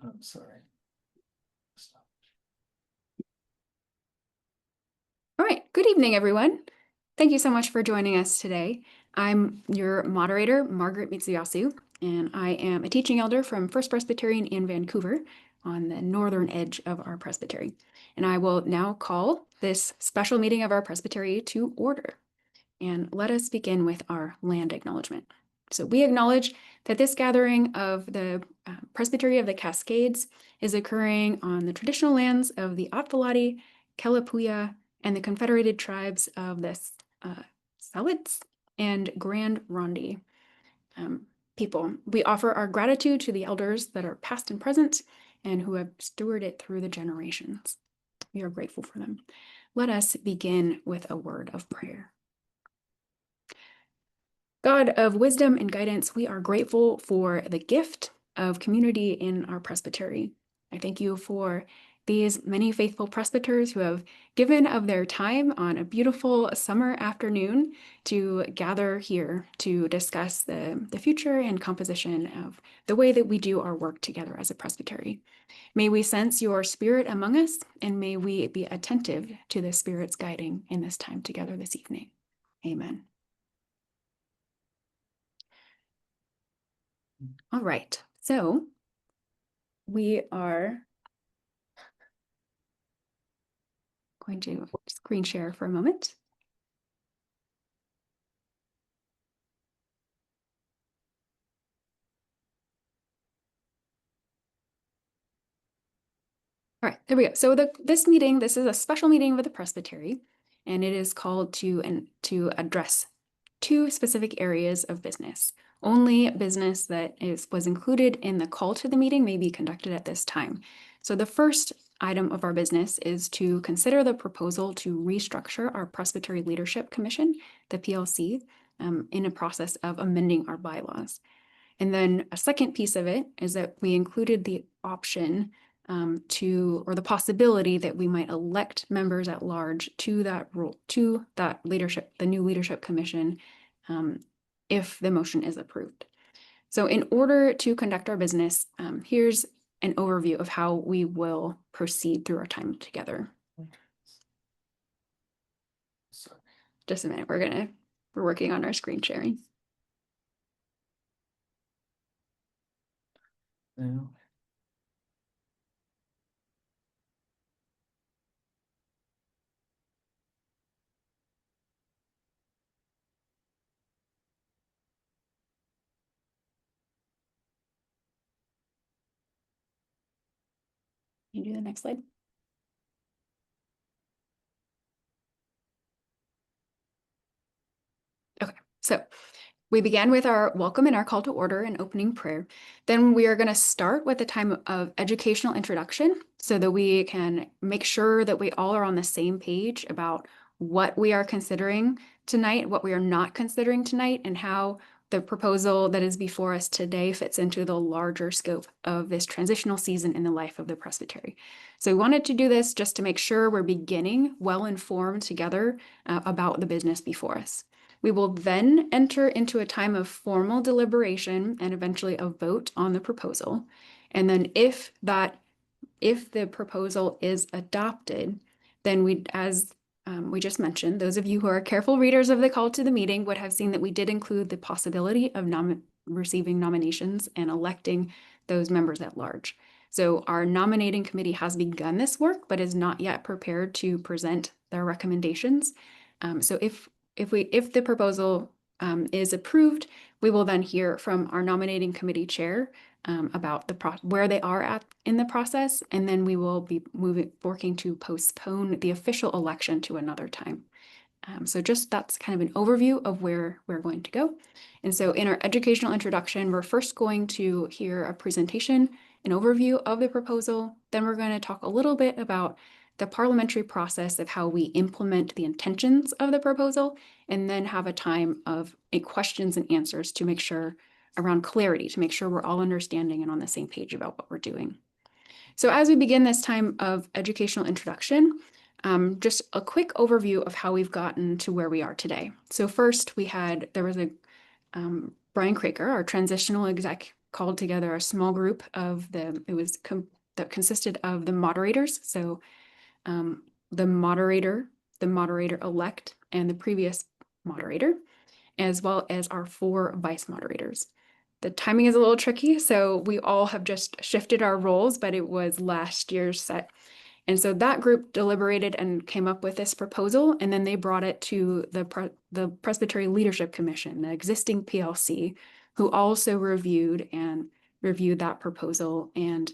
I'm sorry. All right, good evening, everyone. Thank you so much for joining us today. I'm your moderator, Margaret Mitsuyasu, and I am a teaching elder from First Presbyterian in Vancouver on the northern edge of our presbytery. And I will now call this special meeting of our presbytery to order. And let us begin with our land acknowledgement. So we acknowledge that this gathering of the Presbytery of the Cascades is occurring on the traditional lands of the Atvalati, Kalapuya, and the Confederated Tribes of the Salits and Grand Ronde people. We offer our gratitude to the elders that are past and present and who have stewarded it through the generations. We are grateful for them. Let us begin with a word of prayer. God of wisdom and guidance, we are grateful for the gift of community in our presbytery. I thank you for these many faithful presbyters who have given of their time on a beautiful summer afternoon to gather here to discuss the future and composition of the way that we do our work together as a presbytery. May we sense your spirit among us, and may we be attentive to the Spirit's guiding in this time together this evening. Amen. All right, so we are going to screen share for a moment. All right, there we go. So this is a special meeting with the presbytery, and it is called to address two specific areas of business. Only business that was included in the call to the meeting may be conducted at this time. So the first item of our business is to consider the proposal to restructure our Presbytery Leadership Commission, the PLC, in a process of amending our bylaws. And then a second piece of it is that we included the option or the possibility that we might elect members at large to that leadership, the new leadership commission, if the motion is approved. So in order to conduct our business, here's an overview of how we will proceed through our time together. Sorry. Just a minute, we're working on our screen sharing. No. Can you do the next slide? Okay, so we began with our welcome and our call to order and opening prayer. Then we are going to start with a time of educational introduction so that we can make sure that we all are on the same page about what we are considering tonight, what we are not considering tonight, and how the proposal that is before us today fits into the larger scope of this transitional season in the life of the presbytery. So we wanted to do this just to make sure we're beginning well-informed together about the business before us. We will then enter into a time of formal deliberation and eventually a vote on the proposal. And then if the proposal is adopted, then as we just mentioned, those of you who are careful readers of the call to the meeting would have seen that we did include the possibility of receiving nominations and electing those members at large. So our nominating committee has begun this work, but is not yet prepared to present their recommendations. So if the proposal is approved, we will then hear from our nominating committee chair about where they are at in the process, and then we will be working to postpone the official election to another time. So that's kind of an overview of where we're going to go. And so in our educational introduction, we're first going to hear a presentation, an overview of the proposal. Then we're going to talk a little bit about the parliamentary process of how we implement the intentions of the proposal, and then have a time of questions and answers to make sure around clarity, to make sure we're all understanding and on the same page about what we're doing. So as we begin this time of educational introduction, just a quick overview of how we've gotten to where we are today. So first there was Brian Craker, our transitional called together a small group of that consisted of the moderators. So the moderator-elect, and the previous moderator, as well as our 4 vice moderators. The timing is a little tricky, so we all have just shifted our roles, but it was last year's set. And so that group deliberated and came up with this proposal, and then they brought it to the Presbytery Leadership Commission, the existing PLC, who also reviewed that proposal and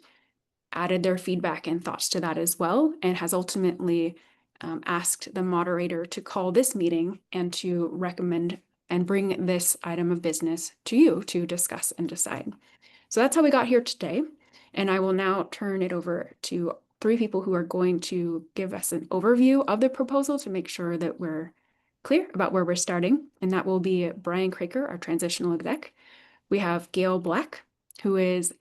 added their feedback and thoughts to that as well, and has ultimately asked the moderator to call this meeting and to recommend and bring this item of business to you to discuss and decide. So that's how we got here today. And I will now turn it over to 3 people who are going to give us an overview of the proposal to make sure that we're clear about where we're starting. And that will be Brian Craker, our transitional exec. We have Gail Black, who is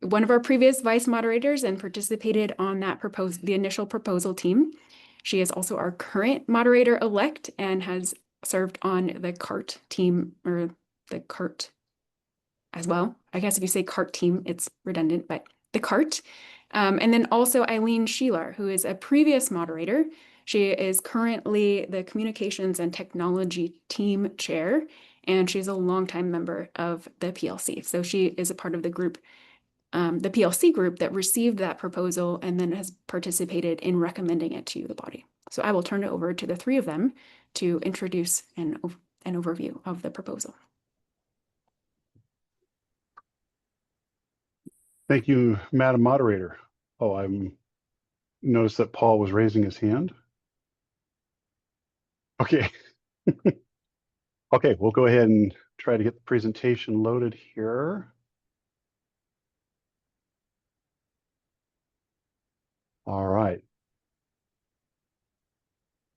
one of our previous vice moderators and participated on the initial proposal team. She is also our current moderator-elect and has served on the CART team, or the CART as well. I guess if you say CART team, it's redundant, but the CART. And then also Eileen Sheeler, who is a previous moderator. She is currently the Communications and Technology Team Chair, and she's a longtime member of the PLC. So she is a part of the group, the PLC group that received that proposal and then has participated in recommending it to the body. So I will turn it over to the 3 of them to introduce an overview of the proposal. Thank you, Madam Moderator. Oh, I noticed that Paul was raising his hand. Okay. Okay, we'll go ahead and try to get the presentation loaded here. All right.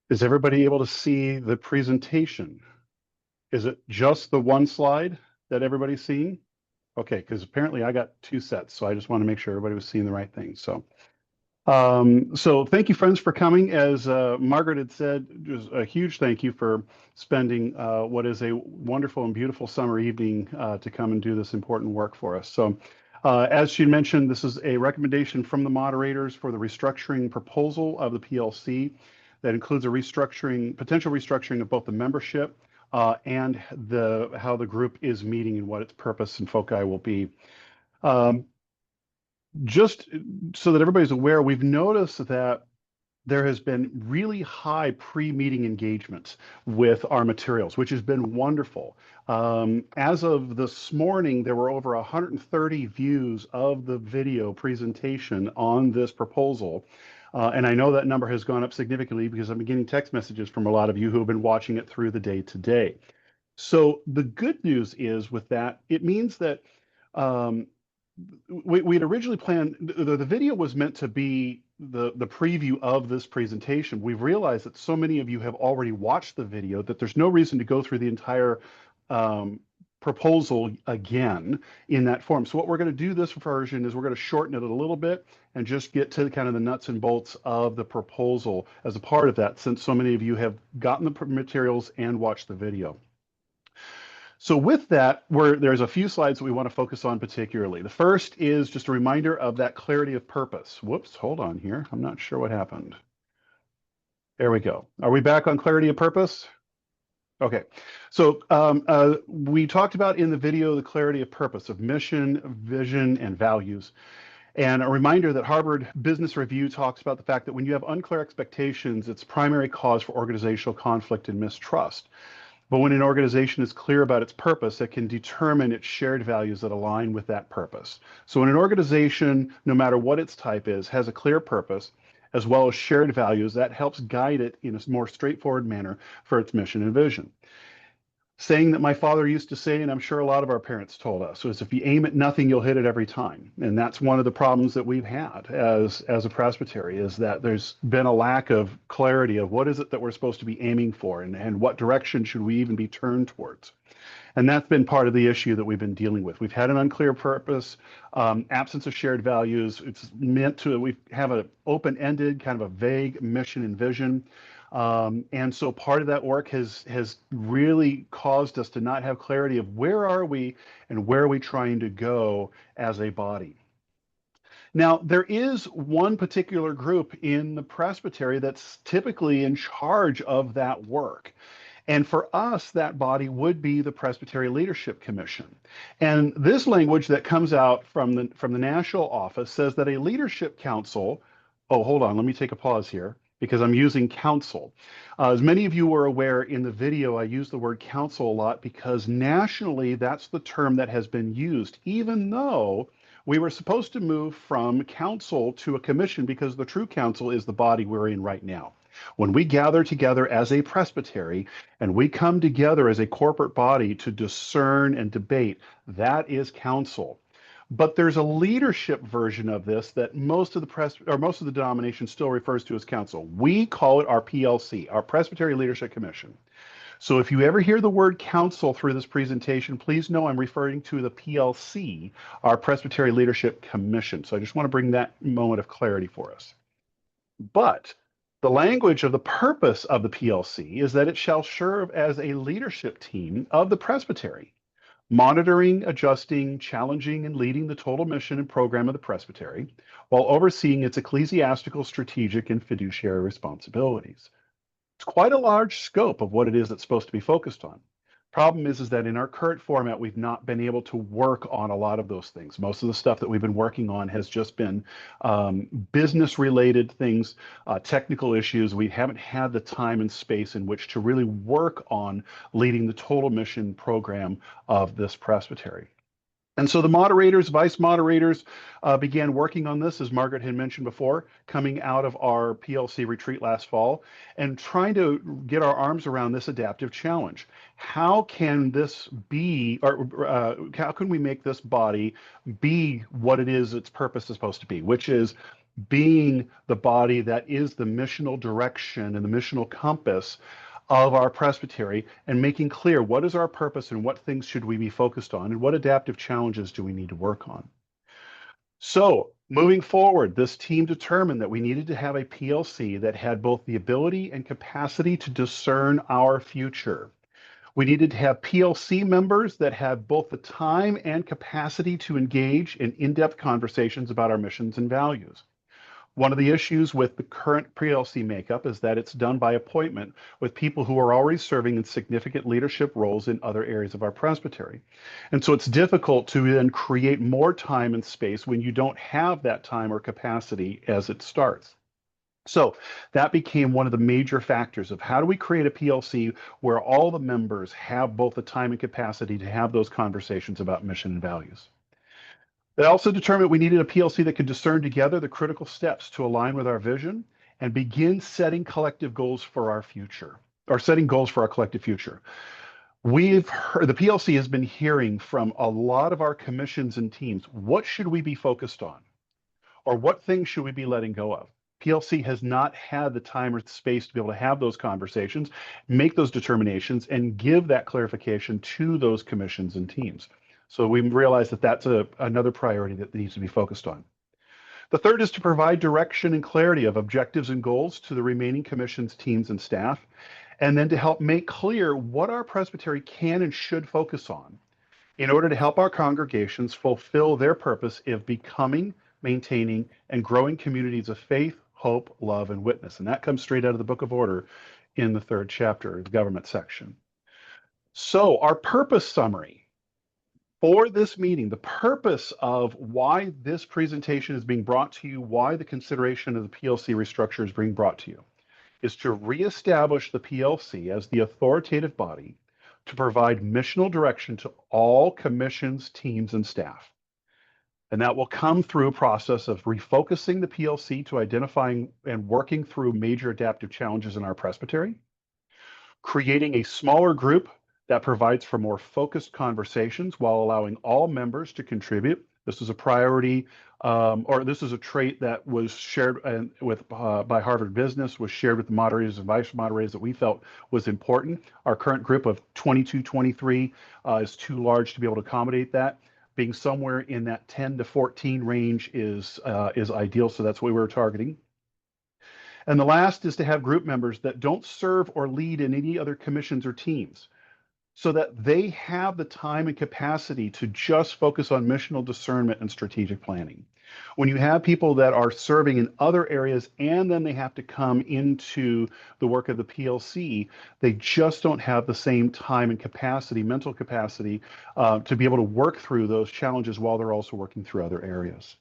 Is everybody able to see the presentation? Is it just the one slide that everybody's seeing? Okay, because apparently I got 2 sets, so I just want to make sure everybody was seeing the right thing. So thank you, friends, for coming. As Margaret had said, just a huge thank you for spending what is a wonderful and beautiful summer evening to come and do this important work for us. So as she mentioned, this is a recommendation from the moderators for the restructuring proposal of the PLC that includes a potential restructuring of both the membership and how the group is meeting and what its purpose and foci will be. Just so that everybody's aware, we've noticed that there has been really high pre-meeting engagement with our materials, which has been wonderful. As of this morning, there were over 130 views of the video presentation on this proposal. And I know that number has gone up significantly because I'm getting text messages from a lot of you who have been watching it through the day today. So the good news is with that, it means that we'd originally planned, the video was meant to be the preview of this presentation. We've realized that so many of you have already watched the video that there's no reason to go through the entire proposal again in that form. So what we're going to do this version is we're going to shorten it a little bit and just get to kind of the nuts and bolts of the proposal as a part of that, since so many of you have gotten the materials and watched the video. So with that, there's a few slides that we want to focus on particularly. The first is just a reminder of that clarity of purpose. Whoops, hold on here. I'm not sure what happened. There we go. Are we back on clarity of purpose? Okay, so we talked about in the video the clarity of purpose of mission, vision, and values. And a reminder that Harvard Business Review talks about the fact that when you have unclear expectations, it's primary cause for organizational conflict and mistrust. But when an organization is clear about its purpose, it can determine its shared values that align with that purpose. So when an organization, no matter what its type is, has a clear purpose, as well as shared values, that helps guide it in a more straightforward manner for its mission and vision. Saying that my father used to say, and I'm sure a lot of our parents told us, was if you aim at nothing, you'll hit it every time. And that's one of the problems that we've had as a presbytery, is that there's been a lack of clarity of what is it that we're supposed to be aiming for, and what direction should we even be turned towards. And that's been part of the issue that we've been dealing with. We've had an unclear purpose, absence of shared values. It's meant to, we have an open-ended, kind of a vague mission and vision. And so part of that work has really caused us to not have clarity of where are we and where are we trying to go as a body. Now, there is one particular group in the presbytery that's typically in charge of that work. And for us, that body would be the Presbytery Leadership Commission. And this language that comes out from the national office says that a leadership council, oh, hold on, let me take a pause here because I'm using council. As many of you were aware in the video, I use the word council a lot because nationally, that's the term that has been used, even though we were supposed to move from council to a commission because the true council is the body we're in right now. When we gather together as a presbytery and we come together as a corporate body to discern and debate, that is council. But there's a leadership version of this that most of the denomination still refers to as council. We call it our PLC, our Presbytery Leadership Commission. So if you ever hear the word council through this presentation, please know I'm referring to the PLC, our Presbytery Leadership Commission. So I just want to bring that moment of clarity for us. But the language of the purpose of the PLC is that it shall serve as a leadership team of the presbytery, monitoring, adjusting, challenging, and leading the total mission and program of the presbytery, while overseeing its ecclesiastical, strategic, and fiduciary responsibilities. It's quite a large scope of what it is that's supposed to be focused on. Problem is that in our current format, we've not been able to work on a lot of those things. Most of the stuff that we've been working on has just been business-related things, technical issues. We haven't had the time and space in which to really work on leading the total mission program of this presbytery. And so the moderators, vice moderators began working on this, as Margaret had mentioned before, coming out of our PLC retreat last fall and trying to get our arms around this adaptive challenge. How can this be, or how can we make this body be what it is its purpose is supposed to be, which is being the body that is the missional direction and the missional compass of our presbytery, and making clear what is our purpose and what things should we be focused on and what adaptive challenges do we need to work on. So moving forward, this team determined that we needed to have a PLC that had both the ability and capacity to discern our future. We needed to have PLC members that had both the time and capacity to engage in in-depth conversations about our missions and values. One of the issues with the current PLC makeup is that it's done by appointment with people who are already serving in significant leadership roles in other areas of our presbytery. And so it's difficult to then create more time and space when you don't have that time or capacity as it starts. So that became one of the major factors of how do we create a PLC where all the members have both the time and capacity to have those conversations about mission and values. They also determined we needed a PLC that could discern together the critical steps to align with our vision and begin setting collective goals for our future, or setting goals for our collective future. We've heard, the PLC has been hearing from a lot of our commissions and teams, what should we be focused on? Or what things should we be letting go of? PLC has not had the time or the space to be able to have those conversations, make those determinations, and give that clarification to those commissions and teams. So we realize that that's another priority that needs to be focused on. The third is to provide direction and clarity of objectives and goals to the remaining commissions, teams, and staff, and then to help make clear what our presbytery can and should focus on in order to help our congregations fulfill their purpose of becoming, maintaining, and growing communities of faith, hope, love, and witness. And that comes straight out of the Book of Order in the 3rd chapter, the government section. So our purpose summary for this meeting, the purpose of why this presentation is being brought to you, why the consideration of the PLC restructure is being brought to you, is to reestablish the PLC as the authoritative body to provide missional direction to all commissions, teams, and staff. And that will come through a process of refocusing the PLC to identifying and working through major adaptive challenges in our presbytery, creating a smaller group that provides for more focused conversations while allowing all members to contribute. This is a priority, or this is a trait that was shared by Harvard Business, was shared with the moderators and vice moderators that we felt was important. Our current group of 22, 23 is too large to be able to accommodate that. Being somewhere in that 10 to 14 range is ideal, so that's what we were targeting. And the last is to have group members that don't serve or lead in any other commissions or teams, so that they have the time and capacity to just focus on missional discernment and strategic planning. When you have people that are serving in other areas and then they have to come into the work of the PLC, they just don't have the same time and capacity, mental capacity, to be able to work through those challenges while they're also working through other areas.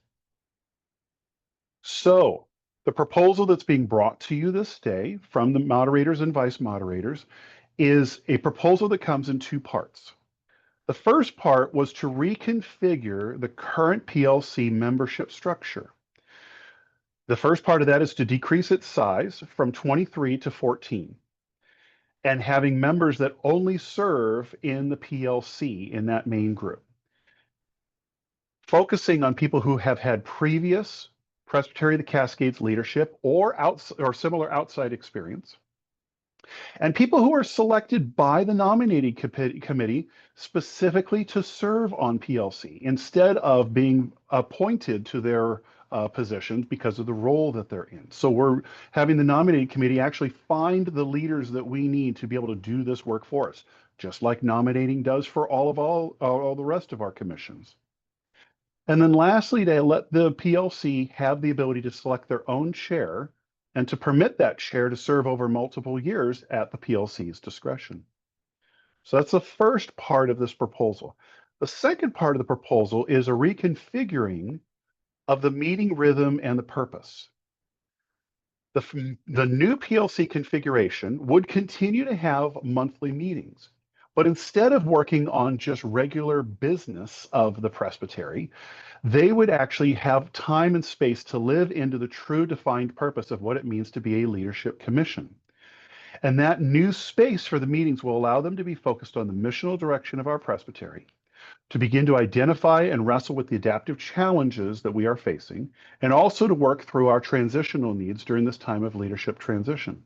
So, the proposal that's being brought to you this day from the moderators and vice moderators is a proposal that comes in two parts. The first part was to reconfigure the current PLC membership structure. The first part of that is to decrease its size from 23 to 14 and having members that only serve in the PLC in that main group. Focusing on people who have had previous Presbytery of the Cascades leadership or similar outside experience, and people who are selected by the nominating committee specifically to serve on PLC instead of being appointed to their positions because of the role that they're in. So we're having the nominating committee actually find the leaders that we need to be able to do this work for us, just like nominating does for all the rest of our commissions. And then lastly, they let the PLC have the ability to select their own chair and to permit that chair to serve over multiple years at the PLC's discretion. So that's the first part of this proposal. The second part of the proposal is a reconfiguring of the meeting rhythm and the purpose. The new PLC configuration would continue to have monthly meetings, but instead of working on just regular business of the presbytery, they would actually have time and space to live into the true defined purpose of what it means to be a leadership commission. And that new space for the meetings will allow them to be focused on the missional direction of our presbytery, to begin to identify and wrestle with the adaptive challenges that we are facing, and also to work through our transitional needs during this time of leadership transition.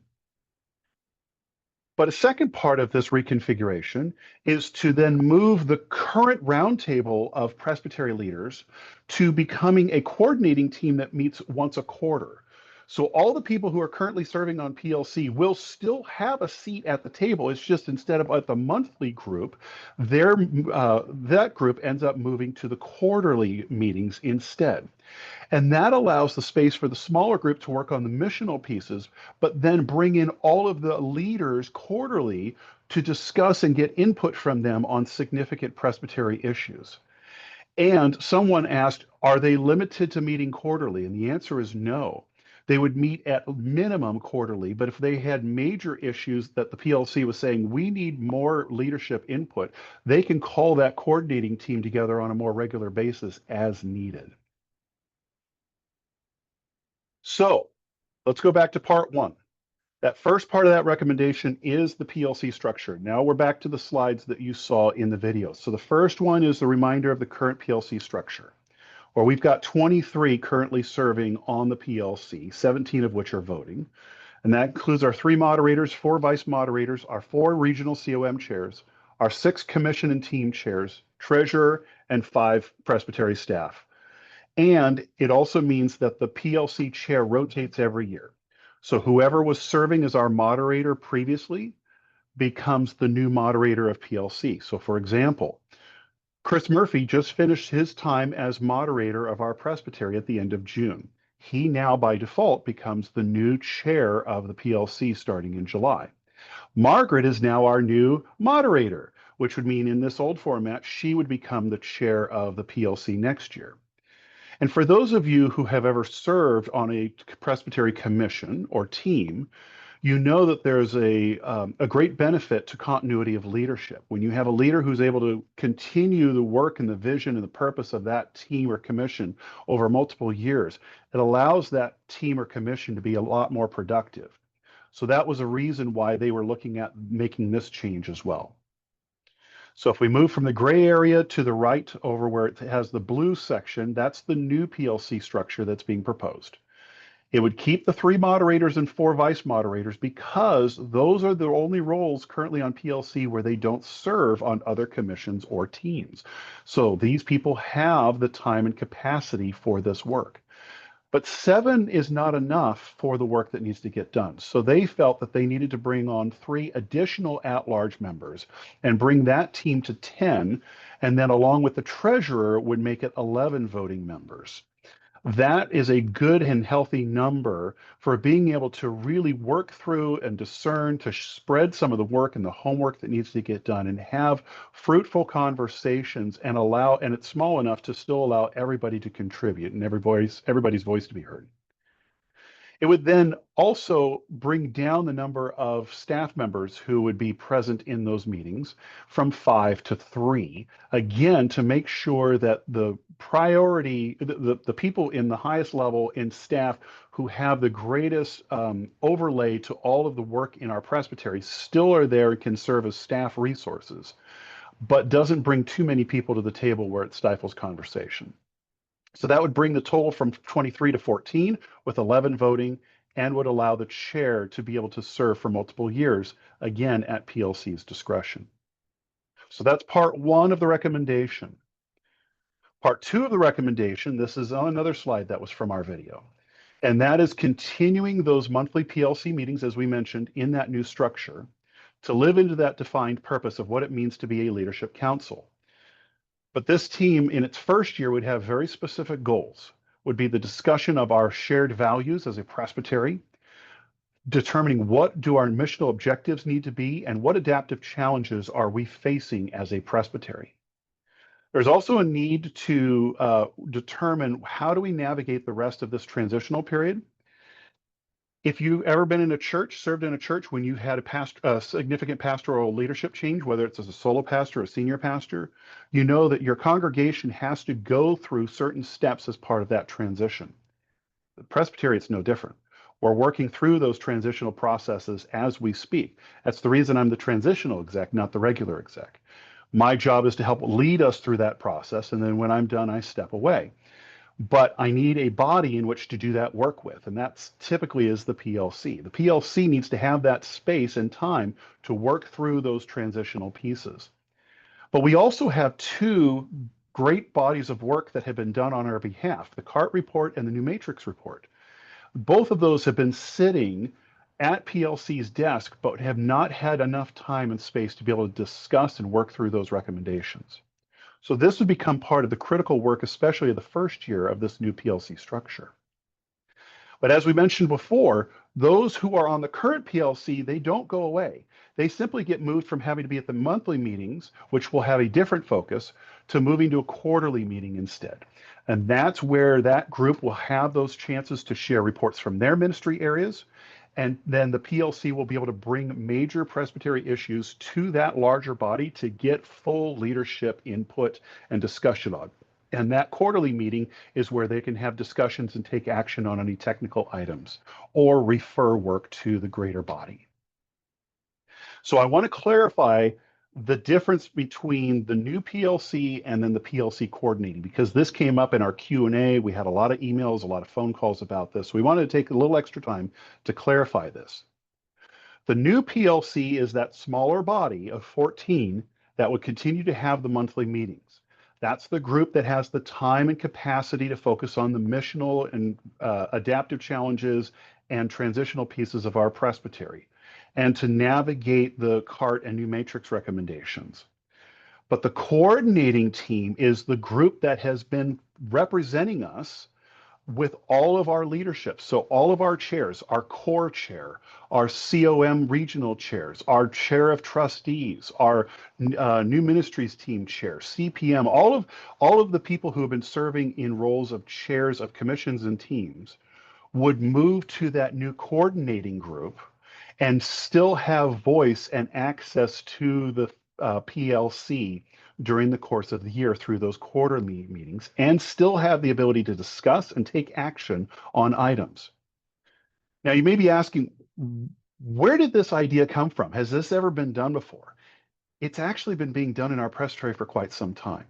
But a second part of this reconfiguration is to then move the current roundtable of presbytery leaders to becoming a coordinating team that meets once a quarter. So all the people who are currently serving on PLC will still have a seat at the table. It's just instead of at the monthly group, that group ends up moving to the quarterly meetings instead. And that allows the space for the smaller group to work on the missional pieces, but then bring in all of the leaders quarterly to discuss and get input from them on significant presbytery issues. And someone asked, are they limited to meeting quarterly? And the answer is no. They would meet at minimum quarterly, but if they had major issues that the PLC was saying, we need more leadership input, they can call that coordinating team together on a more regular basis as needed. So let's go back to part one. That first part of that recommendation is the PLC structure. Now we're back to the slides that you saw in the video. So the first one is the reminder of the current PLC structure, where we've got 23 currently serving on the PLC, 17 of which are voting. And that includes our 3 moderators, 4 vice moderators, our 4 regional COM chairs, our 6 commission and team chairs, treasurer, and 5 presbytery staff. And it also means that the PLC chair rotates every year. So whoever was serving as our moderator previously becomes the new moderator of PLC. So for example, Chris Murphy just finished his time as moderator of our presbytery at the end of June. He now by default becomes the new chair of the PLC starting in July. Margaret is now our new moderator, which would mean in this old format, she would become the chair of the PLC next year. And for those of you who have ever served on a presbytery commission or team, you know that there's a great benefit to continuity of leadership. When you have a leader who's able to continue the work and the vision and the purpose of that team or commission over multiple years, it allows that team or commission to be a lot more productive. So that was a reason why they were looking at making this change as well. So if we move from the gray area to the right over where it has the blue section, that's the new PLC structure that's being proposed. It would keep the 3 moderators and 4 vice moderators because those are the only roles currently on PLC where they don't serve on other commissions or teams. So these people have the time and capacity for this work. But 7 is not enough for the work that needs to get done. So they felt that they needed to bring on 3 additional at-large members and bring that team to 10, and then along with the treasurer would make it 11 voting members. That is a good and healthy number for being able to really work through and discern, to spread some of the work and the homework that needs to get done and have fruitful conversations and it's small enough to still allow everybody to contribute and everybody's voice to be heard. It would then also bring down the number of staff members who would be present in those meetings from 5 to 3, again, to make sure that the priority, the people in the highest level in staff who have the greatest overlay to all of the work in our presbytery still are there and can serve as staff resources, but doesn't bring too many people to the table where it stifles conversation. So that would bring the total from 23 to 14 with 11 voting and would allow the chair to be able to serve for multiple years, again, at PLC's discretion. So that's part 1 of the recommendation. Part 2 of the recommendation, this is on another slide that was from our video, and that is continuing those monthly PLC meetings, as we mentioned, in that new structure to live into that defined purpose of what it means to be a leadership council. But this team in its first year would have very specific goals, would be the discussion of our shared values as a presbytery, determining what do our missional objectives need to be and what adaptive challenges are we facing as a presbytery. There's also a need to determine how do we navigate the rest of this transitional period. If you've ever been in a church, served in a church when you had a significant pastoral leadership change, whether it's as a solo pastor or a senior pastor, you know that your congregation has to go through certain steps as part of that transition. The presbytery, it's no different. We're working through those transitional processes as we speak. That's the reason I'm the transitional exec, not the regular exec. My job is to help lead us through that process, and then when I'm done, I step away. But I need a body in which to do that work with, and that's typically is the PLC. The PLC needs to have that space and time to work through those transitional pieces. But we also have 2 great bodies of work that have been done on our behalf, the CART report and the new matrix report. Both of those have been sitting at PLC's desk, but have not had enough time and space to be able to discuss and work through those recommendations. So this would become part of the critical work, especially the first year of this new PLC structure. But as we mentioned before, those who are on the current PLC, they don't go away. They simply get moved from having to be at the monthly meetings, which will have a different focus, to moving to a quarterly meeting instead. And that's where that group will have those chances to share reports from their ministry areas. And then the PLC will be able to bring major presbytery issues to that larger body to get full leadership input and discussion on. And that quarterly meeting is where they can have discussions and take action on any technical items or refer work to the greater body. So I want to clarify the difference between the new PLC and then the PLC coordinating, because this came up in our Q&A. We had a lot of emails, a lot of phone calls about this. We wanted to take a little extra time to clarify this. The new PLC is that smaller body of 14 that would continue to have the monthly meetings. That's the group that has the time and capacity to focus on the missional and adaptive challenges and transitional pieces of our presbytery, and to navigate the CART and new matrix recommendations. But the coordinating team is the group that has been representing us with all of our leadership. So all of our chairs, our core chair, our COM regional chairs, our chair of trustees, our new ministries team chair, CPM, all of the people who have been serving in roles of chairs of commissions and teams would move to that new coordinating group and still have voice and access to the PLC during the course of the year through those quarterly meetings, and still have the ability to discuss and take action on items. Now, you may be asking, where did this idea come from? Has this ever been done before? It's actually been being done in our presbytery for quite some time.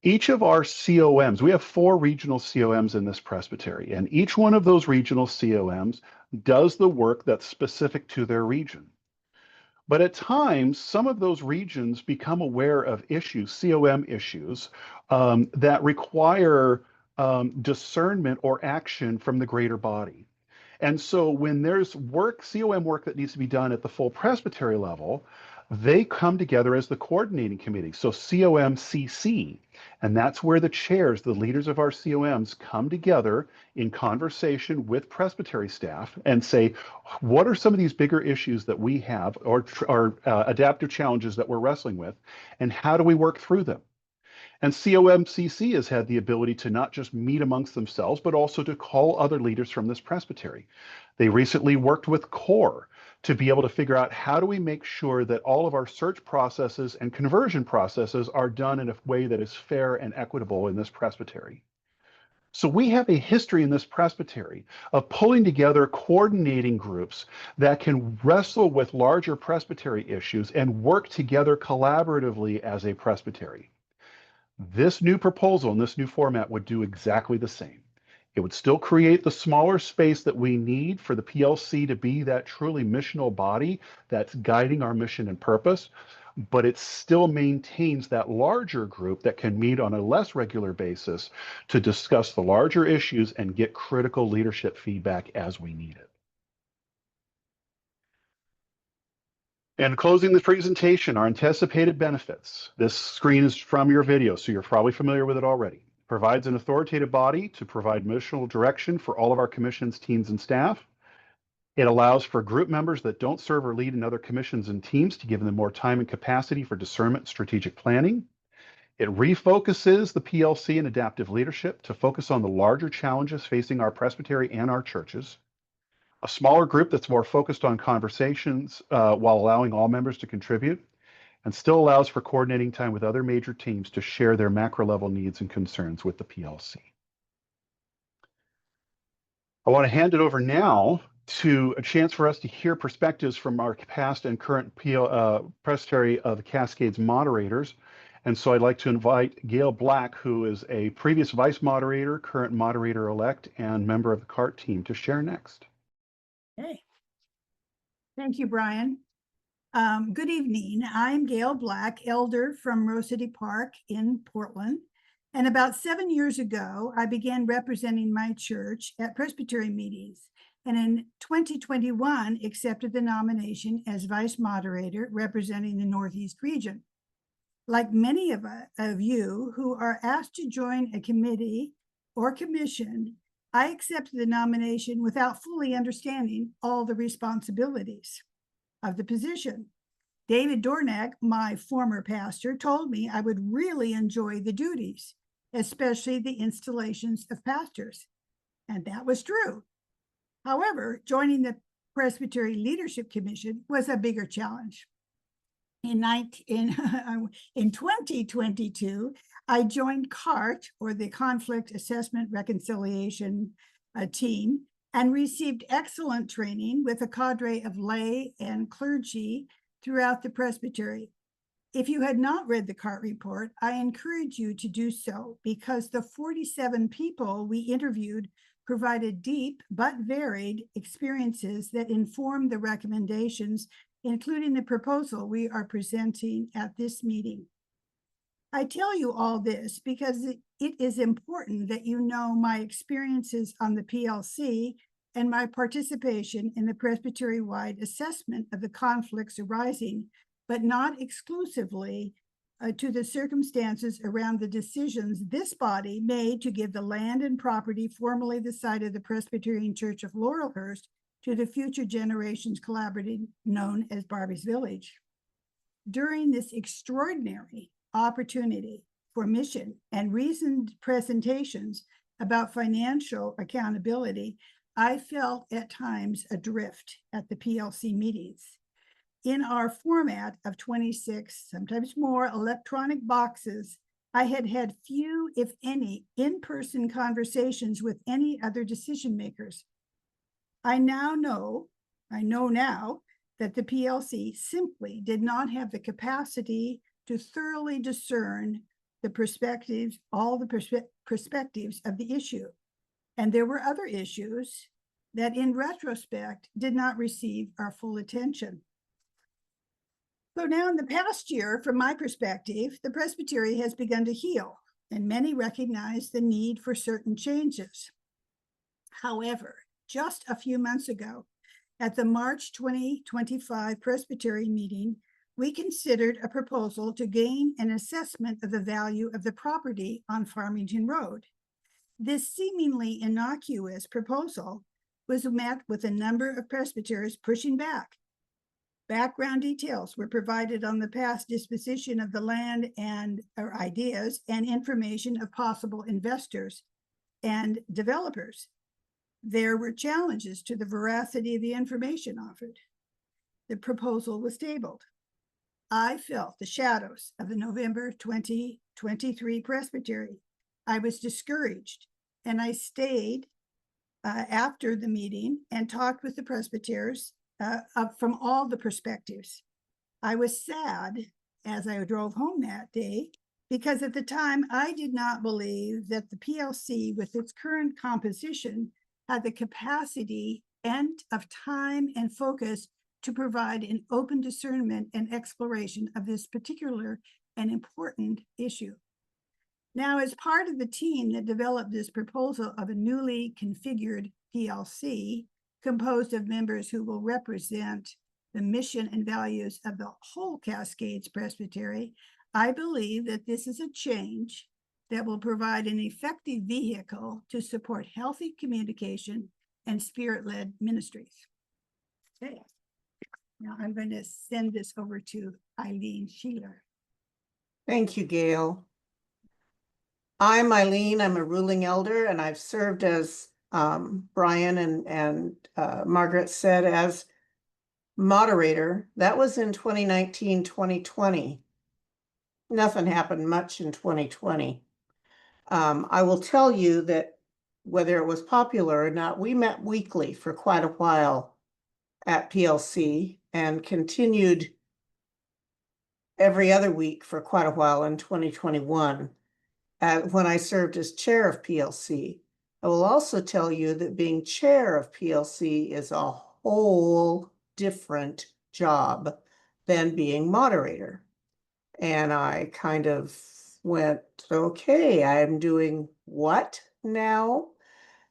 Each of our COMs, we have 4 regional COMs in this presbytery, and each one of those regional COMs does the work that's specific to their region. But at times, some of those regions become aware of issues, COM issues, that require discernment or action from the greater body. And so when there's work, COM work that needs to be done at the full presbytery level, they come together as the coordinating committee. So COMCC, and that's where the chairs, the leaders of our COMs, come together in conversation with presbytery staff and say, what are some of these bigger issues that we have or adaptive challenges that we're wrestling with, and how do we work through them? And COMCC has had the ability to not just meet amongst themselves, but also to call other leaders from this presbytery. They recently worked with CORE to be able to figure out how do we make sure that all of our search processes and conversion processes are done in a way that is fair and equitable in this presbytery. So we have a history in this presbytery of pulling together coordinating groups that can wrestle with larger presbytery issues and work together collaboratively as a presbytery. This new proposal and this new format would do exactly the same. It would still create the smaller space that we need for the PLC to be that truly missional body that's guiding our mission and purpose, but it still maintains that larger group that can meet on a less regular basis to discuss the larger issues and get critical leadership feedback as we need it. And closing the presentation, our anticipated benefits. This screen is from your video, so you're probably familiar with it already. Provides an authoritative body to provide missional direction for all of our commissions, teams, and staff. It allows for group members that don't serve or lead in other commissions and teams to give them more time and capacity for discernment and strategic planning. It refocuses the PLC and adaptive leadership to focus on the larger challenges facing our presbytery and our churches. A smaller group that's more focused on conversations while allowing all members to contribute, and still allows for coordinating time with other major teams to share their macro level needs and concerns with the PLC. I want to hand it over now to a chance for us to hear perspectives from our past and current Presbytery of the Cascades moderators. And so I'd like to invite Gail Black, who is a previous vice moderator, current moderator-elect, and member of the CART team, to share next. Okay. Thank you, Brian. Good evening. I'm Gail Black, elder from Rose City Park in Portland. And about 7 years ago, I began representing my church at Presbytery meetings. And in 2021, accepted the nomination as vice moderator representing the Northeast region. Like many of you who are asked to join a committee or commission, I accepted the nomination without fully understanding all the responsibilities of the position. David Dornack, my former pastor, told me I would really enjoy the duties, especially the installations of pastors. And that was true. However, joining the Presbytery Leadership Commission was a bigger challenge. In 2022, I joined CART, or the Conflict Assessment Reconciliation team, and received excellent training with a cadre of lay and clergy throughout the presbytery. If you had not read the CART report, I encourage you to do so, because the 47 people we interviewed provided deep but varied experiences that informed the recommendations, including the proposal we are presenting at this meeting. I tell you all this because it is important that you know my experiences on the PLC and my participation in the presbytery-wide assessment of the conflicts arising, but not exclusively to the circumstances around the decisions this body made to give the land and property formerly the site of the Presbyterian Church of Laurelhurst to the Future Generations Collaborative, known as Barbie's Village. During this extraordinary opportunity for mission and reasoned presentations about financial accountability, I felt at times adrift at the PLC meetings. In our format of 26, sometimes more, electronic boxes, I had had few, if any, in-person conversations with any other decision makers. I know now that the PLC simply did not have the capacity to thoroughly discern the perspectives, all the perspectives of the issue. And there were other issues that in retrospect did not receive our full attention. So now in the past year, from my perspective, the presbytery has begun to heal. and many recognize the need for certain changes. However, just a few months ago, at the March 2025 Presbytery meeting, we considered a proposal to gain an assessment of the value of the property on Farmington Road. This seemingly innocuous proposal was met with a number of presbyters pushing back. Background details were provided on the past disposition of the land and ideas and information of possible investors and developers. There were challenges to the veracity of the information offered. The proposal was tabled. I felt the shadows of the November 2023 Presbytery. I was discouraged, and I stayed after the meeting and talked with the presbyters from all the perspectives. I was sad as I drove home that day because at the time I did not believe that the PLC with its current composition had the capacity and of time and focus to provide an open discernment and exploration of this particular and important issue. Now, as part of the team that developed this proposal of a newly configured PLC, composed of members who will represent the mission and values of the whole Cascades Presbytery, I believe that this is a change that will provide an effective vehicle to support healthy communication and spirit-led ministries. Okay. Now I'm going to send this over to Eileen Sheeler. Thank you, Gail. I'm Eileen. I'm a ruling elder, and I've served as Brian and Margaret said as moderator. That was in 2019, 2020. Nothing happened much in 2020. I will tell you that whether it was popular or not, we met weekly for quite a while at PLC and continued every other week for quite a while in 2021 when I served as chair of PLC. I will also tell you that being chair of PLC is a whole different job than being moderator. And I kind of went, okay, I'm doing what now?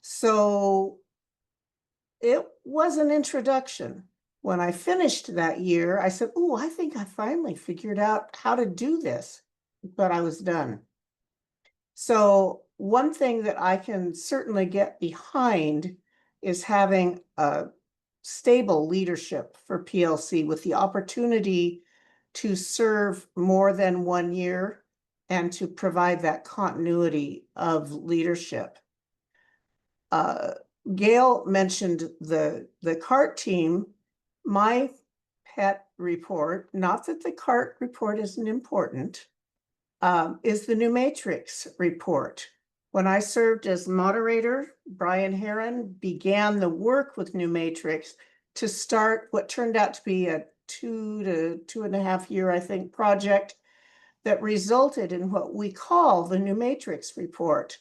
So it was an introduction. When I finished that year, I said, oh, I think I finally figured out how to do this, but I was done. So one thing that I can certainly get behind is having a stable leadership for PLC with the opportunity to serve more than 1 year and to provide that continuity of leadership. Gail mentioned the CART team. My pet report, not that the CART report isn't important, is the New Matrix report. When I served as moderator, Brian Heron began the work with New Matrix to start what turned out to be a 2 to 2.5 year, I think, project that resulted in what we call the New Matrix report.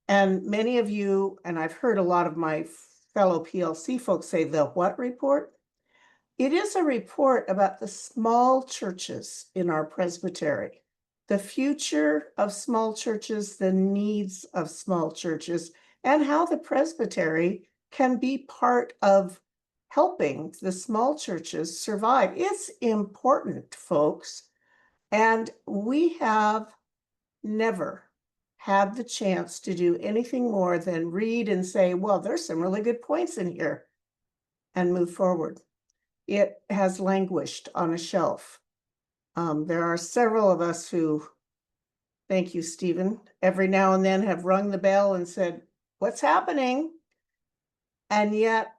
And many of you, and I've heard a lot of my fellow PLC folks say, the what report? It is a report about the small churches in our presbytery, the future of small churches, the needs of small churches, and how the presbytery can be part of helping the small churches survive. It's important, folks. And we have never had the chance to do anything more than read and say, well, there's some really good points in here, and move forward. It has languished on a shelf. There are several of us who, thank you, Stephen, every now and then have rung the bell and said, what's happening? And yet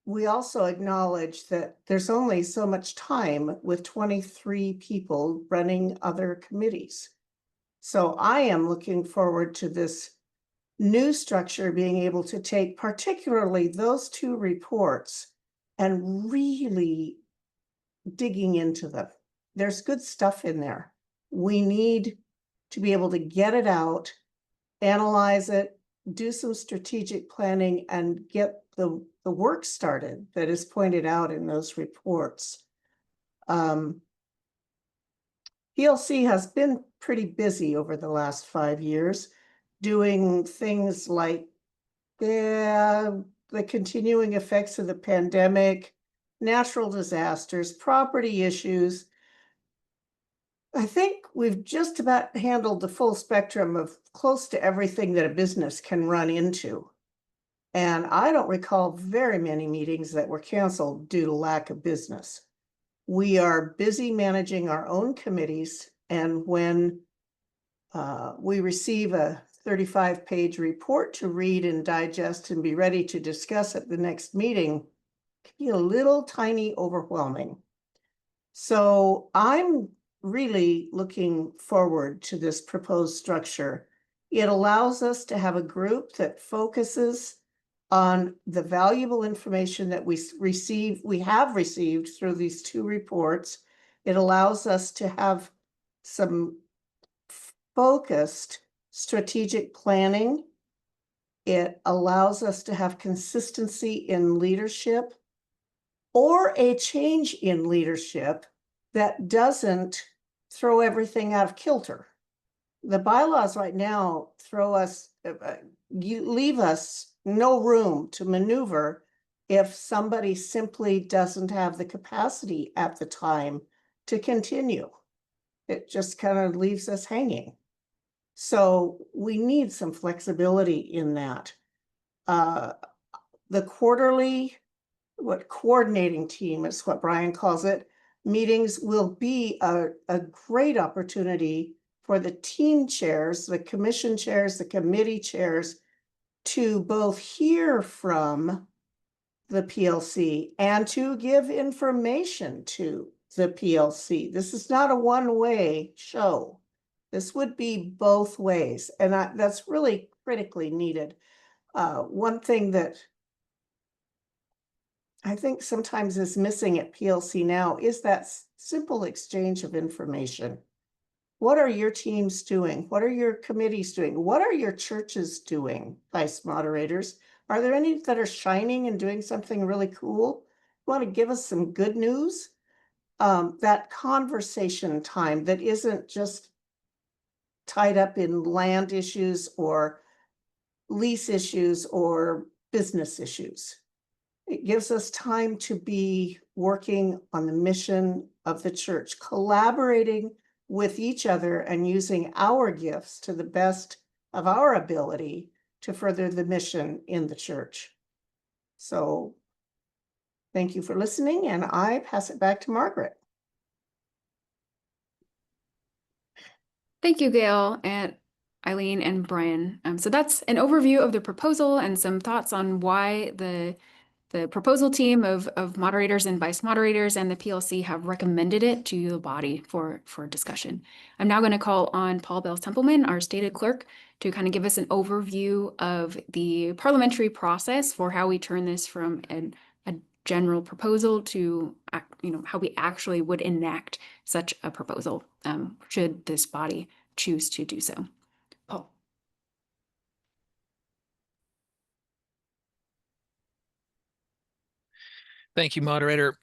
we also acknowledge that there's only so much time with 23 people running other committees. So I am looking forward to this new structure being able to take particularly those two reports and really digging into them. There's good stuff in there. We need to be able to get it out, analyze it, do some strategic planning, and get the work started that is pointed out in those reports. PLC PLC has been pretty busy over the last 5 years doing things like the continuing effects of the pandemic, natural disasters, property issues. I think we've just about handled the full spectrum of close to everything that a business can run into. And I don't recall very many meetings that were canceled due to lack of business. We are busy managing our own committees, and when we receive a 35-page report to read and digest and be ready to discuss at the next meeting, it can be a little tiny overwhelming. So I'm really looking forward to this proposed structure. It allows us to have a group that focuses on the valuable information that we have received through these 2 reports. It allows us to have some focused strategic planning. It allows us to have consistency in leadership or a change in leadership that doesn't throw everything out of kilter. The bylaws right now leave us no room to maneuver if somebody simply doesn't have the capacity at the time to continue. It just kind of leaves us hanging. So we need some flexibility in that. The quarterly, coordinating team is what Brian calls it, meetings will be a great opportunity for the team chairs, the commission chairs, the committee chairs to both hear from the PLC and to give information to the PLC. This is not a one-way show. This would be both ways, and that's really critically needed. One thing that I think sometimes is missing at PLC now is that simple exchange of information. What are your teams doing? What are your committees doing? What are your churches doing, vice moderators? Are there any that are shining and doing something really cool? You want to give us some good news? That conversation time that isn't just tied up in land issues or lease issues or business issues. It gives us time to be working on the mission of the church, collaborating with each other and using our gifts to the best of our ability to further the mission in the church. So thank you for listening, and I pass it back to Margaret. Thank you, Gail and Eileen and Brian. So that's an overview of the proposal and some thoughts on why the proposal team of moderators and vice moderators and the PLC have recommended it to the body for discussion. I'm now going to call on Paul Bales-Templeman, our stated clerk, to kind of give us an overview of the parliamentary process for how we turn this from a general proposal to how we actually would enact such a proposal should this body choose to do so. Paul. Thank you, moderator.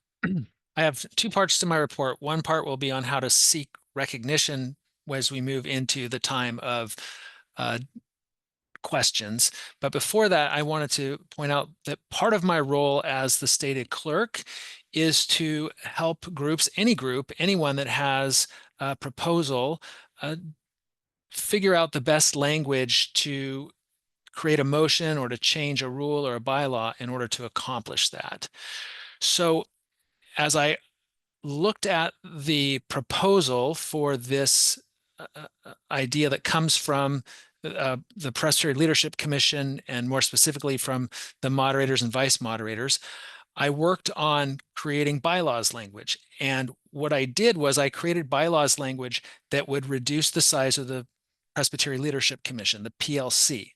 I have 2 parts to my report. One part will be on how to seek recognition as we move into the time of questions. But before that, I wanted to point out that part of my role as the stated clerk is to help groups, anyone that has a proposal, figure out the best language to create a motion or to change a rule or a bylaw in order to accomplish that. So as I looked at the proposal for this idea that comes from the Presbytery Leadership Commission, and more specifically from the moderators and vice moderators, I worked on creating bylaws language. And what I did was I created bylaws language that would reduce the size of the Presbytery Leadership Commission, the PLC.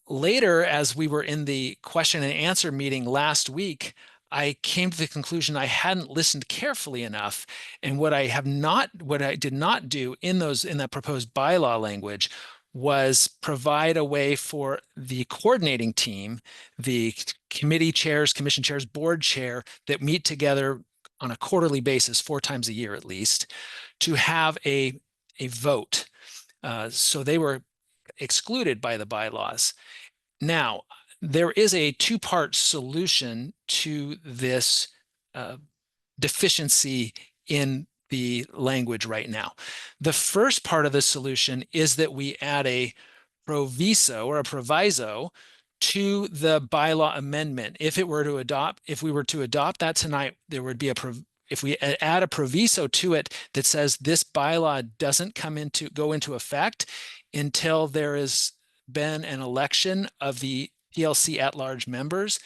Later, as we were in the question and answer meeting last week, I came to the conclusion I hadn't listened carefully enough, and what I did not do in that proposed bylaw language was provide a way for the coordinating team, the committee chairs, commission chairs, board chair that meet together on a quarterly basis, 4 times a year at least, to have a vote. So they were excluded by the bylaws. Now, there is a two-part solution to this deficiency in the language right now. The first part of the solution is that we add a proviso or a proviso to the bylaw amendment. If we were to adopt that tonight, there would be if we add a proviso to it that says this bylaw doesn't go into effect until there has been an election of the PLC at-large members,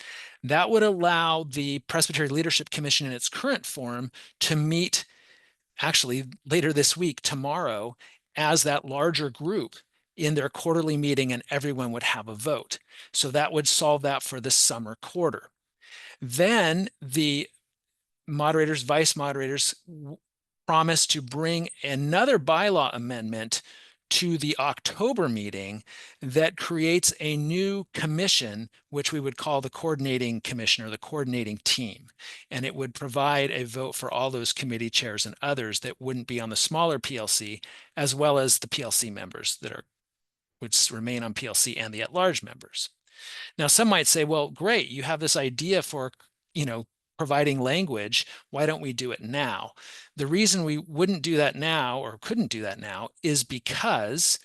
that would allow the Presbytery Leadership Commission in its current form to meet actually later this week, tomorrow, as that larger group in their quarterly meeting, and everyone would have a vote. So that would solve that for the summer quarter. Then the moderators, vice moderators promise to bring another bylaw amendment to the October meeting that creates a new commission, which we would call the coordinating commission or the coordinating team. And it would provide a vote for all those committee chairs and others that wouldn't be on the smaller PLC, as well as the PLC members that would remain on PLC and the at-large members. Now, some might say, well, great, you have this idea for, providing language. Why don't we do it now? The reason we wouldn't do that now or couldn't do that now is because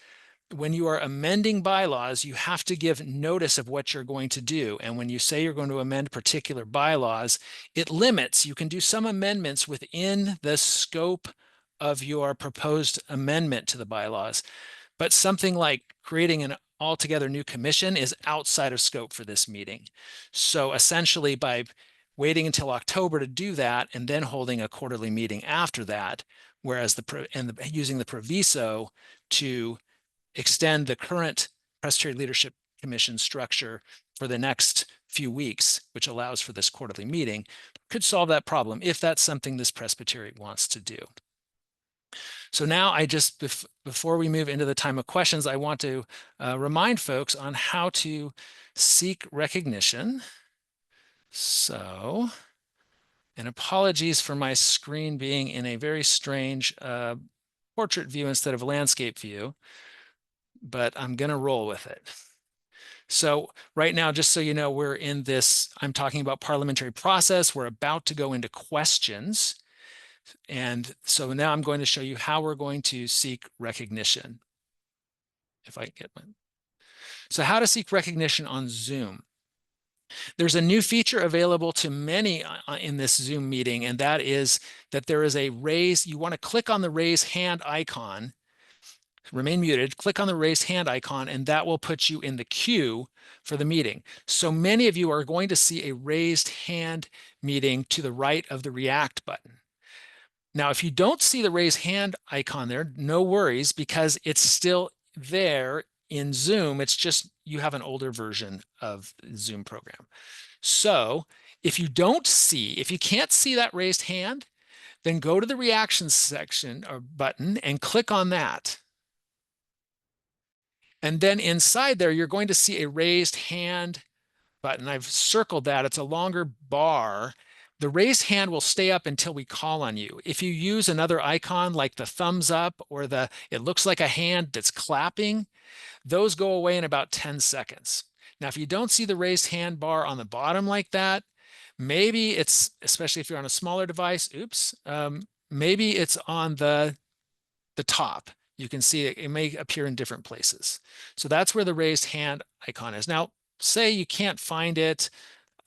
when you are amending bylaws, you have to give notice of what you're going to do. And when you say you're going to amend particular bylaws, it limits. You can do some amendments within the scope of your proposed amendment to the bylaws, but something like creating an altogether new commission is outside of scope for this meeting. So essentially, by waiting until October to do that and then holding a quarterly meeting after that, whereas using the proviso to extend the current Presbytery Leadership Commission structure for the next few weeks, which allows for this quarterly meeting, could solve that problem if that's something this presbytery wants to do. So now before we move into the time of questions, I want to remind folks on how to seek recognition. So, and apologies for my screen being in a very strange portrait view instead of landscape view, but I'm going to roll with it. So right now, just so you know, we're in this, I'm talking about parliamentary process. We're about to go into questions. And so now I'm going to show you how we're going to seek recognition. If I can get one. So how to seek recognition on Zoom. There's a new feature available to many in this Zoom meeting, and that is that there is you want to click on the raise hand icon, remain muted, click on the raise hand icon, and that will put you in the queue for the meeting. So many of you are going to see a raised hand meeting to the right of the react button. Now, if you don't see the raise hand icon there, no worries, because it's still there in Zoom. It's just you have an older version of the Zoom program. So if you can't see that raised hand, then go to the reactions section or button and click on that. And then inside there, you're going to see a raised hand button. I've circled that. It's a longer bar. The raised hand will stay up until we call on you. If you use another icon like the thumbs up or it looks like a hand that's clapping, those go away in about 10 seconds. Now, if you don't see the raised hand bar on the bottom like that, maybe it's, especially if you're on a smaller device, maybe it's on the top. You can see it may appear in different places. So that's where the raised hand icon is. Now, say you can't find it.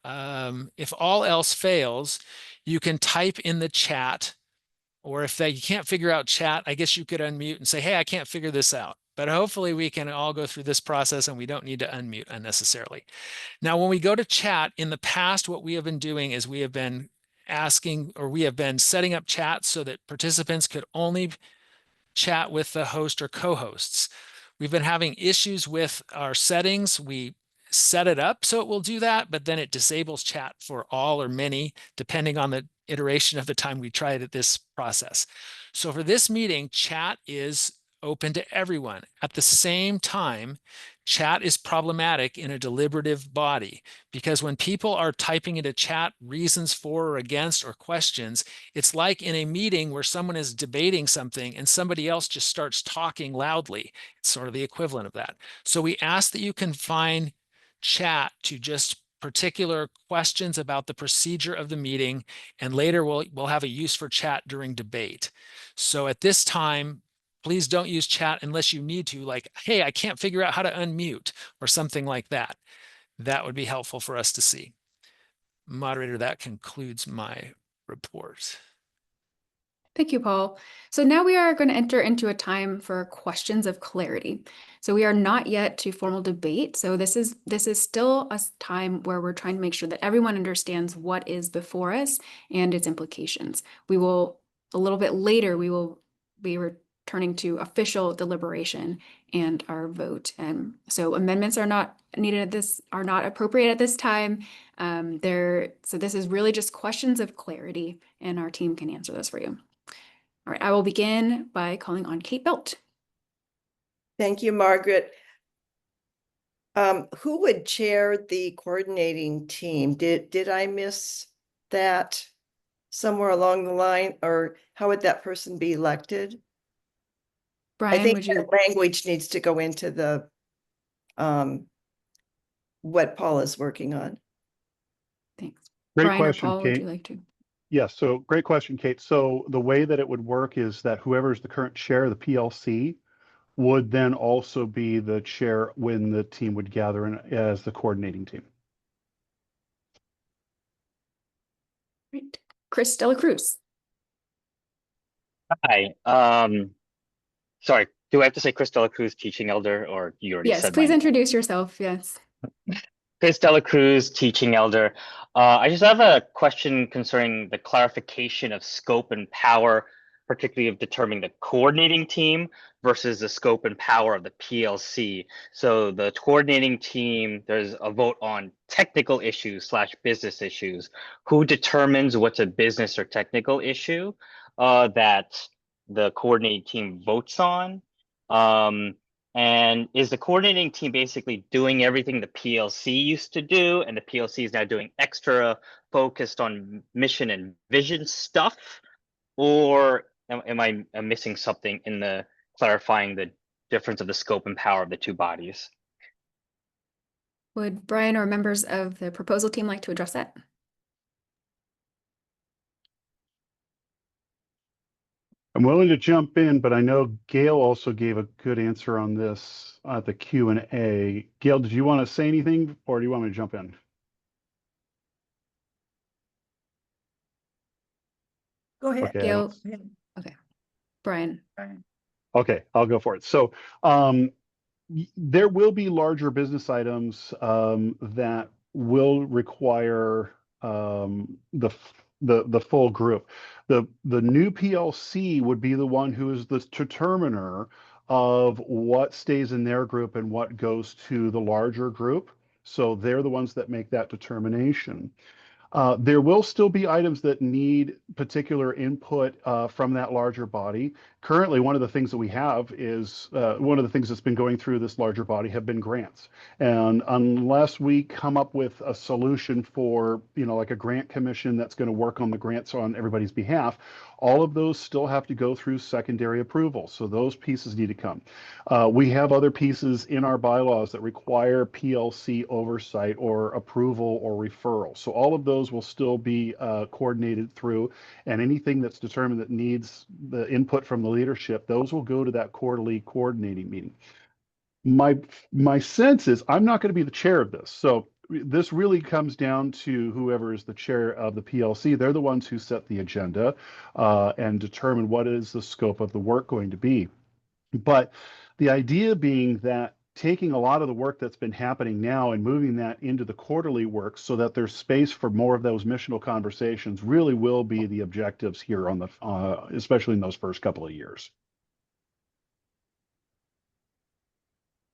If all else fails, you can type in the chat, or if you can't figure out chat, I guess you could unmute and say, hey, I can't figure this out. But hopefully we can all go through this process and we don't need to unmute unnecessarily. Now, when we go to chat, in the past, what we have been doing is we have been setting up chat so that participants could only chat with the host or co-hosts. We've been having issues with our settings. We set it up so it will do that, but then it disables chat for all or many, depending on the iteration of the time we tried at this process. So for this meeting, chat is open to everyone. At the same time, Chat is problematic in a deliberative body because when people are typing into chat reasons for or against or questions, it's like in a meeting where someone is debating something and somebody else just starts talking loudly. It's sort of the equivalent of that. So we ask that you confine chat to just particular questions about the procedure of the meeting, and later we'll have a use for chat during debate. So at this time, please don't use chat unless you need to, like, hey, I can't figure out how to unmute or something like that. That would be helpful for us to see. Moderator, that concludes my report. Thank you, Paul. So now we are going to enter into a time for questions of clarity. So we are not yet to formal debate. So this is still a time where we're trying to make sure that everyone understands what is before us and its implications. We will, a little bit later, we will be returning to official deliberation and our vote. And so amendments are not needed at this, are not appropriate at this time. So this is really just questions of clarity, and our team can answer those for you. All right, I will begin by calling on Kate Belt. Thank you, Margaret. Who would chair the coordinating team? Did I miss that somewhere along the line, or how would that person be elected? Brian, I think would you? the language needs to go into the what Paul is working on. Thanks. Great Brian or question, Paul, would Kate. you like to? Yes, so great question, Kate. So the way that it would work is that whoever is the current chair of the PLC would then also be the chair when the team would gather in as the coordinating team. Great. Chris Dela Cruz. Hi. Sorry, do I have to say Chris Dela Cruz, teaching elder, or you already Yes, said please my name? introduce yourself. Yes. Chris Dela Cruz, teaching elder. I just have a question concerning the clarification of scope and power, particularly of determining the coordinating team versus the scope and power of the PLC. So the coordinating team, there's a vote on technical issues / business issues. Who determines what's a business or technical issue that the coordinating team votes on? And is the coordinating team basically doing everything the PLC used to do, and the PLC is now doing extra focused on mission and vision stuff? Or am I missing something in the clarifying the difference of the scope and power of the two bodies? Would Brian or members of the proposal team like to address that? I'm willing to jump in, but I know Gail also gave a good answer on this at the Q&A. Gail, did you want to say anything, or do you want me to jump in? Go ahead. Okay, Gail. Go ahead. Okay. Brian. okay, I'll go for it. So there will be larger business items that will require the full group. The new PLC would be the one who is the determiner of what stays in their group and what goes to the larger group. So they're the ones that make that determination. There will still be items that need particular input from that larger body. Currently, one of the things that we have is one of the things that's been going through this larger body have been grants. And unless we come up with a solution for, like a grant commission that's going to work on the grants on everybody's behalf, all of those still have to go through secondary approval. So those pieces need to come. We have other pieces in our bylaws that require PLC oversight or approval or referral. So all of those will still be coordinated through, and anything that's determined that needs the input from the leadership, those will go to that quarterly coordinating meeting. My sense is I'm not going to be the chair of this. So this really comes down to whoever is the chair of the PLC. They're the ones who set the agenda and determine what is the scope of the work going to be. But the idea being that taking a lot of the work that's been happening now and moving that into the quarterly work so that there's space for more of those missional conversations really will be the objectives here on the, especially in those first couple of years.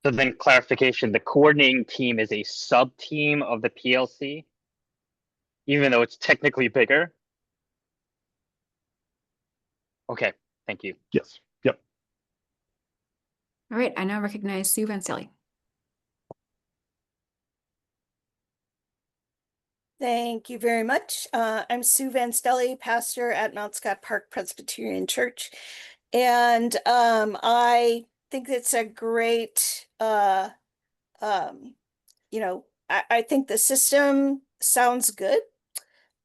So then clarification, the coordinating team is a sub-team of the PLC, even though it's technically bigger? Okay, thank you. Yes. Yep. All right. I now recognize Sue Van Stelly. Thank you very much. I'm Sue Van Stelly, pastor at Mount Scott Park Presbyterian Church. And I think it's a great, you know, I think the system sounds good.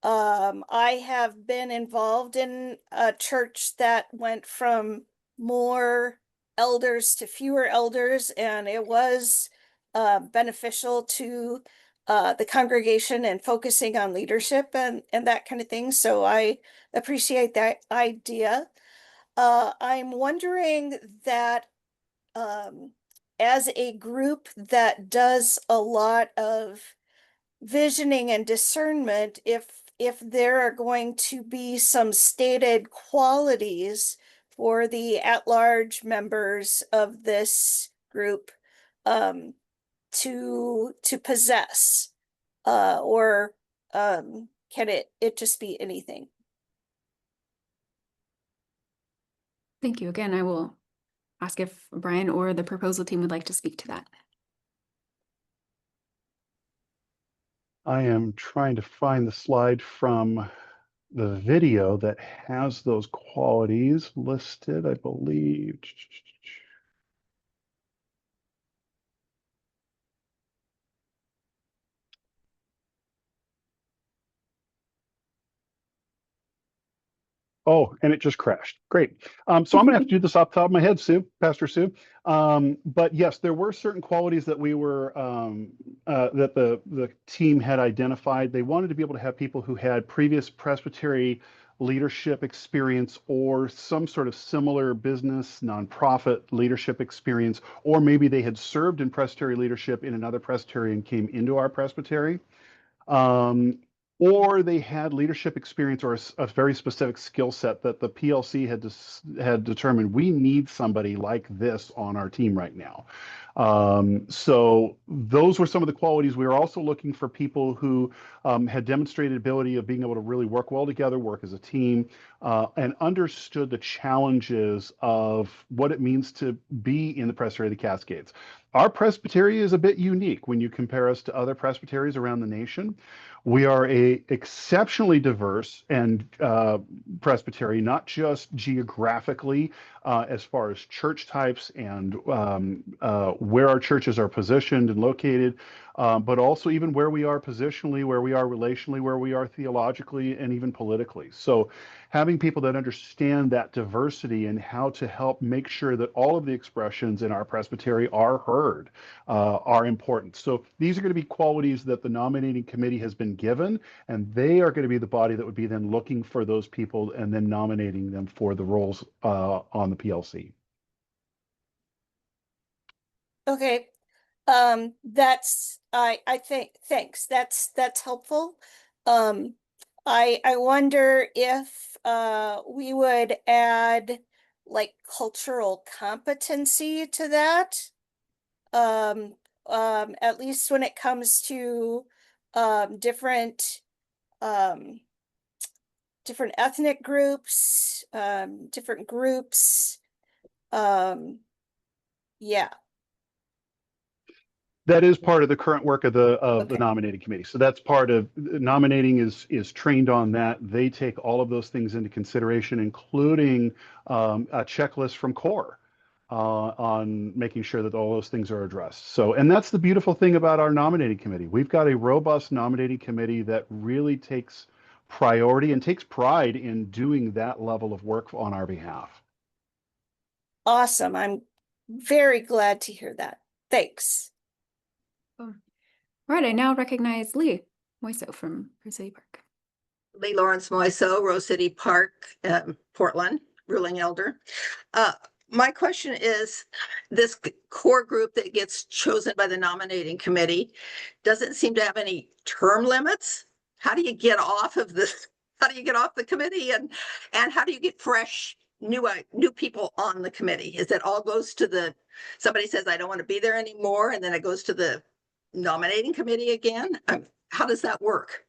I have been involved in a church that went from more elders to fewer elders, and it was beneficial to the congregation and focusing on leadership and that kind of thing. So I appreciate that idea. I'm wondering that as a group that does a lot of visioning and discernment, if there are going to be some stated qualities for the at-large members of this group to possess, or can it just be anything? Thank you. Again, I will ask if Brian or the proposal team would like to speak to that. I am trying to find the slide from the video that has those qualities listed, I believe. Oh, and it just crashed. Great. So I'm going to have to do this off the top of my head, Sue, Pastor Sue. But yes, there were certain qualities that we were that the team had identified. They wanted to be able to have people who had previous presbytery leadership experience or some sort of similar business nonprofit leadership experience, or maybe they had served in presbytery leadership in another presbytery and came into our presbytery. Or they had leadership experience or a very specific skill set that the PLC had determined we need somebody like this on our team right now. So those were some of the qualities. We were also looking for people who had demonstrated ability of being able to really work well together, work as a team, and understood the challenges of what it means to be in the Presbytery of the Cascades. Our presbytery is a bit unique when you compare us to other presbyteries around the nation. We are a exceptionally diverse and presbytery, not just geographically as far as church types and where our churches are positioned and located, but also even where we are positionally, where we are relationally, where we are theologically, and even politically. So having people that understand that diversity and how to help make sure that all of the expressions in our presbytery are heard are important. So these are going to be qualities that the nominating committee has been given, and they are going to be the body that would be then looking for those people and then nominating them for the roles on the PLC. Okay. I think, thanks. That's helpful. I wonder if we would add like cultural competency to that. At least when it comes to different ethnic groups, different groups. Yeah. That is part of the current work of the Okay. nominating committee. So that's part of nominating is trained on that. They take all of those things into consideration, including a checklist from CORE on making sure that all those things are addressed. So, and that's the beautiful thing about our nominating committee. We've got a robust nominating committee that really takes priority and takes pride in doing that level of work on our behalf. Awesome. I'm very glad to hear that. Thanks. All right, I now recognize Lee Moiso from Rose City Park. Lee Lawrence Moiso, Rose City Park, Portland, ruling elder. My question is, this core group that gets chosen by the nominating committee doesn't seem to have any term limits. How do you get off of this? How do you get off the committee, and how do you get fresh new people on the committee? Is it all goes to the, somebody says I don't want to be there anymore, and then it goes to the nominating committee again? How does that work?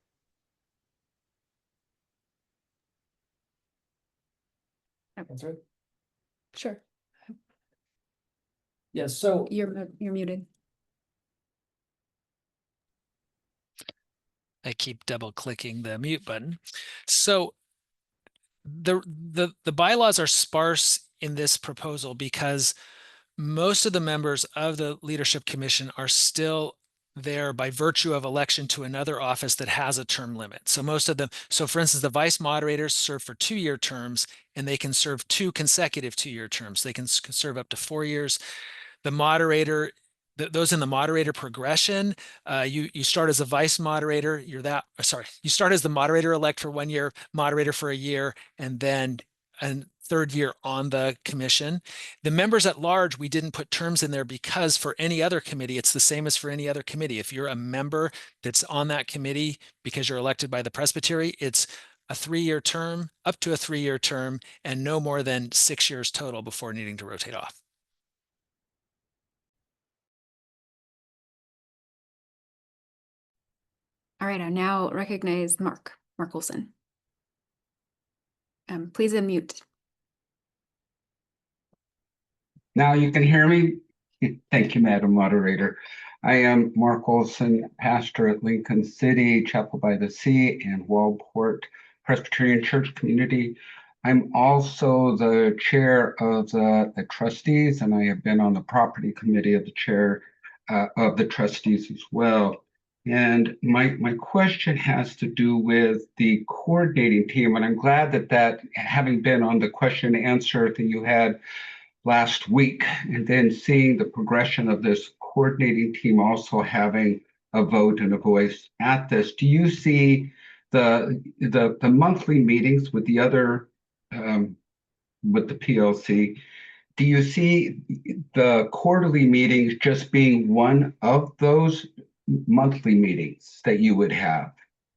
Answer it? Sure. Yes, so You're muted. I keep double clicking the mute button. So the bylaws are sparse in this proposal because most of the members of the Leadership Commission are still there by virtue of election to another office that has a term limit. So most of them, so for instance, the vice moderators serve for 2-year terms, and they can serve 2 consecutive 2-year terms. They can serve up to 4 years. The moderator, those in the moderator progression, you start as a vice moderator, you start as the moderator elect for 1 year, moderator for a year, and then a 3rd year on the commission. The members at large, we didn't put terms in there because for any other committee, it's the same as for any other committee. If you're a member that's on that committee because you're elected by the Presbytery, it's a 3-year term, up to a 3-year term, and no more than 6 years total before needing to rotate off. All right, I now recognize Mark Olson. Please unmute. Now you can hear me? Thank you, Madam Moderator. I am Mark Olson, pastor at Lincoln City, Chapel by the Sea, and Waldport Presbyterian Church Community. I'm also the chair of the trustees, and I have been on the property committee of the chair of the trustees as well. And my question has to do with the coordinating team, and I'm glad that having been on the question and answer that you had last week, and then seeing the progression of this coordinating team also having a vote and a voice at this. Do you see the monthly meetings with the other with the PLC? Do you see the quarterly meetings just being one of those monthly meetings that you would have?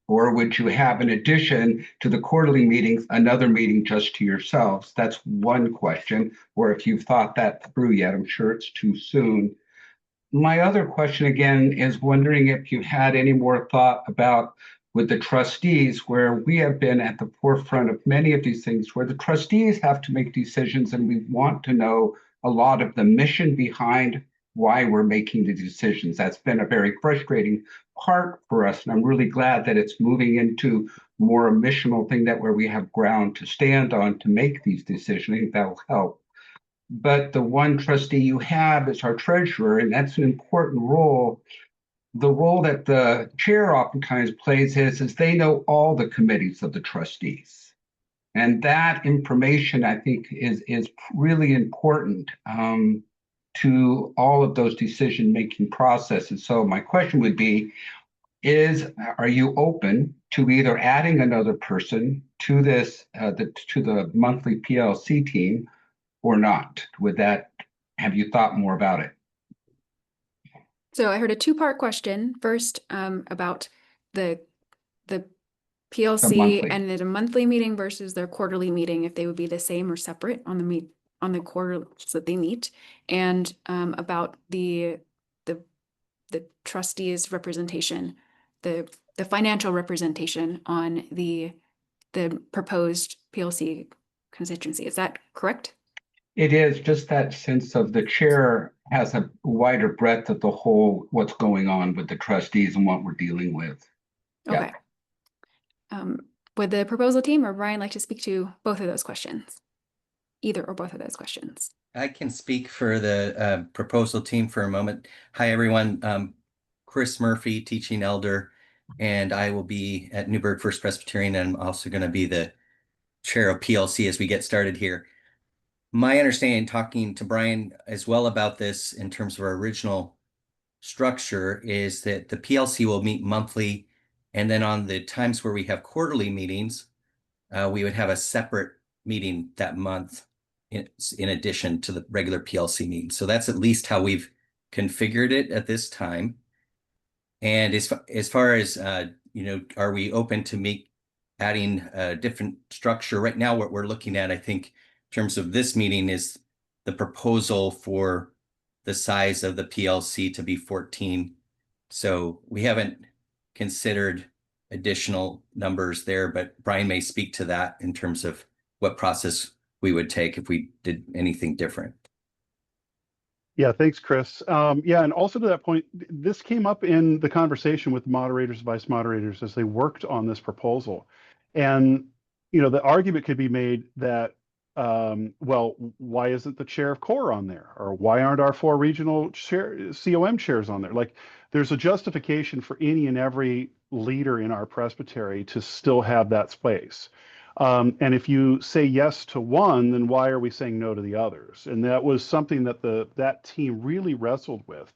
Or would you have, in addition to the quarterly meetings, another meeting just to yourselves? That's one question. Or if you've thought that through yet, I'm sure it's too soon. My other question, again, is wondering if you had any more thought about with the trustees, where we have been at the forefront of many of these things, where the trustees have to make decisions, and we want to know a lot of the mission behind why we're making the decisions. That's been a very frustrating part for us, and I'm really glad that it's moving into more a missional thing, that where we have ground to stand on to make these decisions. I think that will help. But the one trustee you have is our treasurer, and that's an important role. The role that the chair oftentimes plays is they know all the committees of the trustees. And that information, I think, is really important to all of those decision-making processes. So my question would be, are you open to either adding another person to this, to the monthly PLC team or not? Have you thought more about it? So I heard a 2-part question. First, about the PLC and the monthly meeting versus their quarterly meeting, if they would be the same or separate on the quarter that they meet, and about the trustees' representation, the financial representation on the proposed PLC constituency. Is that correct? It is just that sense of the chair has a wider breadth of the whole, what's going on with the trustees and what we're dealing with. Okay. Yeah. Would the proposal team or Brian like to speak to both of those questions? Either or both of those questions. I can speak for the proposal team for a moment. Hi, everyone. Chris Murphy, teaching elder, and I will be at Newburgh First Presbyterian, and I'm also going to be the chair of PLC as we get started here. My understanding, talking to Brian as well about this in terms of our original structure, is that the PLC will meet monthly, and then on the times where we have quarterly meetings, we would have a separate meeting that month in addition to the regular PLC meeting. So that's at least how we've configured it at this time. And as far as, are we open to adding a different structure? Right now, what we're looking at, I think, in terms of this meeting, is the proposal for the size of the PLC to be 14. So we haven't considered additional numbers there, but Brian may speak to that in terms of what process we would take if we did anything different. Yeah, thanks, Chris. Yeah, and also to that point, this came up in the conversation with the moderators, vice moderators, as they worked on this proposal. And, the argument could be made that, well, why isn't the chair of core on there? Or why aren't our 4 regional COM chairs on there? Like, there's a justification for any and every leader in our presbytery to still have that space. And if you say yes to one, then why are we saying no to the others? And that was something that that team really wrestled with.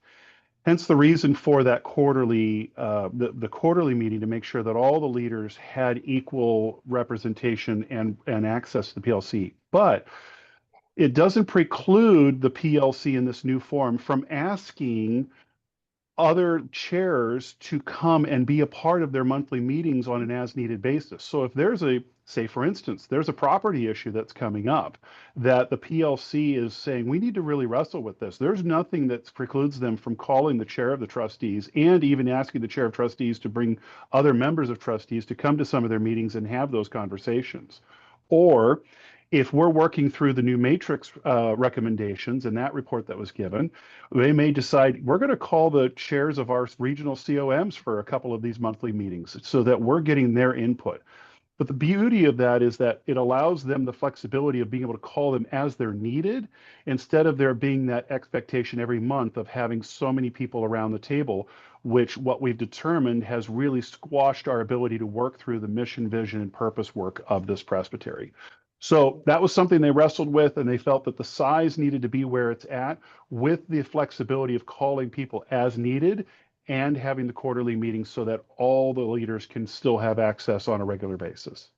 Hence the reason for that quarterly, the quarterly meeting, to make sure that all the leaders had equal representation and access to the PLC. But it doesn't preclude the PLC in this new form from asking other chairs to come and be a part of their monthly meetings on an as-needed basis. So if there's say for instance, there's a property issue that's coming up that the PLC is saying, we need to really wrestle with this. There's nothing that precludes them from calling the chair of the trustees and even asking the chair of trustees to bring other members of trustees to come to some of their meetings and have those conversations. Or if we're working through the new matrix recommendations and that report that was given, they may decide we're going to call the chairs of our regional COMs for a couple of these monthly meetings so that we're getting their input. But the beauty of that is that it allows them the flexibility of being able to call them as they're needed, instead of there being that expectation every month of having so many people around the table, which what we've determined has really squashed our ability to work through the mission, vision, and purpose work of this presbytery. So that was something they wrestled with, and they felt that the size needed to be where it's at, with the flexibility of calling people as needed and having the quarterly meetings so that all the leaders can still have access on a regular basis.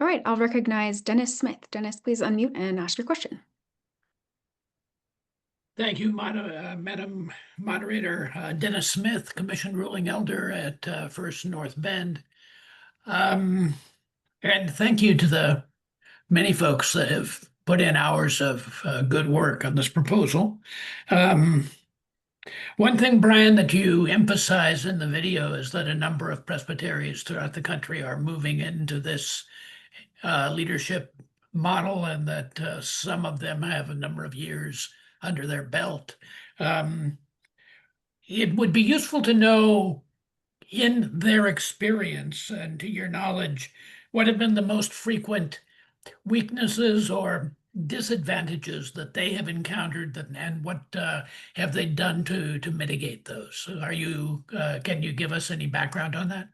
All right, I'll recognize Dennis Smith. Dennis, please unmute and ask your question. Thank you, Madam Moderator. Dennis Smith, Commission Ruling Elder at First North Bend. And thank you to the many folks that have put in hours of good work on this proposal. One thing, Brian, that you emphasize in the video is that a number of presbyteries throughout the country are moving into this leadership model, and that some of them have a number of years under their belt. It would be useful to know, in their experience and to your knowledge, what have been the most frequent weaknesses or disadvantages that they have encountered, and what have they done to mitigate those? Can you give us any background on that?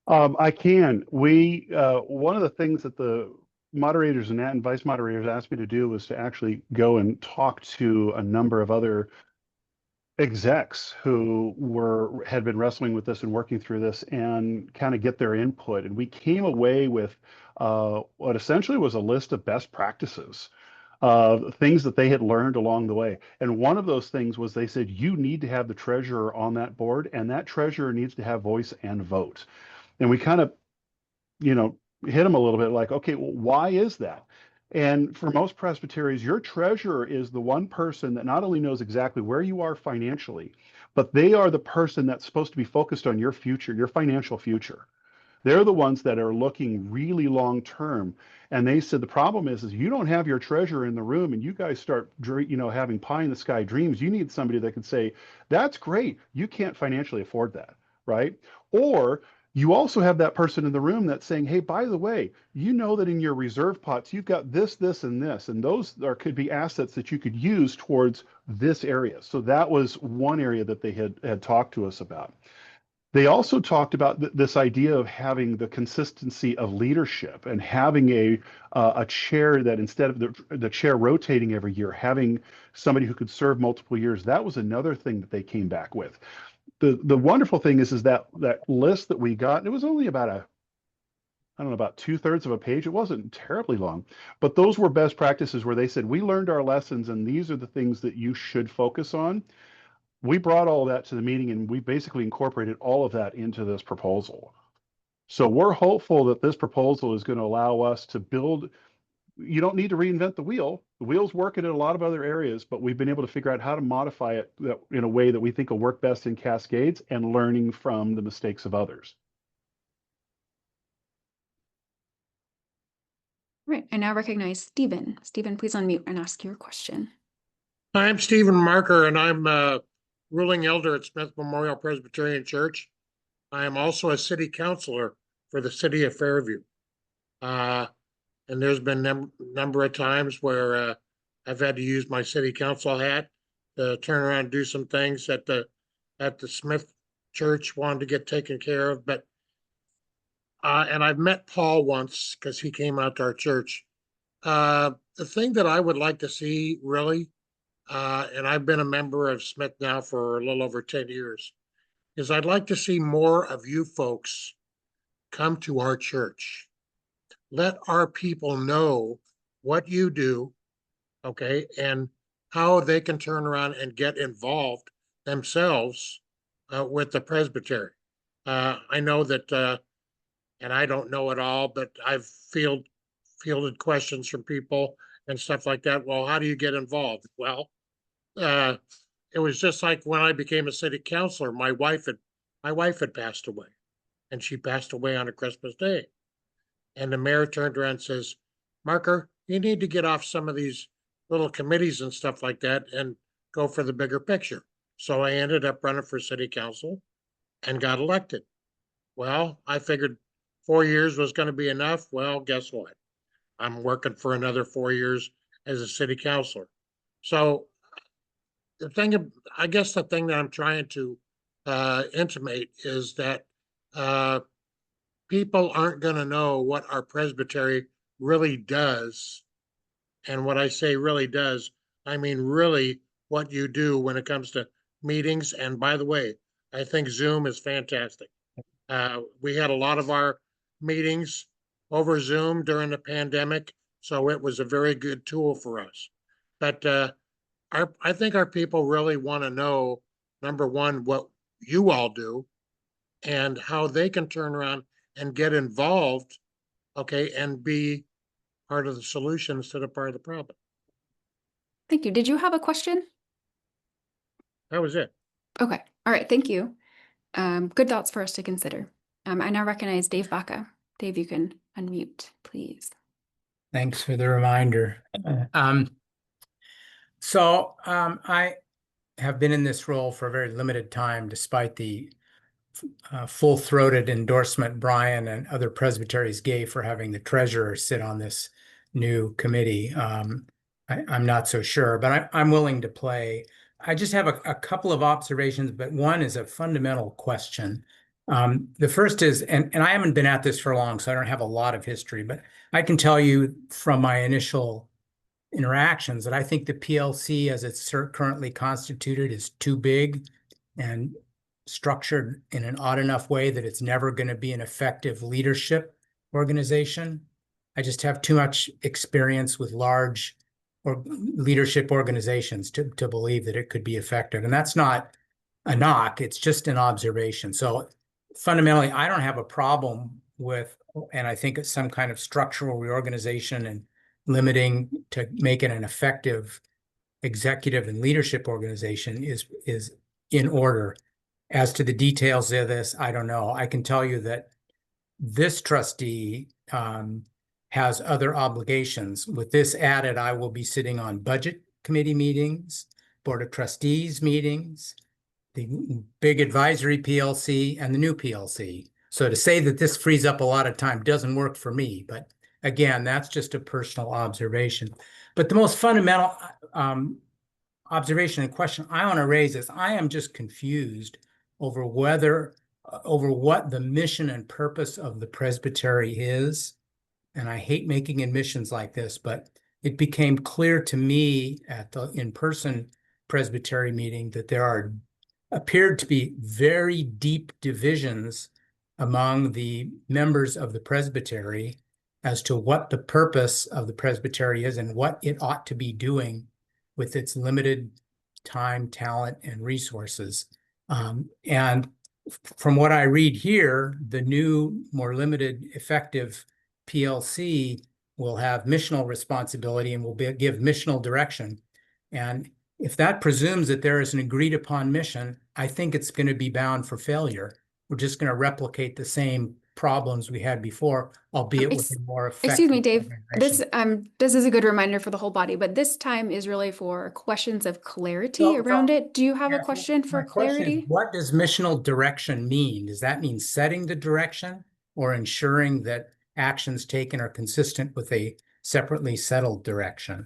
I can. One of the things that the moderators and vice moderators asked me to do was to actually go and talk to a number of other execs who had been wrestling with this and working through this and kind of get their input. And we came away with what essentially was a list of best practices, things that they had learned along the way. And one of those things was they said, you need to have the treasurer on that board, and that treasurer needs to have voice and vote. And we kind of, hit them a little bit like, okay, well, why is that? And for most presbyteries, your treasurer is the one person that not only knows exactly where you are financially, but they are the person that's supposed to be focused on your future, your financial future. They're the ones that are looking really long term. And they said the problem is you don't have your treasurer in the room and you guys start, having pie in the sky dreams. You need somebody that can say, that's great. You can't financially afford that, right? Or you also have that person in the room that's saying, hey, by the way, you know that in your reserve pots, you've got this, this, and this, and those could be assets that you could use towards this area. So that was one area that they had talked to us about. They also talked about this idea of having the consistency of leadership and having a chair that, instead of the chair rotating every year, having somebody who could serve multiple years. That was another thing that they came back with. The wonderful thing is that list that we got, it was only about about 2/3 of a page. It wasn't terribly long, but those were best practices where they said, we learned our lessons and these are the things that you should focus on. We brought all of that to the meeting and we basically incorporated all of that into this proposal. So we're hopeful that this proposal is going to allow us to build. You don't need to reinvent the wheel. The wheel's working in a lot of other areas, but we've been able to figure out how to modify it in a way that we think will work best in cascades and learning from the mistakes of others. right, I now recognize Stephen. Stephen, please unmute and ask your question. I'm Stephen Marker, and I'm ruling elder at Smith Memorial Presbyterian Church. I am also a city councilor for the city of Fairview. And there's been a number of times where I've had to use my city council hat to turn around and do some things that the Smith Church wanted to get taken care of. But and I've met Paul once because he came out to our church. The thing that I would like to see really, and I've been a member of Smith now for a little over 10 years, is I'd like to see more of you folks come to our church. Let our people know what you do, okay, and how they can turn around and get involved themselves with the Presbytery. I know that, and I don't know it all, but I've fielded questions from people and stuff like that. Well, how do you get involved? Well, it was just like when I became a city councilor, my wife had passed away, and she passed away on a Christmas Day. And the mayor turned around and says, Marker, you need to get off some of these little committees and stuff like that and go for the bigger picture. So I ended up running for city council and got elected. Well, I figured 4 years was going to be enough. Well, guess what? I'm working for another 4 years as a city councilor. So I guess the thing that I'm trying to intimate is that people aren't going to know what our presbytery really does. And what I say really does, I mean really what you do when it comes to meetings. And by the way, I think Zoom is fantastic. We had a lot of our meetings over Zoom during the pandemic, so it was a very good tool for us. But I think our people really want to know, number one, what you all do and how they can turn around and get involved, okay, and be part of the solution instead of part of the problem. Thank you. Did you have a question? That was it. Okay. All right. Thank you. Good thoughts for us to consider. I now recognize Dave Baca. Dave, you can unmute, please. Thanks for the reminder. I have been in this role for a very limited time, despite the full-throated endorsement Brian and other presbyteries gave for having the treasurer sit on this new committee. I'm not so sure, but I'm willing to play. I just have a couple of observations, but one is a fundamental question. The first is, and I haven't been at this for long, so I don't have a lot of history, but I can tell you from my initial interactions that I think the PLC as it's currently constituted is too big and structured in an odd enough way that it's never going to be an effective leadership organization. I just have too much experience with large or leadership organizations to believe that it could be effective. And that's not a knock, it's just an observation. So fundamentally, I don't have a problem with, and I think it's some kind of structural reorganization and limiting to make it an effective executive and leadership organization is in order. As to the details of this, I don't know. I can tell you that this trustee has other obligations. With this added, I will be sitting on budget committee meetings, board of trustees meetings, the big advisory PLC, and the new PLC. So to say that this frees up a lot of time doesn't work for me. But again, that's just a personal observation. But the most fundamental observation and question I want to raise is I am just confused over what the mission and purpose of the presbytery is. And I hate making admissions like this, but it became clear to me at the in-person presbytery meeting that there appeared to be very deep divisions among the members of the presbytery as to what the purpose of the presbytery is and what it ought to be doing with its limited time, talent, and resources. And from what I read here, the new, more limited, effective PLC will have missional responsibility and will give missional direction. And if that presumes that there is an agreed upon mission, I think it's going to be bound for failure. We're just going to replicate the same problems we had before, albeit with a more effective. Excuse me, Dave. organization. This is a good reminder for the whole body, but this time is really for questions of clarity around it. Do you have a question for My question is, clarity? what does missional direction mean? Does that mean setting the direction or ensuring that actions taken are consistent with a separately settled direction?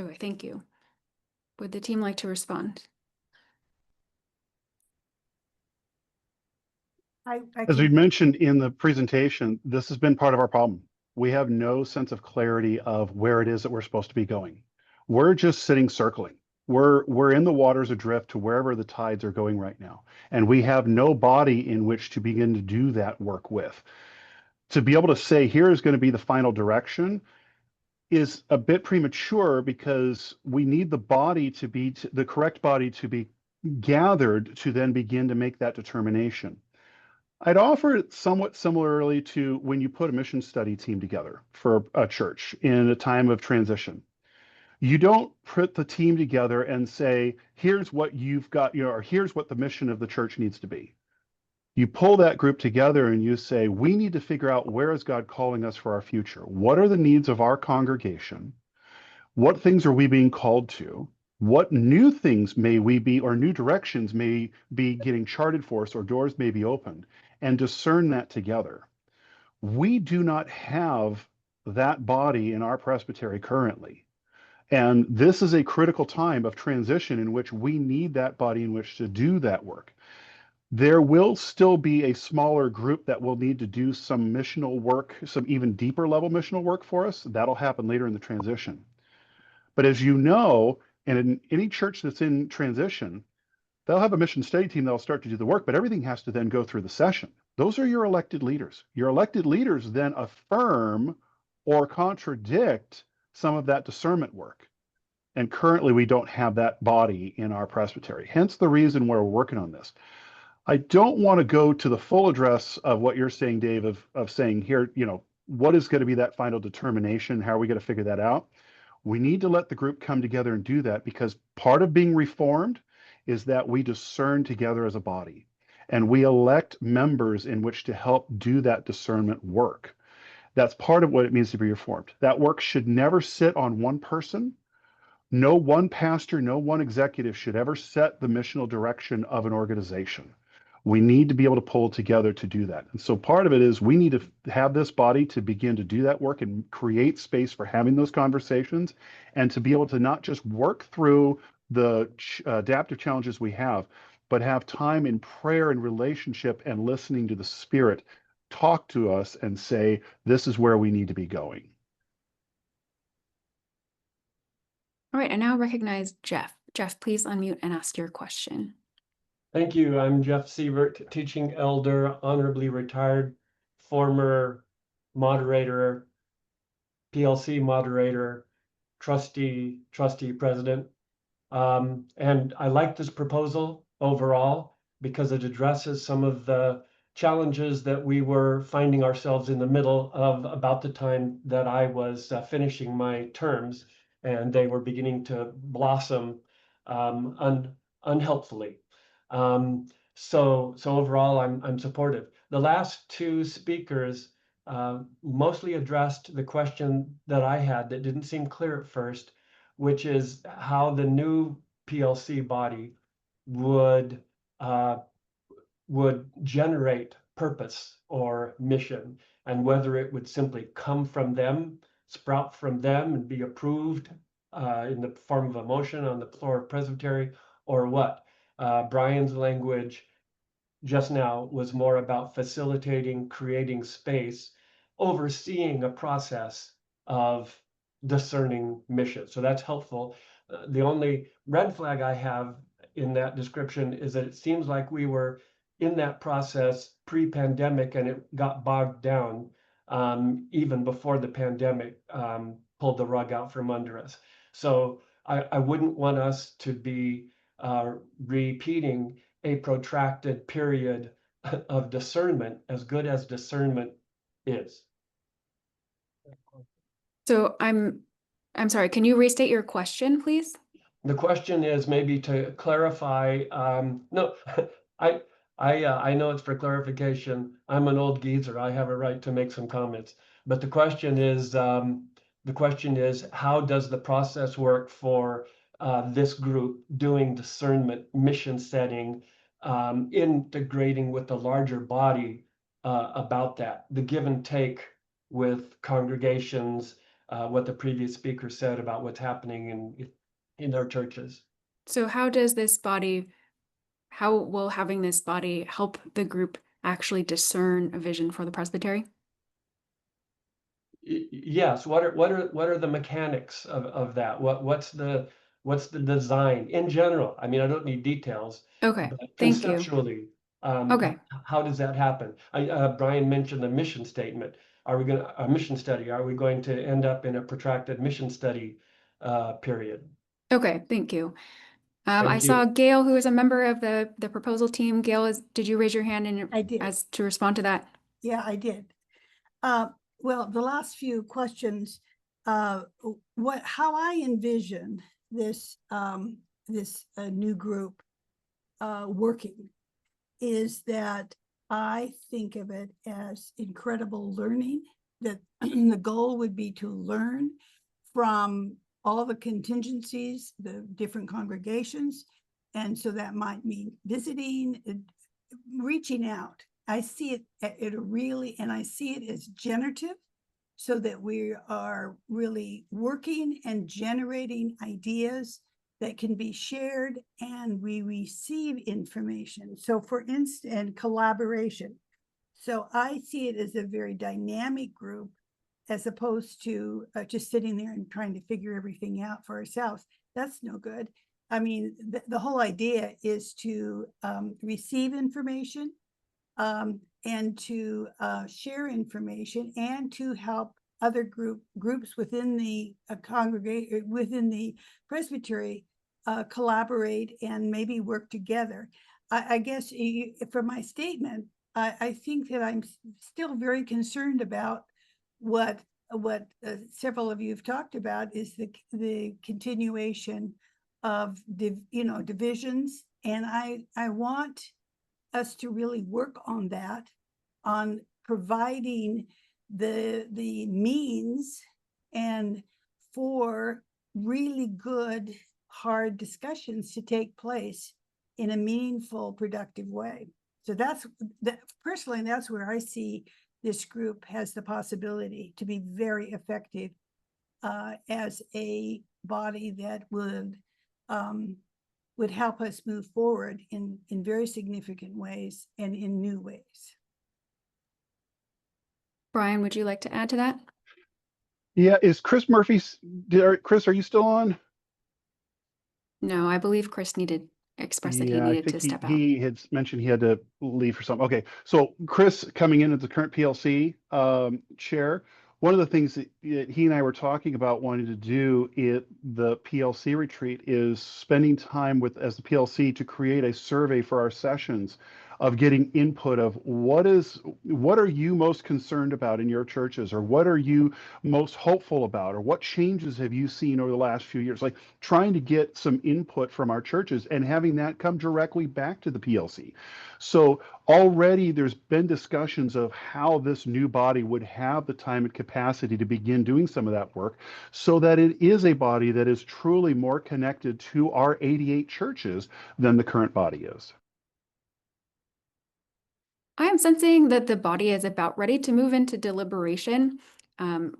Okay, thank you. Would the team like to respond? As we mentioned in the presentation, this has been part of our problem. We have no sense of clarity of where it is that we're supposed to be going. We're just sitting circling. We're in the waters adrift to wherever the tides are going right now. And we have no body in which to begin to do that work with. To be able to say, here is going to be the final direction is a bit premature, because we need the body to be, the correct body to be gathered to then begin to make that determination. I'd offer it somewhat similarly to when you put a mission study team together for a church in a time of transition. You don't put the team together and say, here's what you've got, or here's what the mission of the church needs to be. You pull that group together and you say, we need to figure out, where is God calling us for our future? What are the needs of our congregation? What things are we being called to? What new things may we be, or new directions may be getting charted for us, or doors may be opened, and discern that together. We do not have that body in our presbytery currently. And this is a critical time of transition in which we need that body in which to do that work. There will still be a smaller group that will need to do some missional work, some even deeper level missional work for us. That'll happen later in the transition. But as you know, and in any church that's in transition, they'll have a mission study team that'll start to do the work, but everything has to then go through the session. Those are your elected leaders. Your elected leaders then affirm or contradict some of that discernment work. And currently we don't have that body in our presbytery. Hence the reason we're working on this. I don't want to go to the full address of what you're saying, Dave, of saying here, what is going to be that final determination? How are we going to figure that out? We need to let the group come together and do that, because part of being reformed is that we discern together as a body, and we elect members in which to help do that discernment work. That's part of what it means to be reformed. That work should never sit on one person. No one pastor, no one executive should ever set the missional direction of an organization. We need to be able to pull together to do that. And so part of it is we need to have this body to begin to do that work and create space for having those conversations, and to be able to not just work through the adaptive challenges we have, but have time in prayer and relationship and listening to the Spirit talk to us and say, this is where we need to be going. All right, I now recognize Jeff. Jeff, please unmute and ask your question. Thank you. I'm Jeff Sievert, teaching elder, honorably retired, former moderator, PLC moderator, trustee president. And I like this proposal overall because it addresses some of the challenges that we were finding ourselves in the middle of about the time that I was finishing my terms, and they were beginning to blossom unhelpfully. So overall, I'm supportive. The last two speakers mostly addressed the question that I had that didn't seem clear at first, which is how the new PLC body would generate purpose or mission, and whether it would simply come from them, sprout from them, and be approved in the form of a motion on the floor of Presbytery, or what. Brian's language just now was more about facilitating, creating space, overseeing a process of discerning mission. So that's helpful. The only red flag I have in that description is that it seems like we were in that process pre-pandemic, and it got bogged down even before the pandemic pulled the rug out from under us. So I wouldn't want us to be repeating a protracted period of discernment, as good as discernment is. So I'm sorry, can you restate your question, please? The question is maybe to clarify, no, I know it's for clarification. I'm an old geezer. I have a right to make some comments. But the question is, how does the process work for this group doing discernment, mission setting, integrating with the larger body about that, the give and take with congregations, what the previous speaker said about what's happening in our churches. So how will having this body help the group actually discern a vision for the presbytery? Yes, what are the mechanics of that? What's the design in general? I mean, I don't need details, Okay, but thank you. conceptually, Okay. how does that happen? Brian mentioned the mission statement. A mission study? Are we going to end up in a protracted mission study period? Okay, thank you. I Thank saw you. Gail, who is a member of the proposal team. Gail, did you raise your hand I did. as to respond to that? Yeah, I did. Well, the last few questions, how I envision this new group working is that I think of it as incredible learning, that the goal would be to learn from all the contingencies, the different congregations. And so that might mean visiting, reaching out. I see and I see it as generative, so that we are really working and generating ideas that can be shared, and we receive information. So for instance, and collaboration. So I see it as a very dynamic group, as opposed to just sitting there and trying to figure everything out for ourselves. That's no good. I mean, the whole idea is to receive information, and to share information, and to help other groups within the congregation, within the presbytery, collaborate and maybe work together. I guess for my statement, I think that I'm still very concerned about what several of you have talked about, is the continuation of divisions, and I want us to really work on that, on providing the means and for really good, hard discussions to take place in a meaningful, productive way. So personally, that's where I see this group has the possibility to be very effective as a body that would help us move forward in very significant ways and in new ways. Brian, would you like to add to that? Yeah, is Chris Murphy, Chris, are you still on? No, I believe Chris expressed that he Yeah, I needed think to step out. he had mentioned he had to leave for something. Okay, so Chris coming in as the current PLC chair, one of the things that he and I were talking about wanting to do at the PLC retreat is spending time as the PLC to create a survey for our sessions of getting input of what are you most concerned about in your churches, or what are you most hopeful about, or what changes have you seen over the last few years, like trying to get some input from our churches and having that come directly back to the PLC. So already there's been discussions of how this new body would have the time and capacity to begin doing some of that work, so that it is a body that is truly more connected to our 88 churches than the current body is. I am sensing that the body is about ready to move into deliberation. But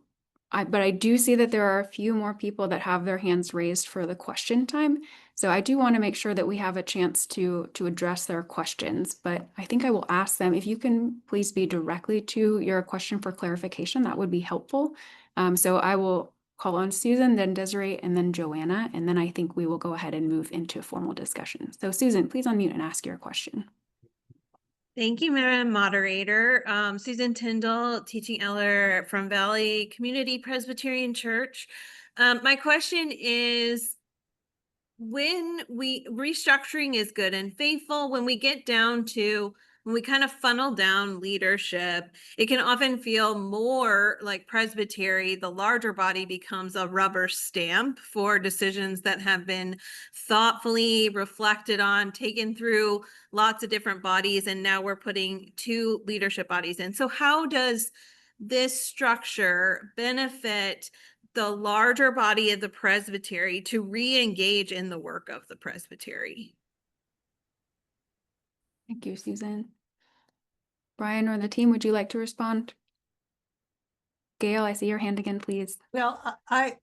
I do see that there are a few more people that have their hands raised for the question time. So I do want to make sure that we have a chance to address their questions. But I think I will ask them if you can please be directly to your question for clarification. That would be helpful. So I will call on Susan, then Desiree, and then Joanna. And then I think we will go ahead and move into a formal discussion. So Susan, please unmute and ask your question. Thank you, Madam Moderator. Susan Tyndall, teaching elder from Valley Community Presbyterian Church. My question is, when restructuring is good and faithful, when we get down to when we kind of funnel down leadership, it can often feel more like Presbytery, the larger body, becomes a rubber stamp for decisions that have been thoughtfully reflected on, taken through lots of different bodies, and now we're putting 2 leadership bodies in. So how does this structure benefit the larger body of the presbytery to re-engage in the work of the presbytery? Thank you, Susan. Brian or the team, would you like to respond? Gail, I see your hand again, please. Well, I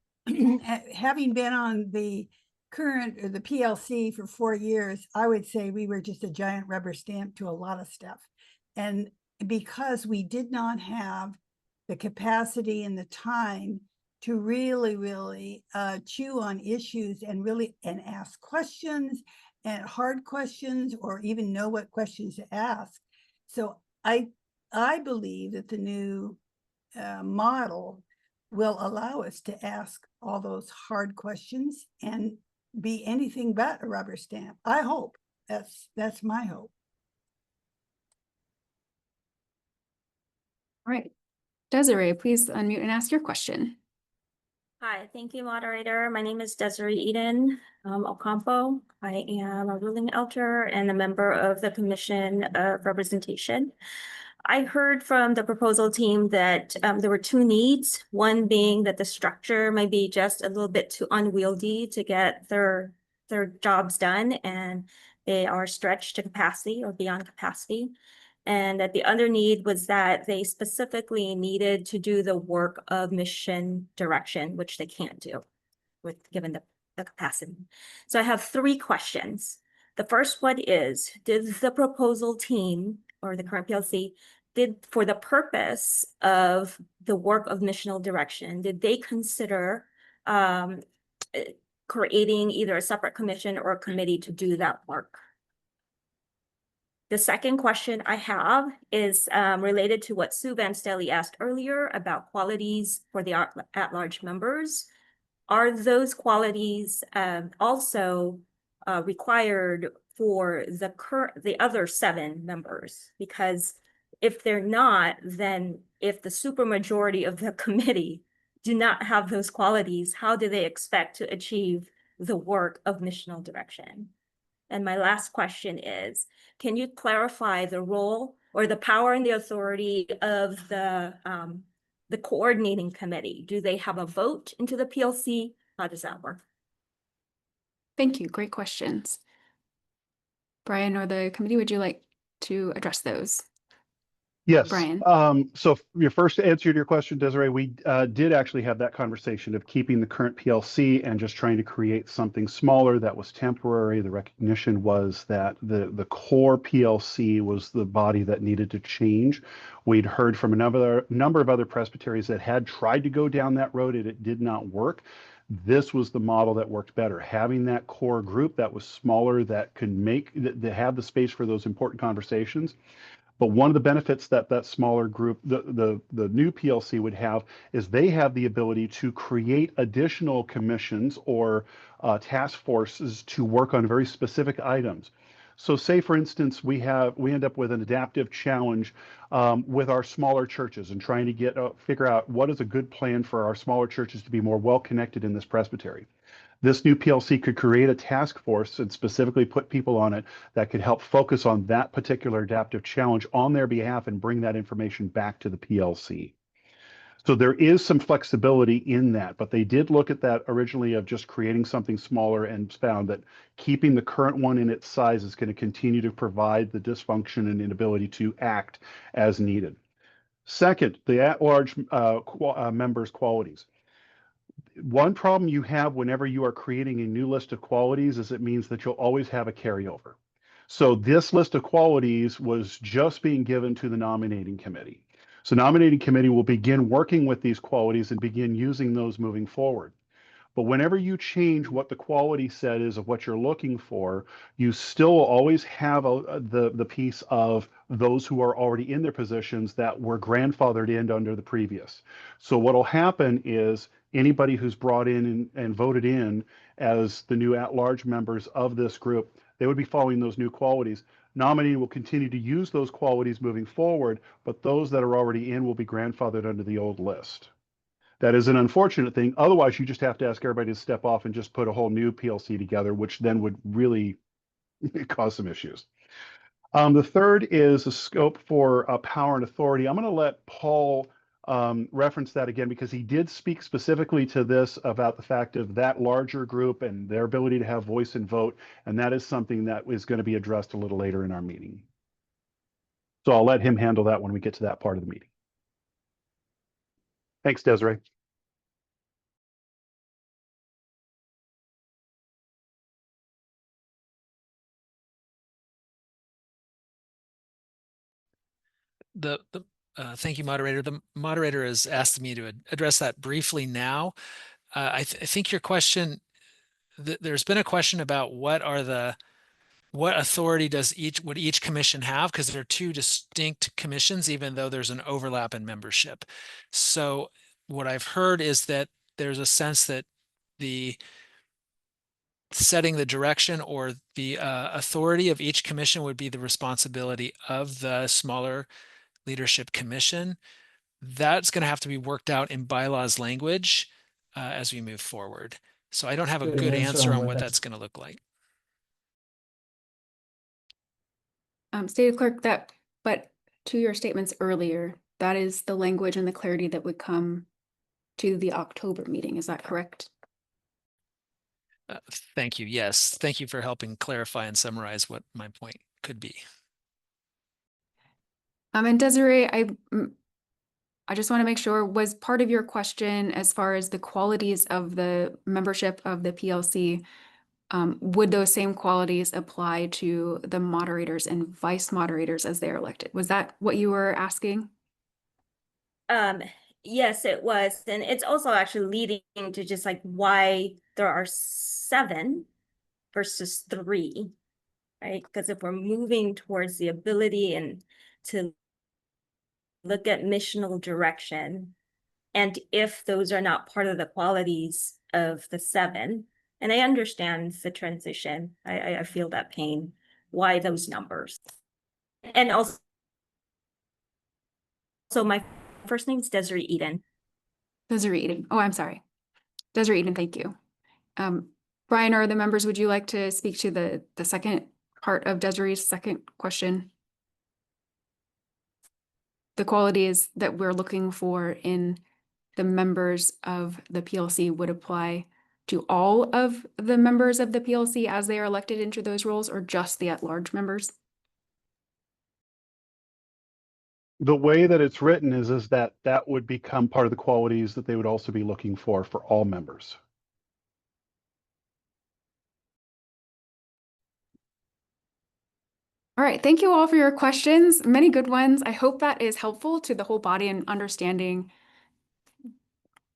having been on the current or the PLC for 4 years, I would say we were just a giant rubber stamp to a lot of stuff. And because we did not have the capacity and the time to really chew on issues and ask questions and hard questions, or even know what questions to ask. So I believe that the new model will allow us to ask all those hard questions and be anything but a rubber stamp. I hope. That's my hope. All right. Desiree, please unmute and ask your question. Hi, thank you, moderator. My name is Desiree Eden Ocampo. I am a ruling elder and a member of the Commission of Representation. I heard from the proposal team that there were 2 needs, one being that the structure might be just a little bit too unwieldy to get their jobs done, and they are stretched to capacity or beyond capacity. And that the other need was that they specifically needed to do the work of mission direction, which they can't do given the capacity. So I have 3 questions. The first one is, did the proposal team or the current PLC for the purpose of the work of missional direction, did they consider creating either a separate commission or a committee to do that work? The second question I have is related to what Sue Van Stelly asked earlier about qualities for the at-large members. Are those qualities also required for the other 7 members? Because if they're not, then if the supermajority of the committee do not have those qualities, how do they expect to achieve the work of missional direction? And my last question is, can you clarify the role or the power and the authority of the coordinating committee? Do they have a vote into the PLC? How does that work? Thank you. Great questions. Brian or the committee, would you like to address those? Yes. Brian. So your first answer to your question, Desiree, we did actually have that conversation of keeping the current PLC and just trying to create something smaller that was temporary. The recognition was that the core PLC was the body that needed to change. We'd heard from a number of other presbyteries that had tried to go down that road and it did not work. This was the model that worked better. Having that core group that was smaller, that could that have the space for those important conversations. But one of the benefits that smaller group, the new PLC would have, is they have the ability to create additional commissions or task forces to work on very specific items. So say, for instance, we end up with an adaptive challenge with our smaller churches and trying to figure out what is a good plan for our smaller churches to be more well-connected in this presbytery. This new PLC could create a task force and specifically put people on it that could help focus on that particular adaptive challenge on their behalf and bring that information back to the PLC. So there is some flexibility in that, but they did look at that originally of just creating something smaller and found that keeping the current one in its size is going to continue to provide the dysfunction and inability to act as needed. Second, the at-large members' qualities. One problem you have whenever you are creating a new list of qualities is it means that you'll always have a carryover. So this list of qualities was just being given to the nominating committee. So nominating committee will begin working with these qualities and begin using those moving forward. But whenever you change what the quality set is of what you're looking for, you still always have the piece of those who are already in their positions that were grandfathered in under the previous. So what will happen is anybody who's brought in and voted in as the new at-large members of this group, they would be following those new qualities. nominee will continue to use those qualities moving forward, but those that are already in will be grandfathered under the old list. That is an unfortunate thing. Otherwise, you just have to ask everybody to step off and just put a whole new PLC together, which then would really cause some issues. The third is the scope for power and authority. I'm going to let Paul reference that again, because he did speak specifically to this about the fact of that larger group and their ability to have voice and vote. And that is something that is going to be addressed a little later in our meeting. So I'll let him handle that when we get to that part of the meeting. Thanks, Desiree. Thank you, moderator. The moderator has asked me to address that briefly now. I think your question, there's been a question about what authority would each commission have, because there are two distinct commissions, even though there's an overlap in membership. So what I've heard is that there's a sense that the setting the direction or the authority of each commission would be the responsibility of the smaller leadership commission. That's going to have to be worked out in bylaws language as we move forward. So I don't have a good answer on what that's going to look like. Stated clerk, but to your statements earlier, that is the language and the clarity that would come to the October meeting. Is that correct? Thank you. Yes. Thank you for helping clarify and summarize what my point could be. And Desiree, I just want to make sure, was part of your question as far as the qualities of the membership of the PLC, would those same qualities apply to the moderators and vice moderators as they're elected? Was that what you were asking? Yes, it was. And it's also actually leading to just like why there are 7 versus 3, right? Because if we're moving towards the ability and to look at missional direction, and if those are not part of the qualities of the 7, and I understand the transition, I feel that pain, why those numbers? And also my first name is Desiree Eden. Desiree Eden. Oh, I'm sorry. Desiree Eden, thank you. Brian or the members, would you like to speak to the second part of Desiree's second question? The qualities that we're looking for in the members of the PLC would apply to all of the members of the PLC as they are elected into those roles, or just the at-large members? The way that it's written is that would become part of the qualities that they would also be looking for all members. All right, thank you all for your questions. Many good ones. I hope that is helpful to the whole body in understanding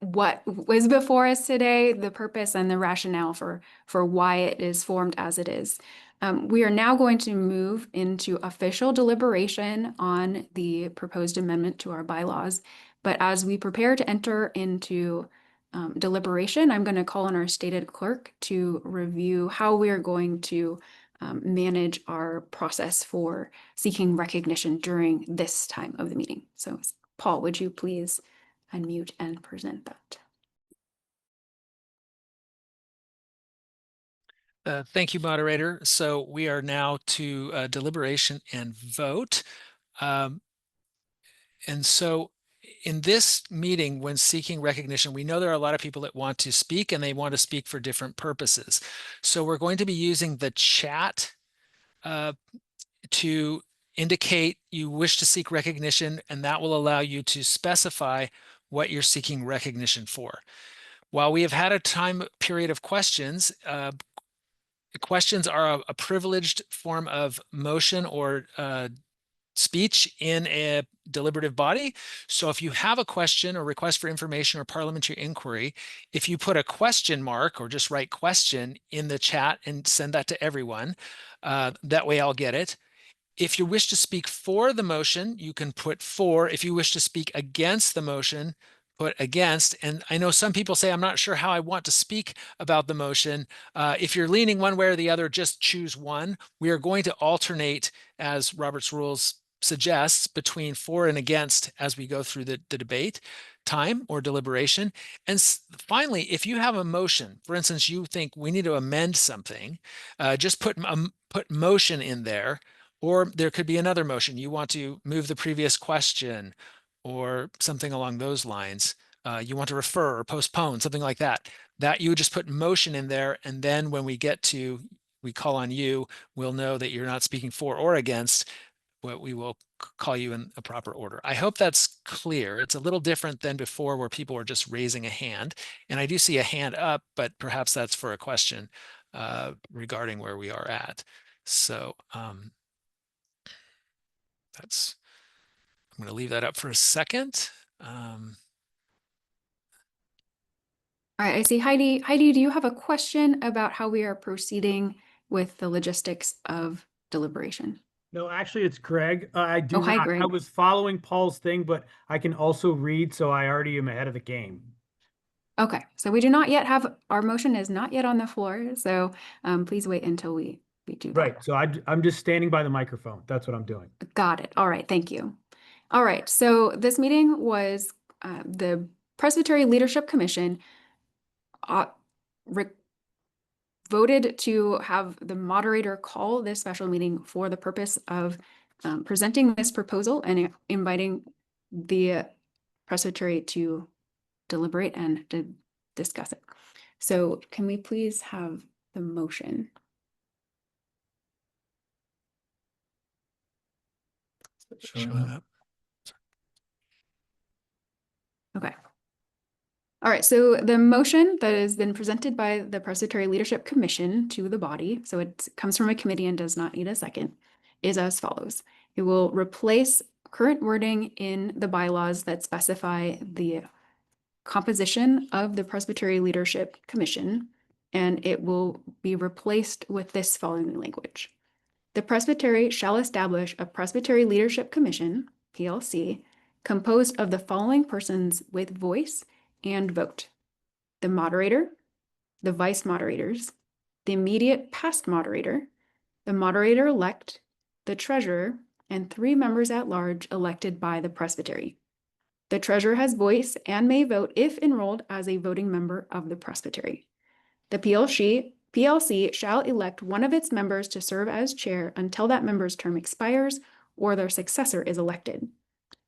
what was before us today, the purpose and the rationale for why it is formed as it is. We are now going to move into official deliberation on the proposed amendment to our bylaws. But as we prepare to enter into deliberation, I'm going to call on our stated clerk to review how we are going to manage our process for seeking recognition during this time of the meeting. So, Paul, would you please unmute and present that? Thank you, moderator. So we are now to deliberation and vote. And so in this meeting, when seeking recognition, we know there are a lot of people that want to speak and they want to speak for different purposes. So we're going to be using the chat to indicate you wish to seek recognition, and that will allow you to specify what you're seeking recognition for. While we have had a time period of questions, questions are a privileged form of motion or speech in a deliberative body. So if you have a question or request for information or parliamentary inquiry, if you put a question mark or just write question in the chat and send that to everyone, that way I'll get it. If you wish to speak for the motion, you can put for. If you wish to speak against the motion, put against. And I know some people say, I'm not sure how I want to speak about the motion. If you're leaning one way or the other, just choose one. We are going to alternate, as Robert's rules suggests, between for and against as we go through the debate time or deliberation. And finally, if you have a motion, for instance, you think we need to amend something, just put motion in there. Or there could be another motion. You want to move the previous question or something along those lines. You want to refer or postpone, something like that. That you would just put motion in there. And then when we get to, we call on you, we'll know that you're not speaking for or against. What we will call you in a proper order. I hope that's clear. It's a little different than before where people were just raising a hand. And I do see a hand up, but perhaps that's for a question regarding where we are at. So that's, I'm going to leave that up for a second. All right, I see Heidi. Heidi, do you have a question about how we are proceeding with the logistics of deliberation? No, actually, it's Greg. I do Oh, hi, not. Greg. I was following Paul's thing, but I can also read, so I already am ahead of the game. Okay, so we do not yet have, our motion is not yet on the floor, so please wait until we do that. Right. So I'm just standing by the microphone. That's what I'm doing. Got it. All right, thank you. All right, so this meeting was the Presbytery Leadership Commission voted to have the moderator call this special meeting for the purpose of presenting this proposal and inviting the presbytery to deliberate and to discuss it. So can we please have the motion? Showing up. Okay. All right, so the motion that has been presented by the Presbytery Leadership Commission to the body, so it comes from a committee and does not need a second, is as follows. It will replace current wording in the bylaws that specify the composition of the Presbytery Leadership Commission, and it will be replaced with this following language. The Presbytery shall establish a Presbytery Leadership Commission, PLC, composed of the following persons with voice and vote: the moderator, the vice moderators, the immediate past moderator, the moderator-elect, the treasurer, and 3 members at large elected by the presbytery. The treasurer has voice and may vote if enrolled as a voting member of the presbytery. The PLC shall elect one of its members to serve as chair until that member's term expires or their successor is elected.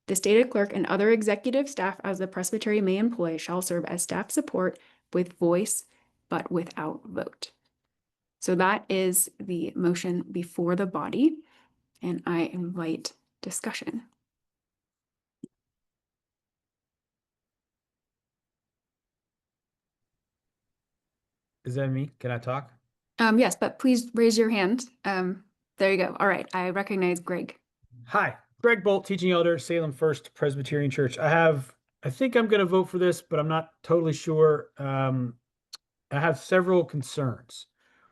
The stated clerk and other executive staff as the presbytery may employ shall serve as staff support with voice, but without vote. So that is the motion before the body, and I invite discussion. Is that me? Can I talk? Yes, but please raise your hand. There you go. All right, I recognize Greg. Hi, Greg Bolt, teaching elder, Salem First Presbyterian Church. I think I'm going to vote for this, but I'm not totally sure. I have several concerns.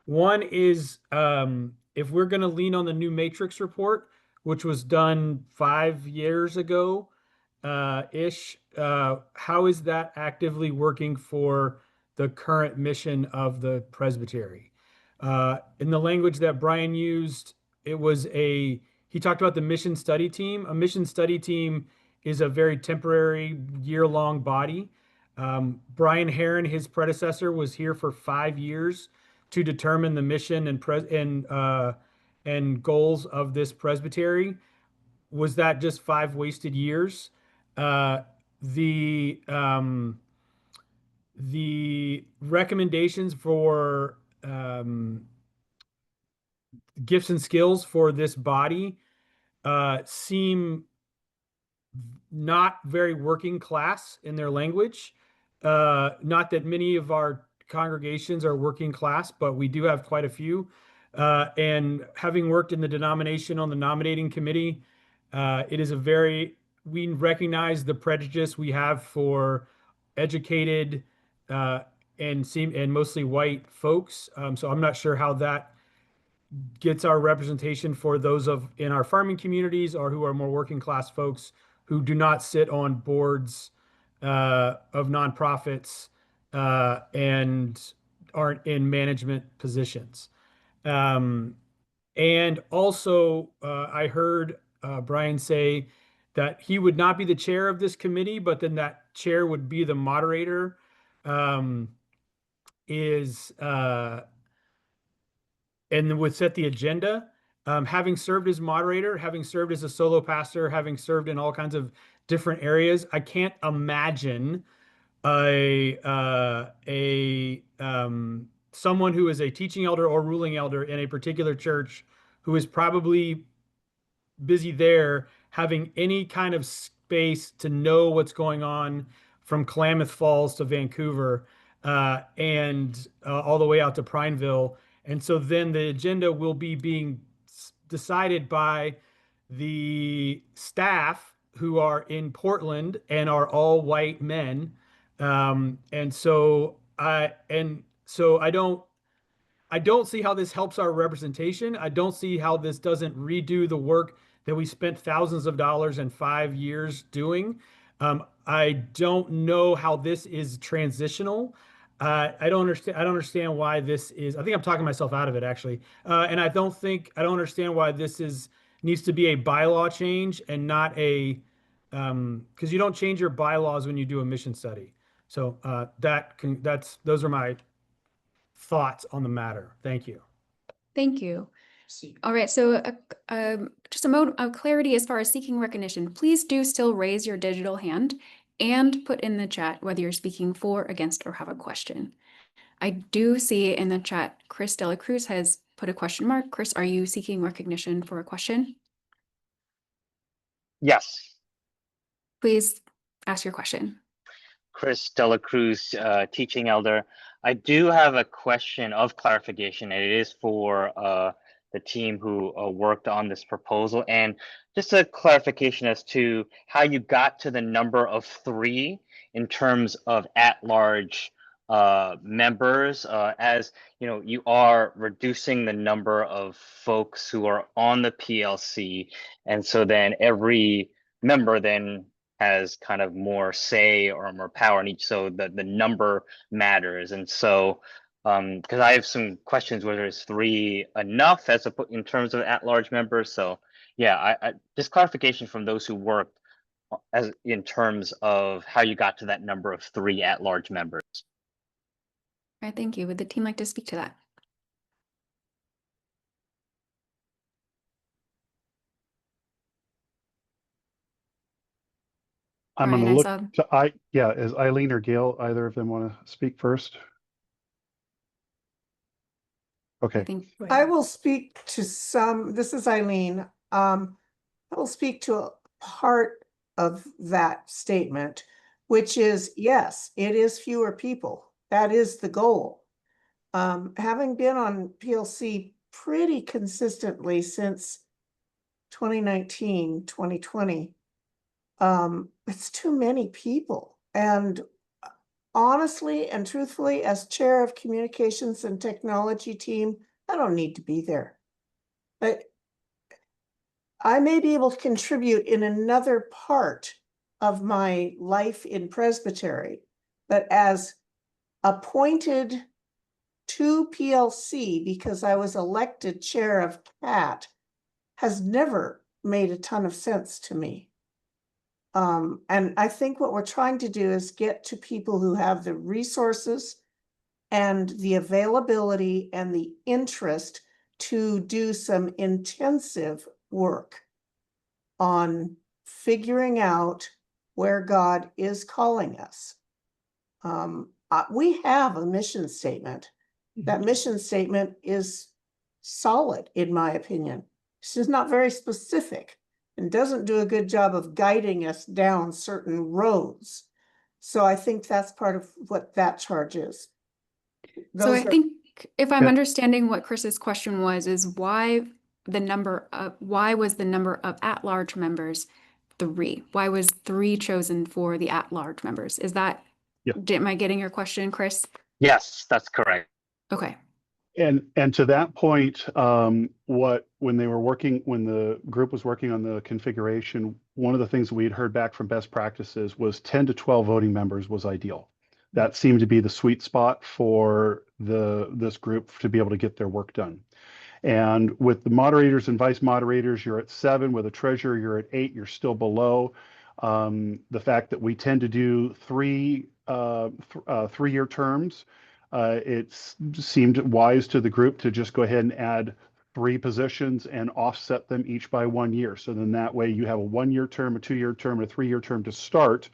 One is if we're going to lean on the new matrix report, which was done 5 years ago, ish, how is that actively working for the current mission of the presbytery? In the language that Brian used, he talked about the mission study team. A mission study team is a very temporary, year-long body. Brian Heron, his predecessor, was here for 5 years to determine the mission and goals of this presbytery. Was that just 5 wasted years? The recommendations for gifts and skills for this body seem not very working class in their language. Not that many of our congregations are working class, but we do have quite a few. And having worked in the denomination on the nominating committee, we recognize the prejudice we have for educated and mostly white folks. So I'm not sure how that gets our representation for those in our farming communities or who are more working class folks who do not sit on boards of nonprofits and aren't in management positions. And also, I heard Brian say that he would not be the chair of this committee, but then that chair would be the moderator. And would set the agenda. Having served as moderator, having served as a solo pastor, having served in all kinds of different areas, I can't imagine someone who is a teaching elder or ruling elder in a particular church who is probably busy there having any kind of space to know what's going on from Klamath Falls to Vancouver and all the way out to Prineville. And so then the agenda will be being decided by the staff who are in Portland and are all white men. And so I don't see how this helps our representation. I don't see how this doesn't redo the work that we spent thousands of dollars and 5 years doing. I don't know how this is transitional. I don't understand why this is. I think I'm talking myself out of it actually. And I don't understand why this needs to be a bylaw change and not a because you don't change your bylaws when you do a mission study. So those are my thoughts on the matter. Thank you. Thank you. All right, so just a moment of clarity as far as seeking recognition. Please do still raise your digital hand and put in the chat whether you're speaking for, against, or have a question. I do see in the chat, Chris Dela Cruz has put a question mark. Chris, are you seeking recognition for a question? Yes. Please ask your question. Chris Dela Cruz, teaching elder. I do have a question of clarification, and it is for the team who worked on this proposal, and just a clarification as to how you got to the number of 3 in terms of at-large members, as you know, you are reducing the number of folks who are on the PLC, and so then every member then has kind of more say or more power in each, so the number matters. And so because I have some questions whether it's 3 enough as in terms of at-large members. So yeah, I just clarification from those who worked as in terms of how you got to that number of 3 at-large members. All right, thank you. Would the team like to speak to that? I'm going to Brian, look to is Eileen or Gail, either of them want to speak first? Okay. I will speak to some, this is Eileen. I will speak to a part of that statement, which is, yes, it is fewer people. That is the goal. Having been on PLC pretty consistently since 2019, 2020, it's too many people. And honestly and truthfully, as chair of communications and technology team, I don't need to be there. But I may be able to contribute in another part of my life in Presbytery, but as appointed to PLC because I was elected chair of CAT has never made a ton of sense to me. And I think what we're trying to do is get to people who have the resources and the availability and the interest to do some intensive work on figuring out where God is calling us. We have a mission statement. That mission statement is solid, in my opinion. It's just not very specific and doesn't do a good job of guiding us down certain roads. So I think that's part of what that charge is. So I think if I'm understanding what Chris's question was, is why was the number of at-large members 3? Why was 3 chosen for the at-large members? Is that, am I getting your question, Chris? Yes, that's correct. Okay. And to that point, when the group was working on the configuration, one of the things we had heard back from best practices was 10 to 12 voting members was ideal. That seemed to be the sweet spot for this group to be able to get their work done. And with the moderators and vice moderators, you're at 7. With a treasurer, you're at 8. You're still below. The fact that we tend to do 3-year terms, it seemed wise to the group to just go ahead and add 3 positions and offset them each by 1 year. So then that way you have a 1-year term, a 2-year term, and a 3-year term to start,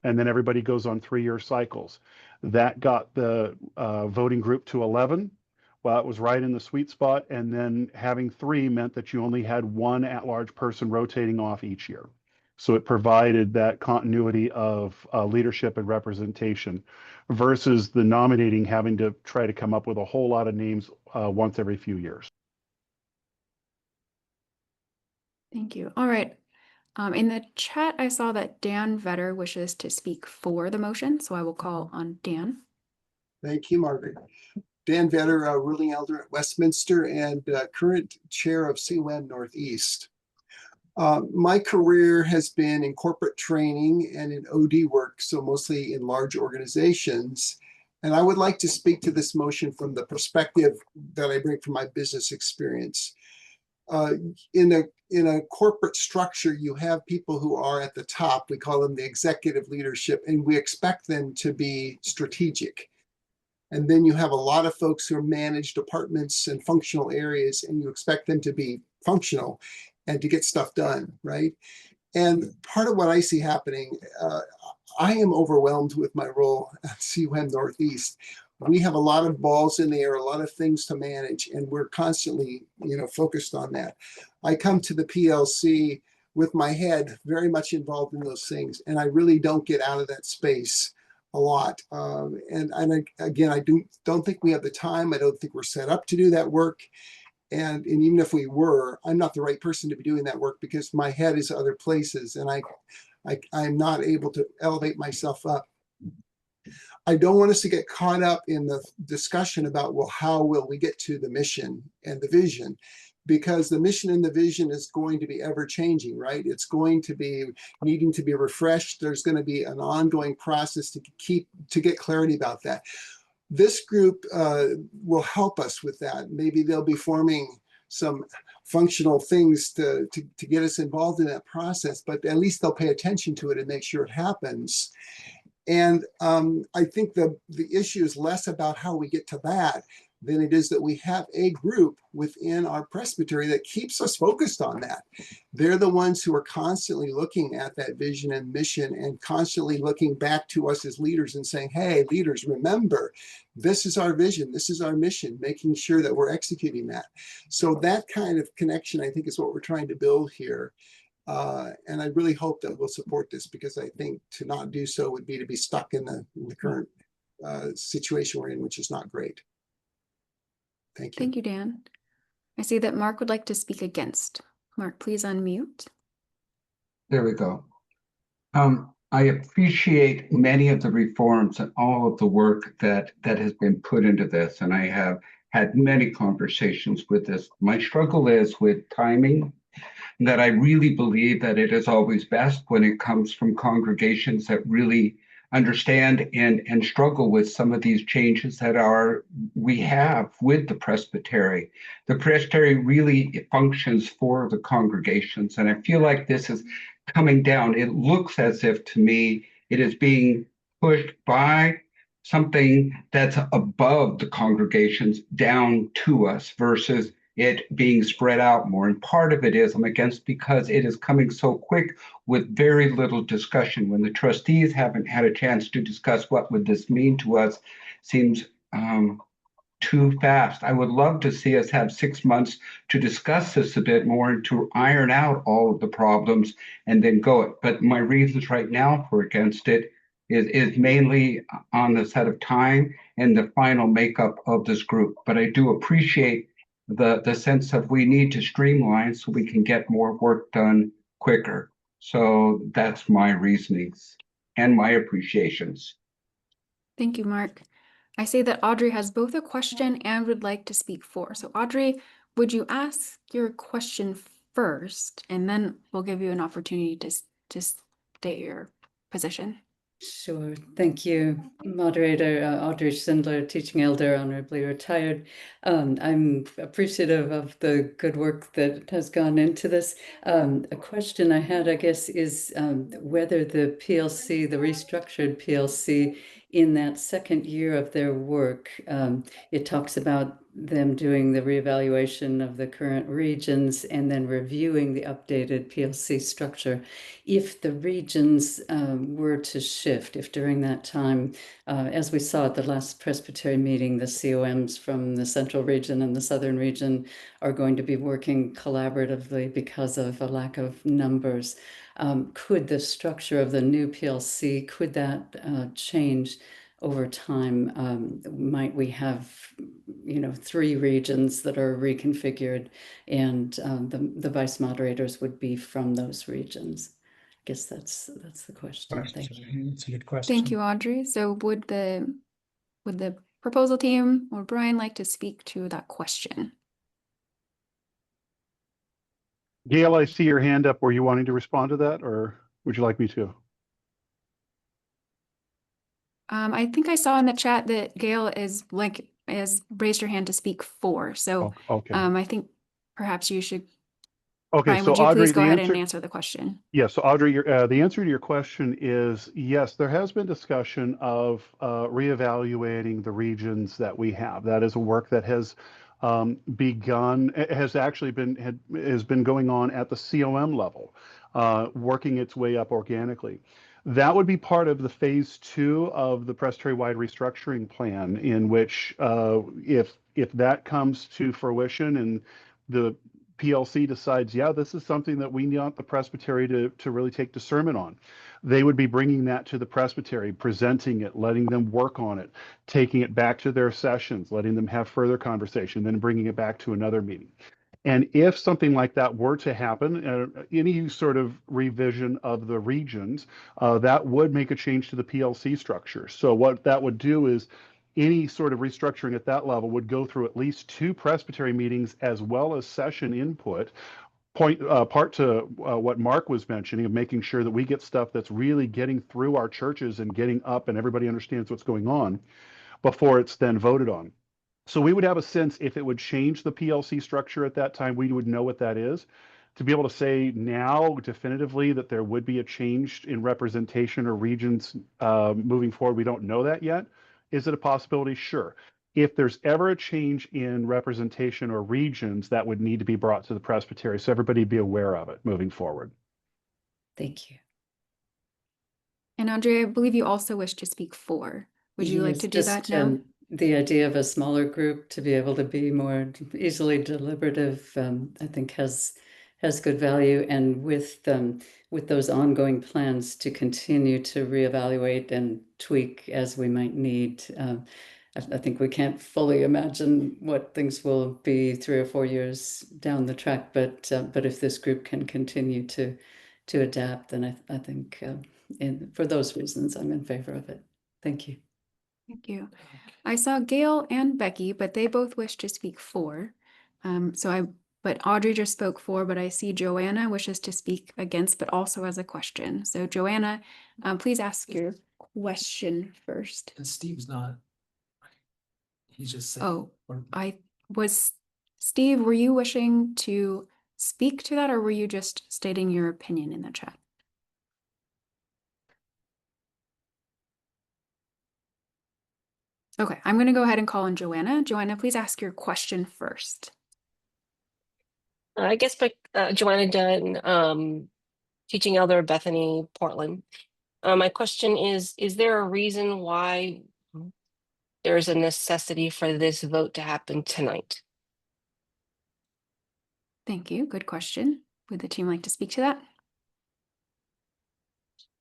and then everybody goes on 3-year cycles. That got the voting group to 11. Well, it was right in the sweet spot. And then having 3 meant that you only had 1 at-large person rotating off each year. So it provided that continuity of leadership and representation versus the nominating having to try to come up with a whole lot of names once every few years. Thank you. All right. In the chat, I saw that Dan Vetter wishes to speak for the motion, so I will call on Dan. Thank you, Margaret. Dan Vetter, ruling elder at Westminster and current chair of CWEM Northeast. My career has been in corporate training and in OD work, so mostly in large organizations. And I would like to speak to this motion from the perspective that I bring from my business experience. In a corporate structure, you have people who are at the top. We call them the executive leadership, and we expect them to be strategic. And then you have a lot of folks who manage departments and functional areas, and you expect them to be functional and to get stuff done, right? And part of what I see happening, I am overwhelmed with my role at CWEM Northeast. We have a lot of balls in the air, a lot of things to manage, and we're constantly, focused on that. I come to the PLC with my head very much involved in those things, and I really don't get out of that space a lot. And again, I don't think we have the time. I don't think we're set up to do that work. And even if we were, I'm not the right person to be doing that work because my head is other places, and I'm not able to elevate myself up. I don't want us to get caught up in the discussion about, well, how will we get to the mission and the vision? Because the mission and the vision is going to be ever changing, right? It's going to be needing to be refreshed. There's going to be an ongoing process to get clarity about that. This group will help us with that. Maybe they'll be forming some functional things to get us involved in that process, but at least they'll pay attention to it and make sure it happens. And I think the issue is less about how we get to that than it is that we have a group within our presbytery that keeps us focused on that. They're the ones who are constantly looking at that vision and mission and constantly looking back to us as leaders and saying, hey, leaders, remember, this is our vision, this is our mission, making sure that we're executing that. So that kind of connection, I think, is what we're trying to build here. And I really hope that we'll support this, because I think to not do so would be to be stuck in the current situation we're in, which is not great. Thank you. Thank you, Dan. I see that Mark would like to speak against. Mark, please unmute. There we go. I appreciate many of the reforms and all of the work that has been put into this, and I have had many conversations with this. My struggle is with timing, that I really believe that it is always best when it comes from congregations that really understand and struggle with some of these changes that we have with the presbytery. The presbytery really functions for the congregations, and I feel like this is coming down. It looks as if, to me, it is being pushed by something that's above the congregations down to us versus it being spread out more. And part of it is I'm against because it is coming so quick with very little discussion. When the trustees haven't had a chance to discuss what would this mean to us, seems too fast. I would love to see us have 6 months to discuss this a bit more and to iron out all of the problems and then go it. But my reasons right now for against it is mainly on the set of time and the final makeup of this group. But I do appreciate the sense of we need to streamline so we can get more work done quicker. So that's my reasonings and my appreciations. Thank you, Mark. I say that Audrey has both a question and would like to speak for. So Audrey, would you ask your question first, and then we'll give you an opportunity to state your position. Sure. Thank you, moderator. Audrey Schindler, teaching elder, honorably retired. I'm appreciative of the good work that has gone into this. A question I had, I guess, is whether the PLC, the restructured PLC, in that second year of their work, it talks about them doing the reevaluation of the current regions and then reviewing the updated PLC structure. If the regions were to shift, if during that time, as we saw at the last Presbytery meeting, the COMs from the central region and the southern region are going to be working collaboratively because of a lack of numbers. Could the structure of the new PLC, could that change over time? Might we have, 3 regions that are reconfigured, and the vice moderators would be from those regions? I guess that's the question. Thank you. That's a good question. Thank you, Audrey. So would the proposal team or Brian like to speak to that question? Gail, I see your hand up. Were you wanting to respond to that, or would you like me to? I think I saw in the chat that Gail has raised her hand to speak for. So okay. I think perhaps you should. Okay, Brian, so would you Audrey, please go the ahead answer, and answer the question? yeah, so Audrey, the answer to your question is yes, there has been discussion of reevaluating the regions that we have. That is a work that has begun, has actually has been going on at the COM level, working its way up organically. That would be part of the phase 2 of the Presbytery-wide restructuring plan, in which if that comes to fruition and the PLC decides, yeah, this is something that we want the Presbytery to really take discernment on, they would be bringing that to the Presbytery, presenting it, letting them work on it, taking it back to their sessions, letting them have further conversation, then bringing it back to another meeting. And if something like that were to happen, any sort of revision of the regions, that would make a change to the PLC structure. So what that would do is any sort of restructuring at that level would go through at least 2 Presbytery meetings as well as session input. Part to what Mark was mentioning, of making sure that we get stuff that's really getting through our churches and getting up and everybody understands what's going on before it's then voted on. So we would have a sense if it would change the PLC structure at that time, we would know what that is. To be able to say now definitively that there would be a change in representation or regions moving forward, we don't know that yet. Is it a possibility? Sure. If there's ever a change in representation or regions, that would need to be brought to the Presbytery, so everybody be aware of it moving forward. Thank you. And Andrea, I believe you also wish to speak for. Would you like Yes, to do that now? The idea of a smaller group to be able to be more easily deliberative, I think has good value, and with those ongoing plans to continue to reevaluate and tweak as we might need. I think we can't fully imagine what things will be 3 or 4 years down the track, but if this group can continue to adapt, then I think for those reasons I'm in favor of it. Thank you. Thank you. I saw Gail and Becky, but they both wish to speak for. But Audrey just spoke for, but I see Joanna wishes to speak against, but also as a question. So Joanna, please ask your question first. And Steve's not. He just said. Oh, Steve, were you wishing to speak to that, or were you just stating your opinion in the chat? Okay, I'm going to go ahead and call on Joanna. Joanna, please ask your question first. I guess Joanna Dunn, teaching elder at Bethany, Portland. My question is there a reason why there's a necessity for this vote to happen tonight? Thank you. Good question. Would the team like to speak to that?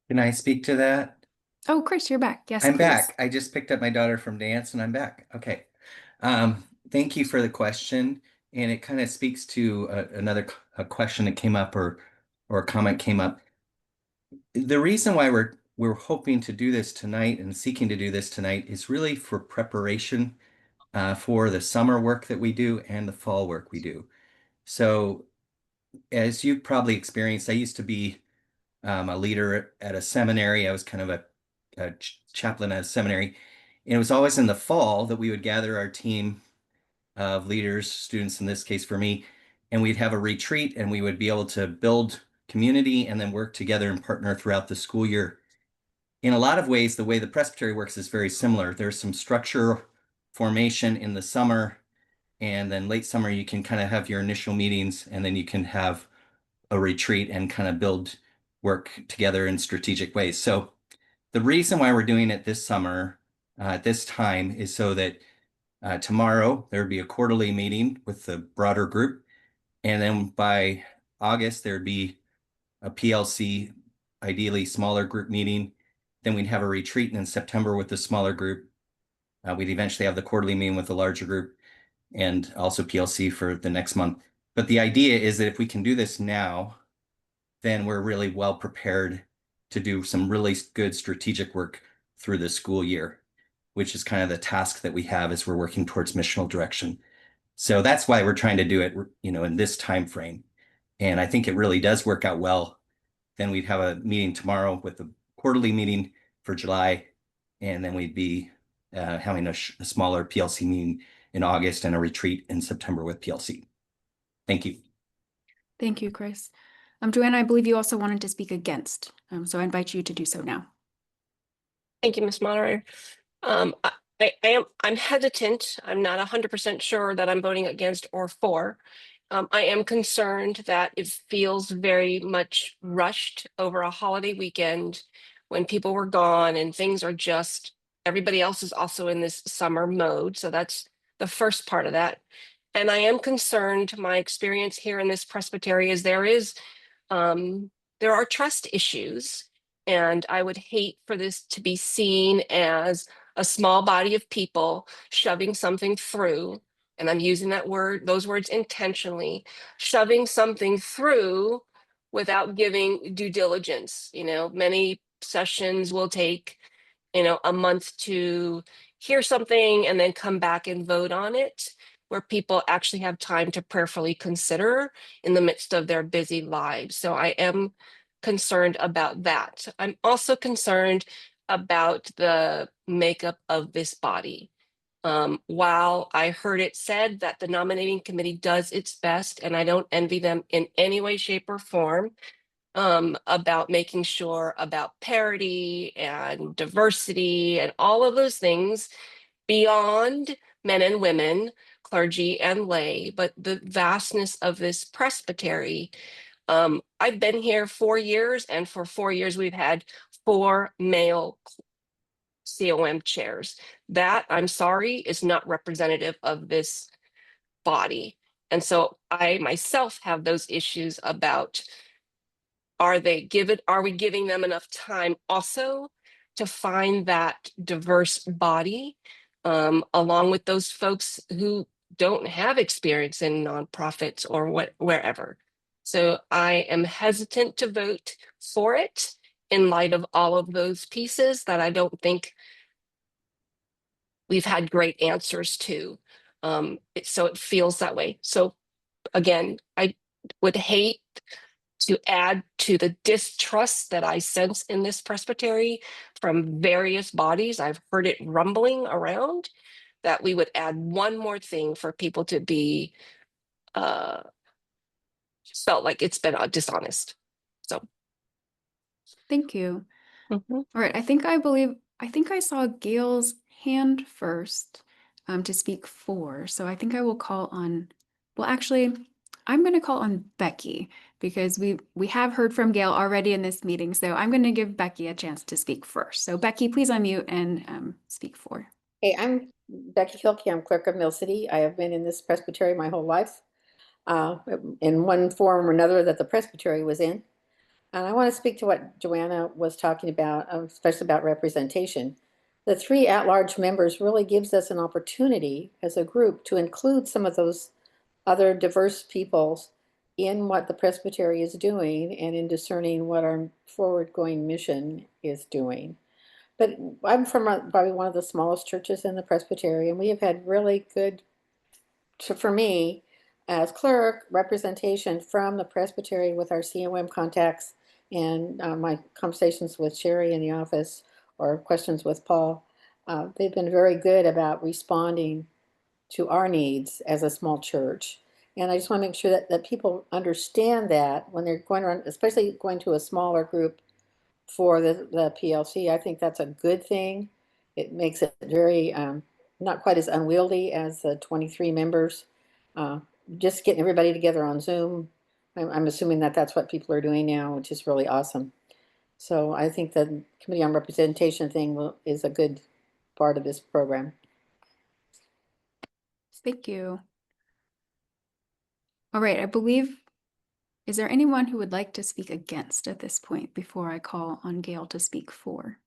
Can I speak to that? Oh, Chris, you're back. Yes, I'm please. back. I just picked up my daughter from dance and I'm back. Okay. Thank you for the question. And it kind of speaks to a question that came up or a comment came up. The reason why we're we're hoping to do this tonight and seeking to do this tonight is really for preparation for the summer work that we do and the fall work we do. So as you probably experienced, I used to be a leader at a seminary. I was kind of a chaplain at a seminary. And it was always in the fall that we would gather our team of leaders, students in this case for me, and we'd have a retreat and we would be able to build community and then work together and partner throughout the school year. In a lot of ways, the way the presbytery works is very similar. There's some structure formation in the summer, and then late summer, you can kind of have your initial meetings, and then you can have a retreat and kind of build work together in strategic ways. So the reason why we're doing it this summer at this time is so that tomorrow there would be a quarterly meeting with the broader group. And then by August, there'd be a PLC, ideally smaller group meeting. Then we'd have a retreat in September with the smaller group. We'd eventually have the quarterly meeting with the larger group and also PLC for the next month. But the idea is that if we can do this now, then we're really well prepared to do some really good strategic work through the school year, which is kind of the task that we have as we're working towards missional direction. So that's why we're trying to do it, in this time frame. And I think it really does work out well. Then we'd have a meeting tomorrow with the quarterly meeting for July, and then we'd be having a smaller PLC meeting in August and a retreat in September with PLC. Thank you. Thank you, Chris. Joanna, I believe you also wanted to speak against, so I invite you to do so now. Thank you, Ms. Moderator. I'm hesitant. I'm not 100% sure that I'm voting against or for. I am concerned that it feels very much rushed over a holiday weekend when people were gone and things are just, everybody else is also in this summer mode. So that's the first part of that. And I am concerned, my experience here in this presbytery is there are trust issues, and I would hate for this to be seen as a small body of people shoving something through, and I'm using those words intentionally, shoving something through without giving due diligence. Many sessions will take, a month to hear something and then come back and vote on it, where people actually have time to prayerfully consider in the midst of their busy lives. So I am concerned about that. I'm also concerned about the makeup of this body. While I heard it said that the nominating committee does its best, and I don't envy them in any way, shape, or form, about making sure about parity and diversity and all of those things beyond men and women, clergy and lay, but the vastness of this presbytery. I've been here 4 years, and for 4 years we've had 4 male COM chairs. That, I'm sorry, is not representative of this body. And so I myself have those issues about, are we giving them enough time also to find that diverse body, along with those folks who don't have experience in nonprofits or wherever. So I am hesitant to vote for it in light of all of those pieces that I don't think we've had great answers to. So it feels that way. So again, I would hate to add to the distrust that I sense in this presbytery from various bodies. I've heard it rumbling around that we would add one more thing for people to be felt like it's been dishonest. So Thank you. Mm-hmm. All right, I think I saw Gail's hand first to speak for. So I think I will call on, well, actually, I'm going to call on Becky because we have heard from Gail already in this meeting. So I'm going to give Becky a chance to speak first. So Becky, please unmute and speak for. Hey, I'm Becky Hilke. I'm clerk of Mill City. I have been in this presbytery my whole life, in one form or another that the presbytery was in. And I want to speak to what Joanna was talking about, especially about representation. The 3 at-large members really gives us an opportunity as a group to include some of those other diverse peoples in what the Presbytery is doing and in discerning what our forward-going mission is doing. But I'm from probably one of the smallest churches in the Presbytery, and we have had really good, for me, as clerk, representation from the Presbytery with our COM contacts and my conversations with Sherry in the office or questions with Paul. They've been very good about responding to our needs as a small church. And I just want to make sure that people understand that when they're going around, especially going to a smaller group for the PLC, I think that's a good thing. It makes it very, not quite as unwieldy as the 23 members. Just getting everybody together on Zoom. I'm assuming that that's what people are doing now, which is really awesome. So I think the Committee on Representation thing is a good part of this program. Thank you. All right, I believe, is there anyone who would like to speak against at this point before I call on Gail to speak for?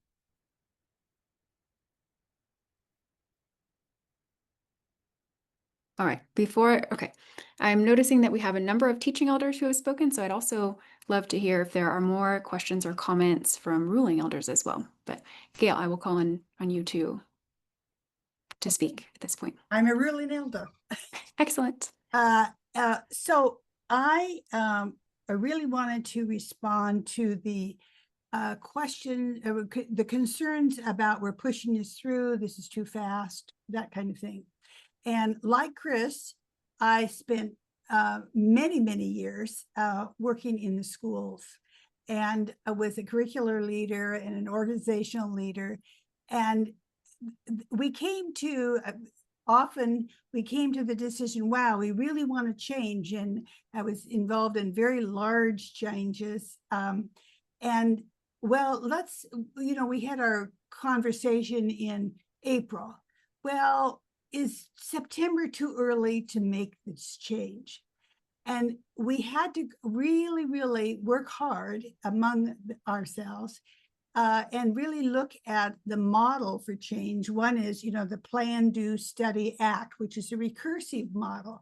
All right, okay. I'm noticing that we have a number of teaching elders who have spoken, so I'd also love to hear if there are more questions or comments from ruling elders as well. But Gail, I will call on you to speak at this point. I'm a ruling elder. Excellent. So I really wanted to respond to the question, the concerns about we're pushing this through, this is too fast, that kind of thing. And like Chris, I spent many, many years working in the schools and was a curricular leader and an organizational leader. And we came to the decision, wow, we really want to change. And I was involved in very large changes. And well, we had our conversation in April. Well, is September too early to make this change? And we had to really, really work hard among ourselves and really look at the model for change. One is, the Plan, Do, Study, Act, which is a recursive model.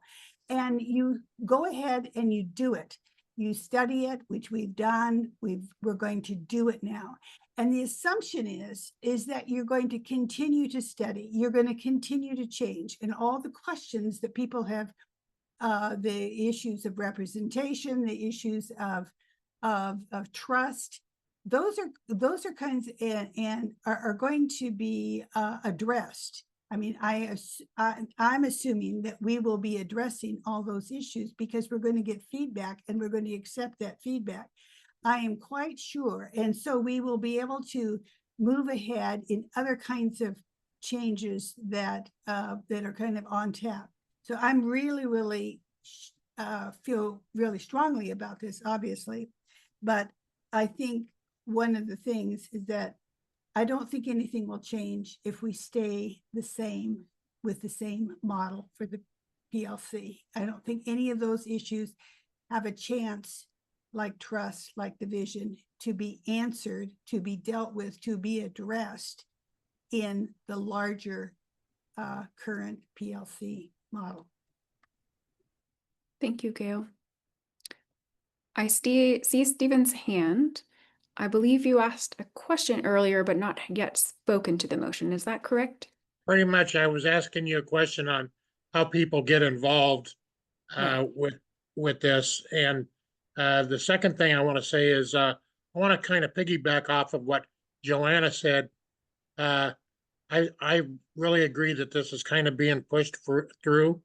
And you go ahead and you do it. You study it, which we've done. We're going to do it now. And the assumption is that you're going to continue to study. You're going to continue to change. And all the questions that people have, the issues of representation, the issues of trust, those are kinds and are going to be addressed. I mean, I'm assuming that we will be addressing all those issues because we're going to get feedback and we're going to accept that feedback. I am quite sure. And so we will be able to move ahead in other kinds of changes that are kind of on tap. So I'm really, really feel really strongly about this, obviously. But I think one of the things is that I don't think anything will change if we stay the same with the same model for the PLC. I don't think any of those issues have a chance, like trust, like division, to be answered, to be dealt with, to be addressed in the larger current PLC model. Thank you, Gail. I see Stephen's hand. I believe you asked a question earlier, but not yet spoken to the motion. Is that correct? Pretty much, I was asking you a question on how people get involved with this. And the second thing I want to say is I want to kind of piggyback off of what Joanna said. I really agree that this is kind of being pushed through.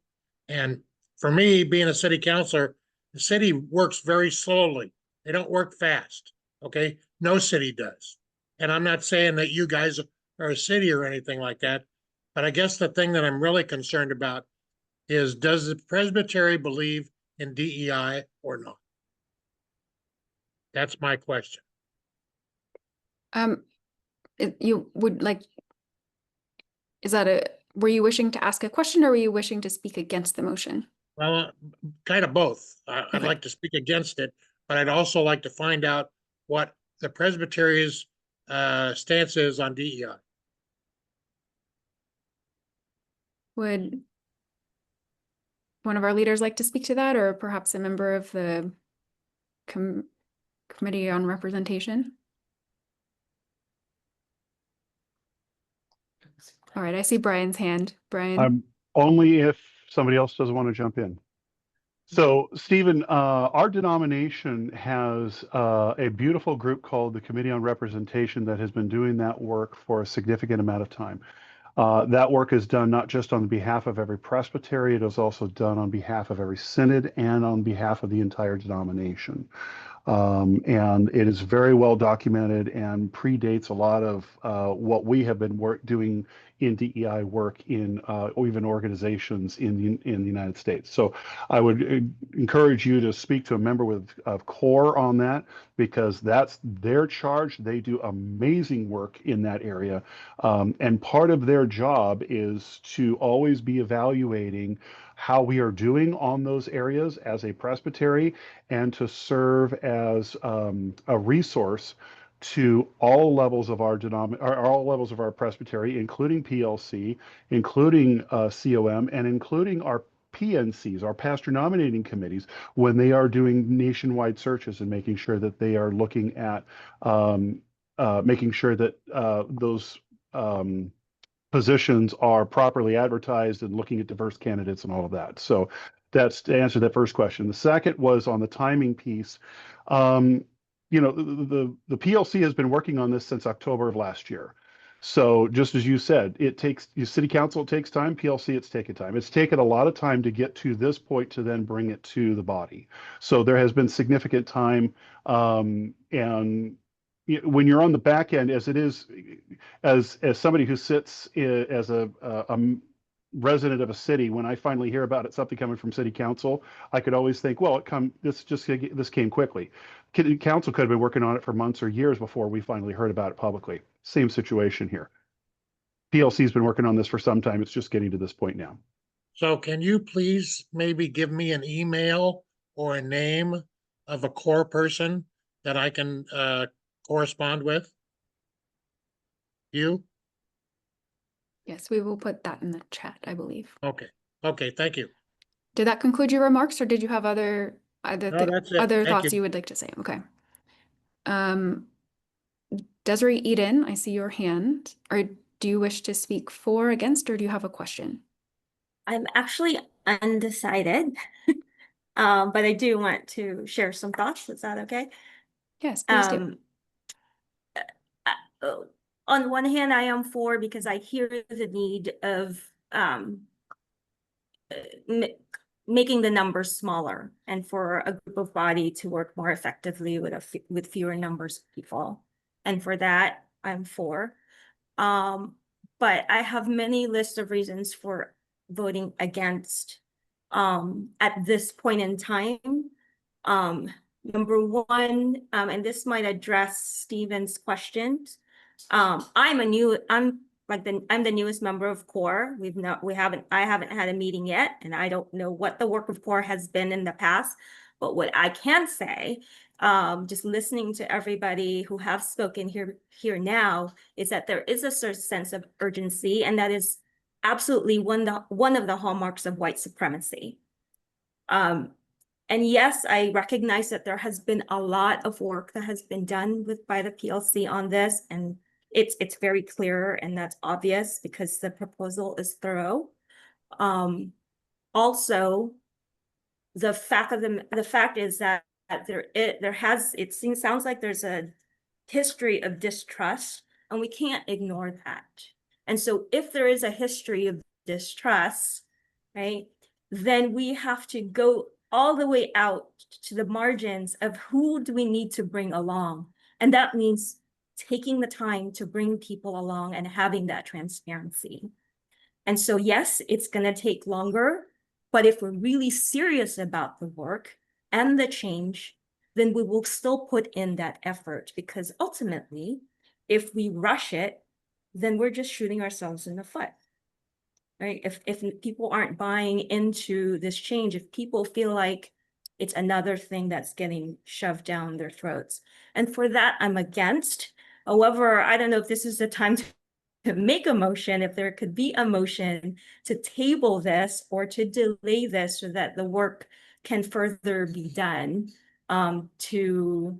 And for me, being a city councilor, the city works very slowly. They don't work fast. Okay, no city does. And I'm not saying that you guys are a city or anything like that, but I guess the thing that I'm really concerned about is, does the Presbytery believe in DEI or not? That's my question. You would like, were you wishing to ask a question or were you wishing to speak against the motion? Well, kind of both. I'd like to speak against it, but I'd also like to find out what the Presbytery's stance is on DEI. one of our leaders like to speak to that, or perhaps a member of the Committee on Representation? All right, I see Brian's hand. Brian. Only if somebody else doesn't want to jump in. So, Stephen, our denomination has a beautiful group called the Committee on Representation that has been doing that work for a significant amount of time. That work is done not just on behalf of every presbytery, it is also done on behalf of every synod and on behalf of the entire denomination. And it is very well documented and predates a lot of what we have been doing in DEI work in even organizations in the United States. So I would encourage you to speak to a member of CORE on that, because that's their charge. They do amazing work in that area. And part of their job is to always be evaluating how we are doing on those areas as a presbytery, and to serve as a resource to all levels of our all levels of our presbytery, including PLC, including COM, and including our PNCs, our pastor nominating committees, when they are doing nationwide searches and making sure that they are looking at making sure that those positions are properly advertised and looking at diverse candidates and all of that. So that's to answer that first question. The second was on the timing piece. You know, the PLC has been working on this since October of last year. So just as you said, it takes city council, it takes time, PLC, it's taken time. It's taken a lot of time to get to this point to then bring it to the body. So there has been significant time, and when you're on the back end, as it is, as somebody who sits as a resident of a city, when I finally hear about it, something coming from city council, I could always think, well, this came quickly. Council could have been working on it for months or years before we finally heard about it publicly. Same situation here. PLC's been working on this for some time. It's just getting to this point now. So can you please maybe give me an email or a name of a CORE person that I can correspond with? You? Yes, we will put that in the chat, I believe. Okay. Okay, thank you. Did that conclude your remarks, or did you have other No, that's it. other Thank thoughts you. you would like to say? Okay. Desiree Eden, I see your hand. Or do you wish to speak for, against, or do you have a question? I'm actually undecided, but I do want to share some thoughts. Is that okay? Yes, please do. On one hand, I am for, because I hear the need of making the numbers smaller and for a group of body to work more effectively with fewer numbers of people. And for that, I'm for. But I have many lists of reasons for voting against at this point in time. Number one, and this might address Stephen's questions. I'm the newest member of CORE. I haven't had a meeting yet, and I don't know what the work of CORE has been in the past. But what I can say, just listening to everybody who have spoken here now, is that there is a certain sense of urgency, and that is absolutely one of the hallmarks of white supremacy. And yes, I recognize that there has been a lot of work that has been done by the PLC on this, and it's very clear, and that's obvious because the proposal is thorough. Also, the fact is that sounds like there's a history of distrust, and we can't ignore that. And so if there is a history of distrust, right, then we have to go all the way out to the margins of who do we need to bring along. And that means taking the time to bring people along and having that transparency. And so, yes, it's going to take longer, but if we're really serious about the work and the change, then we will still put in that effort, because ultimately, if we rush it, then we're just shooting ourselves in the foot. Right? If people aren't buying into this change, if people feel like it's another thing that's getting shoved down their throats. And for that, I'm against. However, I don't know if this is the time to make a motion, if there could be a motion to table this or to delay this so that the work can further be done, to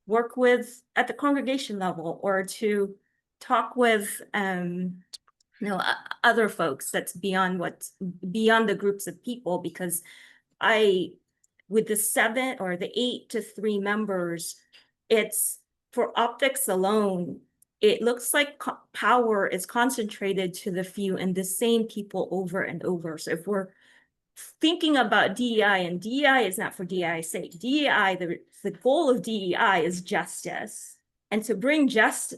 work with at the congregation level or to talk with other folks that's beyond what's beyond the groups of people, because with the 7 or the 8 to 3 members, it's for optics alone, it looks like power is concentrated to the few and the same people over and over. So if we're thinking about DEI, and DEI is not for DEI's sake, DEI, the goal of DEI is justice. And to bring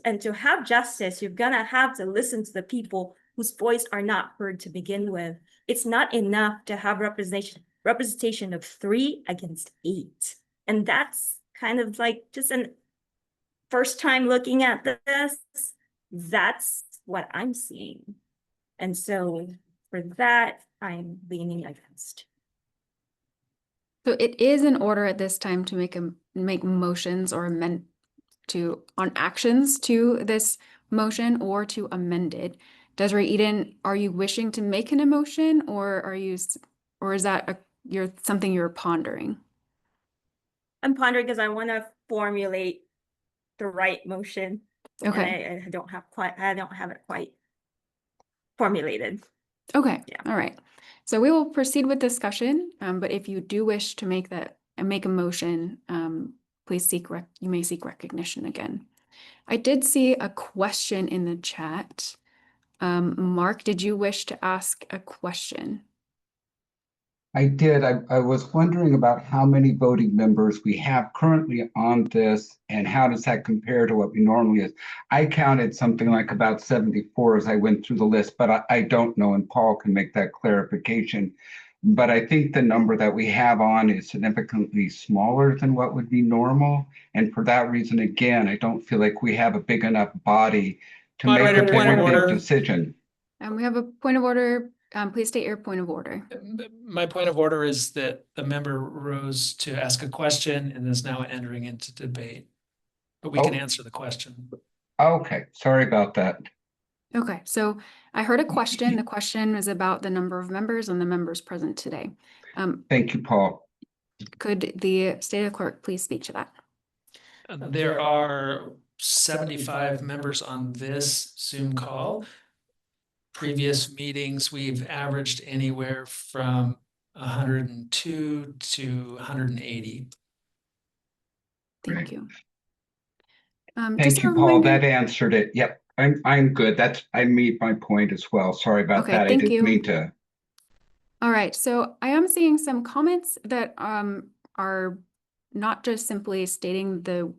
and to have justice, you're gonna have to listen to the people whose voice are not heard to begin with. It's not enough to have representation of 3 against 8. And that's kind of like just an first time looking at this, that's what I'm seeing. And so for that, I'm leaning against. So it is in order at this time to make motions or amend on actions to this motion or to amend it. Desiree Eden, are you wishing to make an emotion, or is that something you're pondering? I'm pondering because I want to formulate the right motion. Okay. And I don't have it quite formulated. Okay. Yeah. All right. So we will proceed with discussion. But if you do wish to make a motion, please you may seek recognition again. I did see a question in the chat. Mark, did you wish to ask a question? I did. I was wondering about how many voting members we have currently on this and how does that compare to what we normally is. I counted something like about 74 as I went through the list, but I don't know, and Paul can make that clarification. But I think the number that we have on is significantly smaller than what would be normal. And for that reason, again, I don't feel like we have a big enough body to make a big decision. And we have a point of order. Please state your point of order. My point of order is that the member rose to ask a question and is now entering into debate. But we can answer the question. Okay, sorry about that. Okay, so I heard a question. The question was about the number of members and the members present today. Thank you, Paul. Could the state clerk please speak to that? There are 75 members on this Zoom call. Previous meetings, we've averaged anywhere from 102 to 180. Thank you. Thank you, Paul. That answered it. Yep, I'm good. I made my point as well. Sorry about that. I didn't mean to. All right, so I am seeing some comments that are not just simply stating the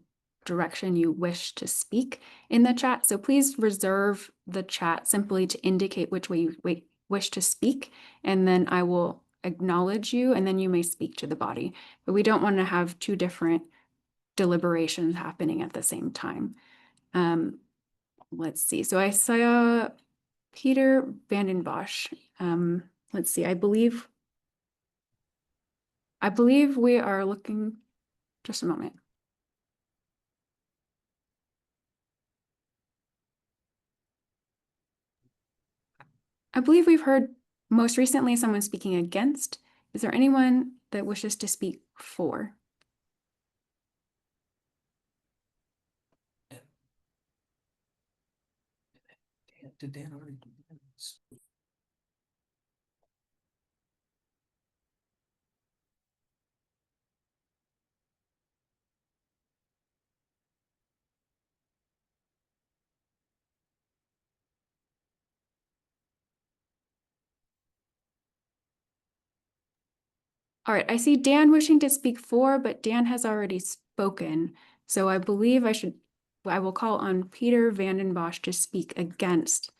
direction you wish to speak in the chat. So please reserve the chat simply to indicate which way you wish to speak, and then I will acknowledge you, and then you may speak to the body. But we don't want to have 2 different deliberations happening at the same time. Let's see. So I saw Peter Vandenbosch. Let's see. I believe we are looking. Just a moment. I believe we've heard most recently someone speaking against. Is there anyone that wishes to speak for? Did Dan already do this? All right, I see Dan wishing to speak for, but Dan has already spoken. So I believe I will call on Peter Vandenbosch to speak against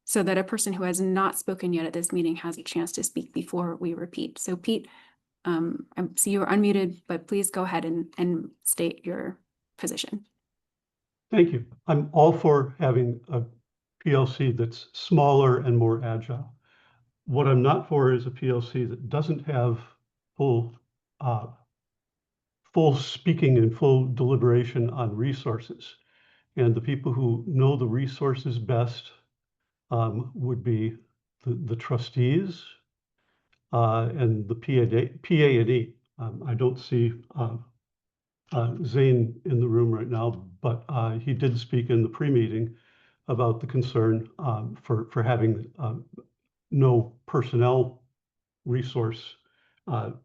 so that a person who has not spoken yet at this meeting has a chance to speak before we repeat. So Pete, I see you're unmuted, but please go ahead and state your position. Thank you. I'm all for having a PLC that's smaller and more agile. What I'm not for is a PLC that doesn't have full speaking and full deliberation on resources. And the people who know the resources best would be the trustees and the PA&E. I don't see Zane in the room right now, but he did speak in the pre-meeting about the concern for having no personnel resource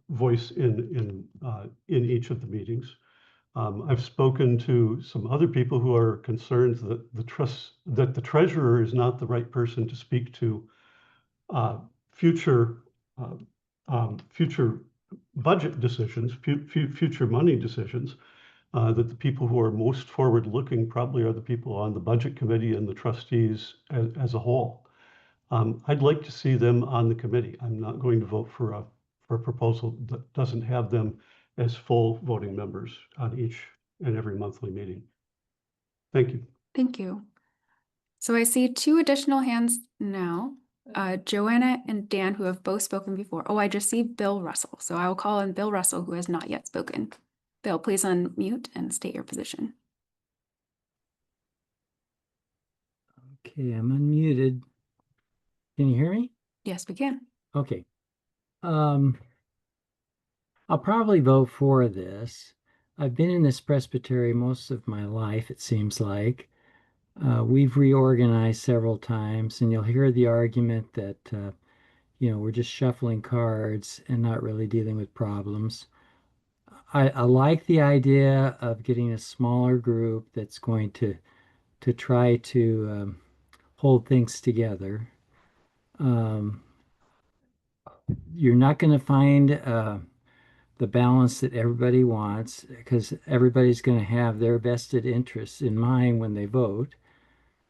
voice in each of the meetings. I've spoken to some other people who are concerned that the treasurer is not the right person to speak to future future budget decisions, future money decisions. That the people who are most forward-looking probably are the people on the budget committee and the trustees as a whole. I'd like to see them on the committee. I'm not going to vote for a proposal that doesn't have them as full voting members on each and every monthly meeting. Thank you. Thank you. So I see two additional hands now, Joanna and Dan, who have both spoken before. Oh, I just see Bill Russell. So I will call on Bill Russell, who has not yet spoken. Bill, please unmute and state your position. Okay, I'm unmuted. Can you hear me? Yes, we can. Okay. I'll probably vote for this. I've been in this presbytery most of my life, it seems like. We've reorganized several times, and you'll hear the argument that, we're just shuffling cards and not really dealing with problems. I like the idea of getting a smaller group that's going to try to hold things together. You're not going to find the balance that everybody wants, because everybody's going to have their vested interests in mind when they vote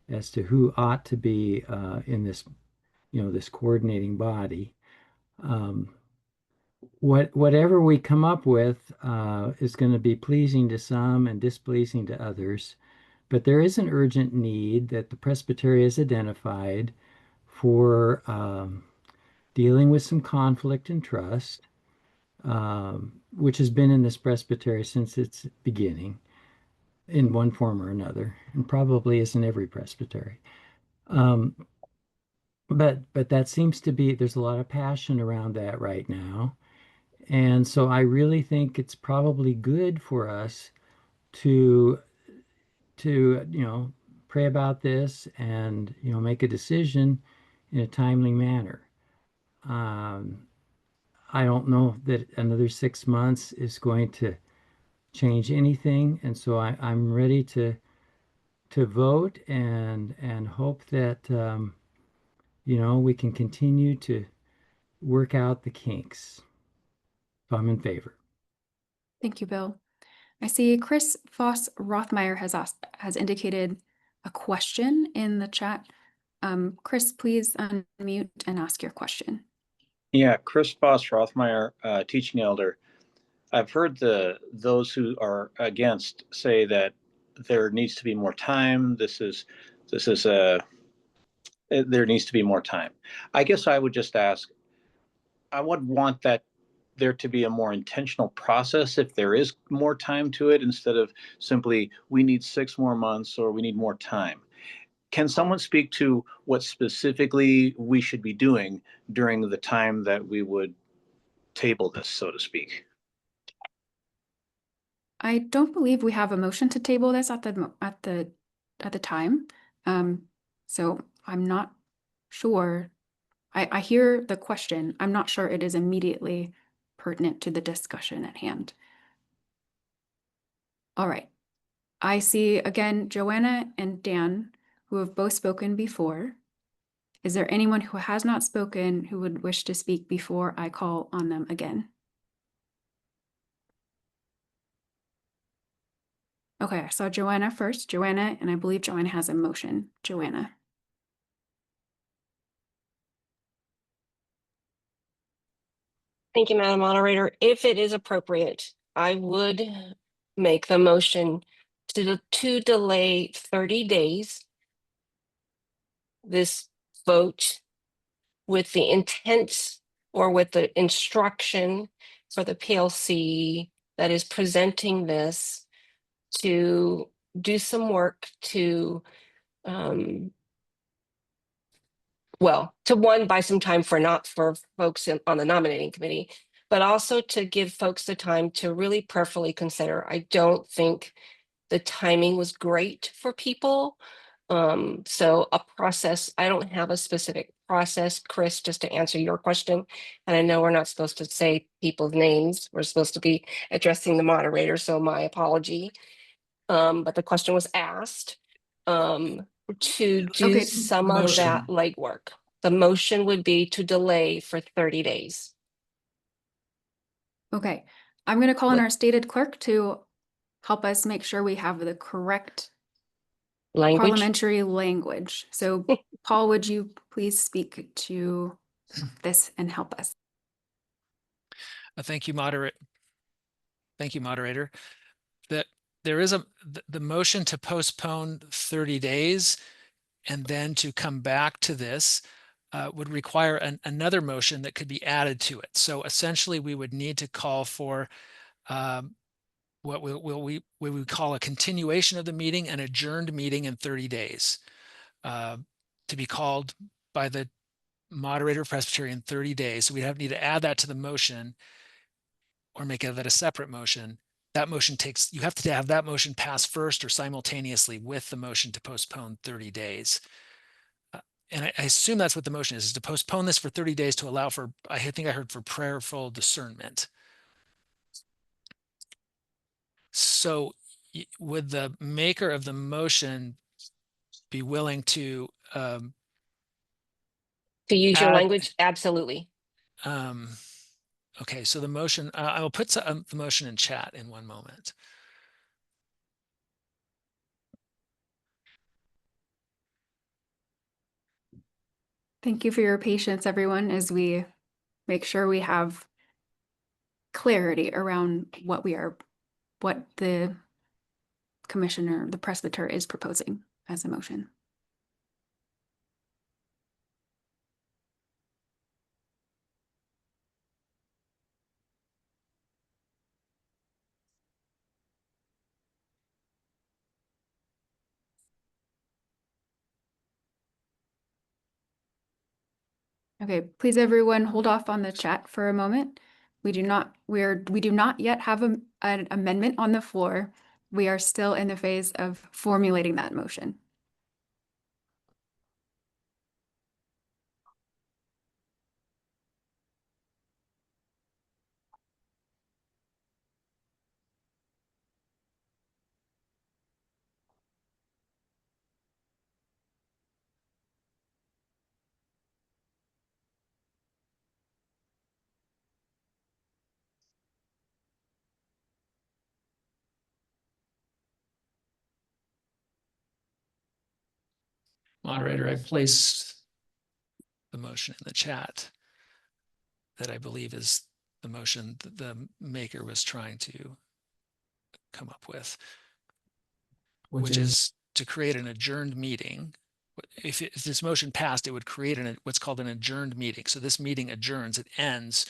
as to who ought to be in this, this coordinating body. Whatever we come up with is going to be pleasing to some and displeasing to others, but there is an urgent need that the Presbytery has identified for dealing with some conflict and trust, which has been in this presbytery since its beginning in one form or another, and probably is in every presbytery. But that seems to be, there's a lot of passion around that right now. And so I really think it's probably good for us to pray about this and, make a decision in a timely manner. I don't know that another 6 months is going to change anything, and so I'm ready to vote and hope that we can continue to work out the kinks. So I'm in favor. Thank you, Bill. I see Chris Foss Rothmeyer has indicated a question in the chat. Chris, please unmute and ask your question. Yeah, Chris Foss Rothmeyer, teaching elder. I've heard those who are against say that there needs to be more time. There needs to be more time. I guess I would just ask, I would want that there to be a more intentional process if there is more time to it, instead of simply, we need 6 more months or we need more time. Can someone speak to what specifically we should be doing during the time that we would table this, so to speak? I don't believe we have a motion to table this at the time. So I'm not sure. I hear the question. I'm not sure it is immediately pertinent to the discussion at hand. All right. I see again Joanna and Dan, who have both spoken before. Is there anyone who has not spoken who would wish to speak before I call on them again? Okay, I saw Joanna first. Joanna, and I believe Joanna has a motion. Joanna. Thank you, Madam Moderator. If it is appropriate, I would make the motion to delay 30 days this vote with the intent or with the instruction for the PLC that is presenting this to do some work to, well, to one, buy some time for folks on the nominating committee, but also to give folks the time to really prayerfully consider. I don't think the timing was great for people. So a process, I don't have a specific process, Chris, just to answer your question. And I know we're not supposed to say people's names. We're supposed to be addressing the moderator, so my apology. But the question was asked to do Okay, some the of that motion. legwork. The motion would be to delay for 30 days. Okay, I'm going to call on What- our stated clerk to help us make sure we have the correct Language? parliamentary language. So Paul, would you please speak to this and help us? Thank you, moderator. That there is the motion to postpone 30 days and then to come back to this would require another motion that could be added to it. So essentially, we would need to call for what we would call a continuation of the meeting, an adjourned meeting in 30 days, to be called by the moderator of Presbytery in 30 days. So we'd need to add that to the motion or make that a separate motion. That motion you have to have that motion pass first or simultaneously with the motion to postpone 30 days. And I assume that's what the motion is to postpone this for 30 days to allow for, I think I heard, for prayerful discernment. So would the maker of the motion be willing to use your add, language? Absolutely. okay, so the motion, I will put the motion in chat in one moment. Thank you for your patience, everyone, as we make sure we have clarity around what the commissioner, the presbyter, is proposing as a motion. Okay, please everyone hold off on the chat for a moment. We do not yet have an amendment on the floor. We are still in the phase of formulating that motion. Moderator, I've placed the motion in the chat that I believe is the motion that the maker was trying to come up with, which is to create an adjourned meeting. If this motion passed, it would create what's called an adjourned meeting. So this meeting adjourns, it ends.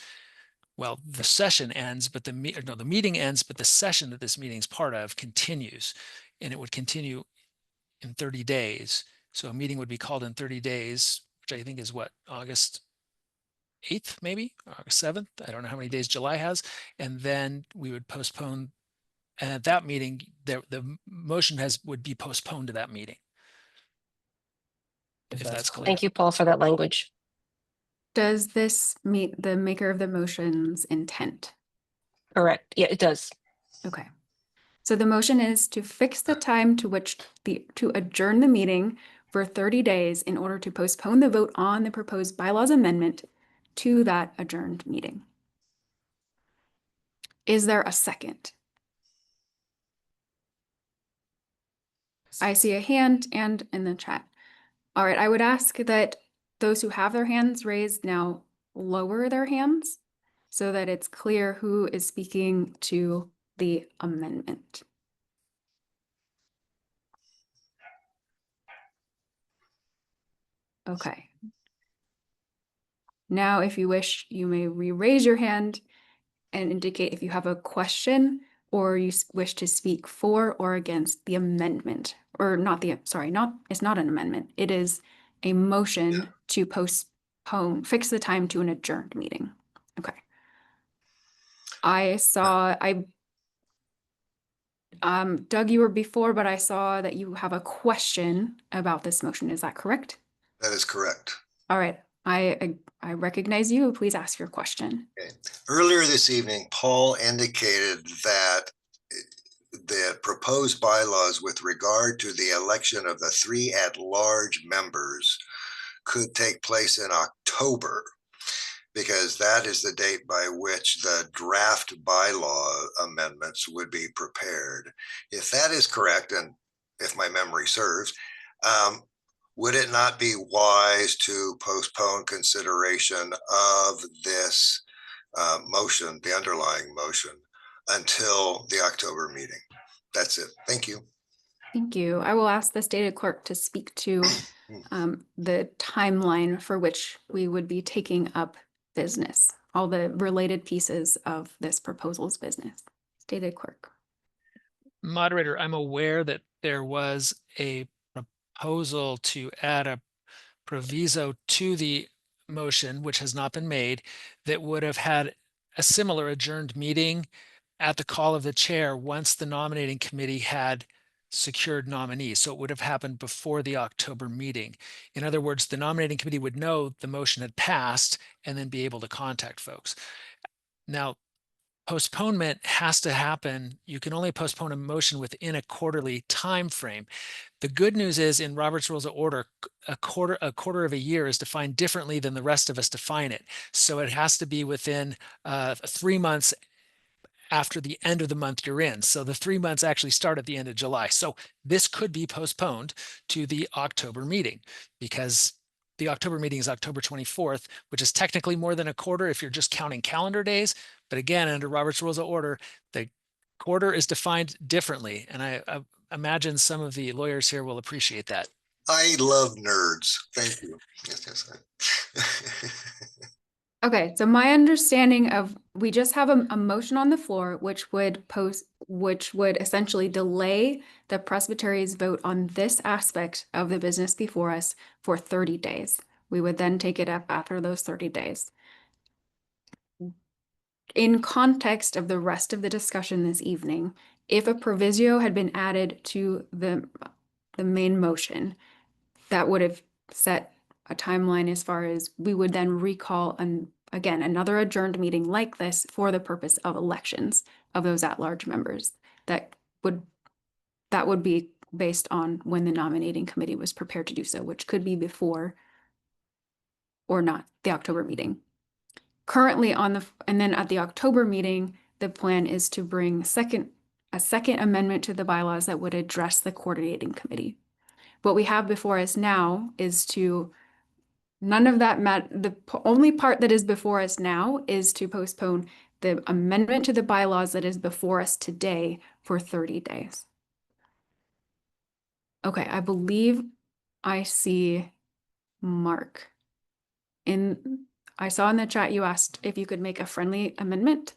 Well, the session ends, but the meeting ends, but the session that this meeting is part of continues, and it would continue in 30 days. So a meeting would be called in 30 days, which I think is what, August 8th, maybe August 7th. I don't know how many days July has. And then we would postpone. And at that meeting, the motion would be postponed to that meeting. If that's clear. Thank you, Paul, for that language. Does this meet the maker of the motion's intent? Correct. Yeah, it does. Okay. So the motion is to fix the time to adjourn the meeting for 30 days in order to postpone the vote on the proposed bylaws amendment to that adjourned meeting. Is there a second? I see a hand and in the chat. All right, I would ask that those who have their hands raised now lower their hands so that it's clear who is speaking to the amendment. Okay. Now, if you wish, you may re-raise your hand and indicate if you have a question or you wish to speak for or against the amendment, or not the, sorry, not, it's not an amendment. It is a motion to postpone, fix the time to an adjourned meeting. Okay. Doug, you were before, but I saw that you have a question about this motion. Is that correct? That is correct. All right. I recognize you. Please ask your question. Okay. Earlier this evening, Paul indicated that the proposed bylaws with regard to the election of the 3 at-large members could take place in October, because that is the date by which the draft bylaw amendments would be prepared. If that is correct, and if my memory serves, would it not be wise to postpone consideration of this motion, the underlying motion, until the October meeting? That's it. Thank you. Thank you. I will ask the stated clerk to speak to the timeline for which we would be taking up business, all the related pieces of this proposal's business. Stated clerk. Moderator, I'm aware that there was a proposal to add a proviso to the motion, which has not been made, that would have had a similar adjourned meeting at the call of the chair once the nominating committee had secured nominees. So it would have happened before the October meeting. In other words, the nominating committee would know the motion had passed and then be able to contact folks. Now, postponement has to happen. You can only postpone a motion within a quarterly time frame. The good news is in Robert's Rules of Order, a quarter of a year is defined differently than the rest of us define it. So it has to be within 3 months after the end of the month you're in. So the 3 months actually start at the end of July. So this could be postponed to the October meeting, because the October meeting is October 24th, which is technically more than a quarter if you're just counting calendar days. But again, under Robert's Rules of Order, the quarter is defined differently. And I imagine some of the lawyers here will appreciate that. I love nerds. Thank you. Yes. Okay, so my understanding of, we just have a motion on the floor, which would essentially delay the Presbytery's vote on this aspect of the business before us for 30 days. We would then take it up after those 30 days. In context of the rest of the discussion this evening, if a proviso had been added to the main motion, that would have set a timeline as far as we would then recall again another adjourned meeting like this for the purpose of elections of those at-large members. That would be based on when the nominating committee was prepared to do so, which could be before or not the October meeting. Currently and then at the October meeting, the plan is to bring a second amendment to the bylaws that would address the coordinating committee. What we have before us now is the only part that is before us now is to postpone the amendment to the bylaws that is before us today for 30 days. Okay, I believe I see Mark. I saw in the chat you asked if you could make a friendly amendment.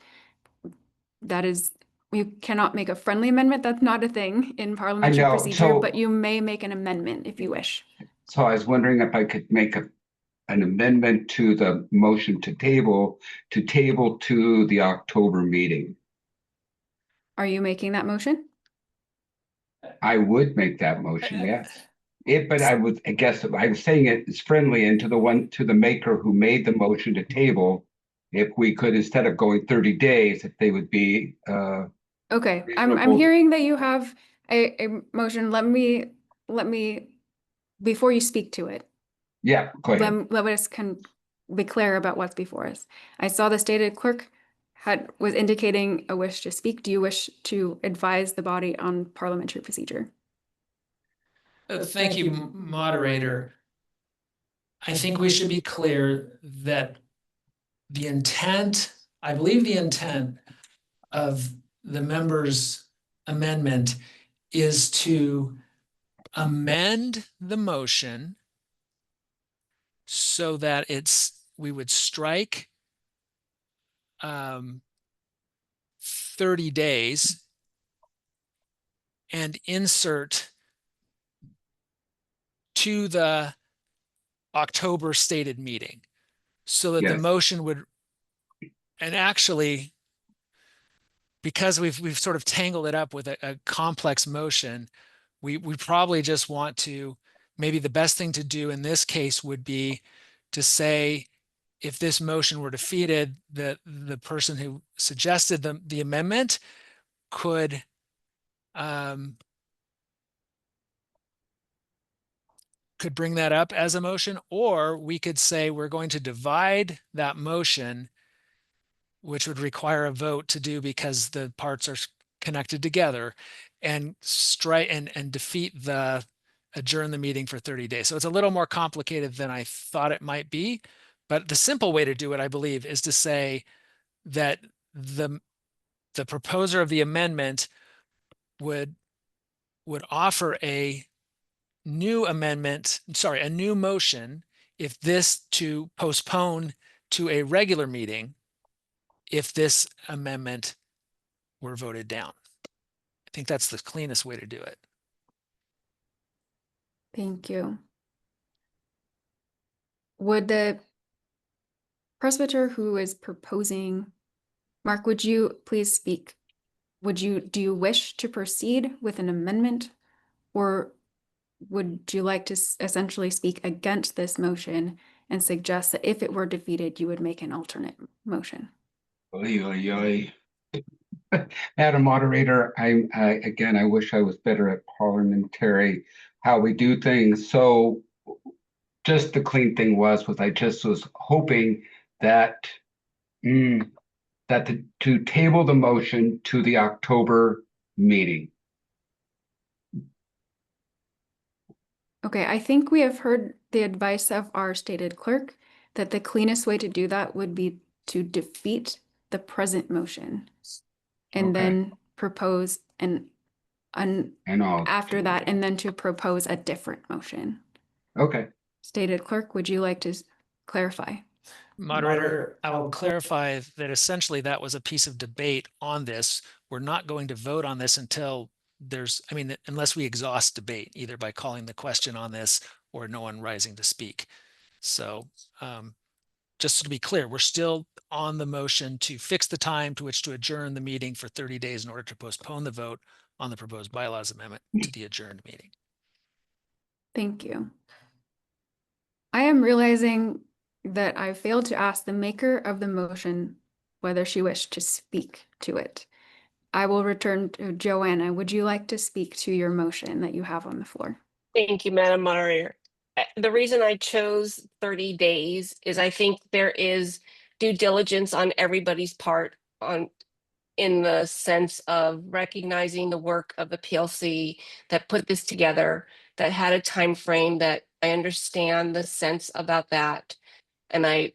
You cannot make a friendly amendment. That's not a thing in parliamentary procedure, but you may make an amendment if you wish. So I was wondering if I could make an amendment to the motion to table to the October meeting. Are you making that motion? I would make that motion, yes. But I guess I was saying it is friendly, and to the maker who made the motion to table, if we could, instead of going 30 days, if they would be okay, I'm hearing that you have a motion. Let me before you speak to it. Yeah, go ahead. Let us be clear about what's before us. I saw the stated clerk was indicating a wish to speak. Do you wish to advise the body on parliamentary procedure? Thank you, moderator. I think we should be clear that I believe the intent of the members' amendment is to amend the motion so that we would strike 30 days and insert to the October stated meeting, so that the Yes. motion would, and actually, because we've sort of tangled it up with a complex motion, we probably just want to, maybe the best thing to do in this case would be to say, if this motion were defeated, the person who suggested the amendment could bring that up as a motion, or we could say we're going to divide that motion, which would require a vote to do because the parts are connected together, and strike and defeat the adjourn the meeting for 30 days. So it's a little more complicated than I thought it might be, but the simple way to do it, I believe, is to say that the proposer of the amendment would offer a new amendment, sorry, a new motion, if this to postpone to a regular meeting, if this amendment were voted down. I think that's the cleanest way to do it. Thank you. Would the presbyter who is proposing, Mark, would you please speak? Do you wish to proceed with an amendment, or would you like to essentially speak against this motion and suggest that if it were defeated, you would make an alternate motion? Oy, oy, oy. Madam Moderator, again, I wish I was better at parliamentary, how we do things. So just the clean thing was I just was hoping that to table the motion to the October meeting. Okay, I think we have heard the advice of our stated clerk that the cleanest way to do that would be to defeat the present motion and then propose and after that, and then to propose a different motion. Okay. Stated clerk, would you like to clarify? Moderator, I will clarify that essentially that was a piece of debate on this. We're not going to vote on this until unless we exhaust debate, either by calling the question on this or no one rising to speak. So just to be clear, we're still on the motion to fix the time to which to adjourn the meeting for 30 days in order to postpone the vote on the proposed bylaws amendment to the adjourned meeting. Thank you. I am realizing that I failed to ask the maker of the motion whether she wished to speak to it. I will return to Joanna. Would you like to speak to your motion that you have on the floor? Thank you, Madam Moderator. The reason I chose 30 days is I think there is due diligence on everybody's part in the sense of recognizing the work of the PLC that put this together, that had a time frame, that I understand the sense about that. And I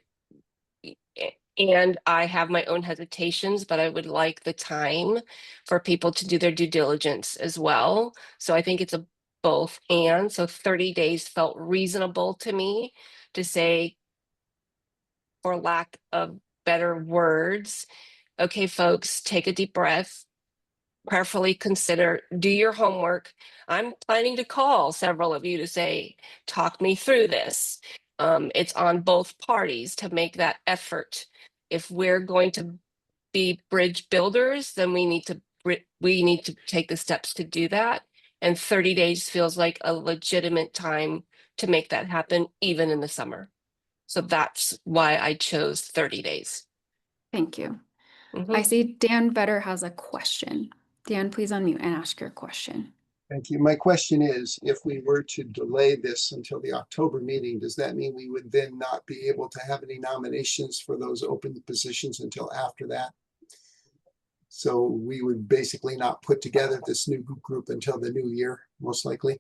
have my own hesitations, but I would like the time for people to do their due diligence as well. So I think it's a both and. So 30 days felt reasonable to me to say, for lack of better words, okay, folks, take a deep breath, prayerfully consider, do your homework. I'm planning to call several of you to say, talk me through this. It's on both parties to make that effort. If we're going to be bridge builders, then we need to take the steps to do that. And 30 days feels like a legitimate time to make that happen, even in the summer. So that's why I chose 30 days. Thank you. I see Dan Vetter has a question. Dan, please unmute and ask your question. Thank you. My question is, if we were to delay this until the October meeting, does that mean we would then not be able to have any nominations for those open positions until after that? So we would basically not put together this new group until the new year, most likely.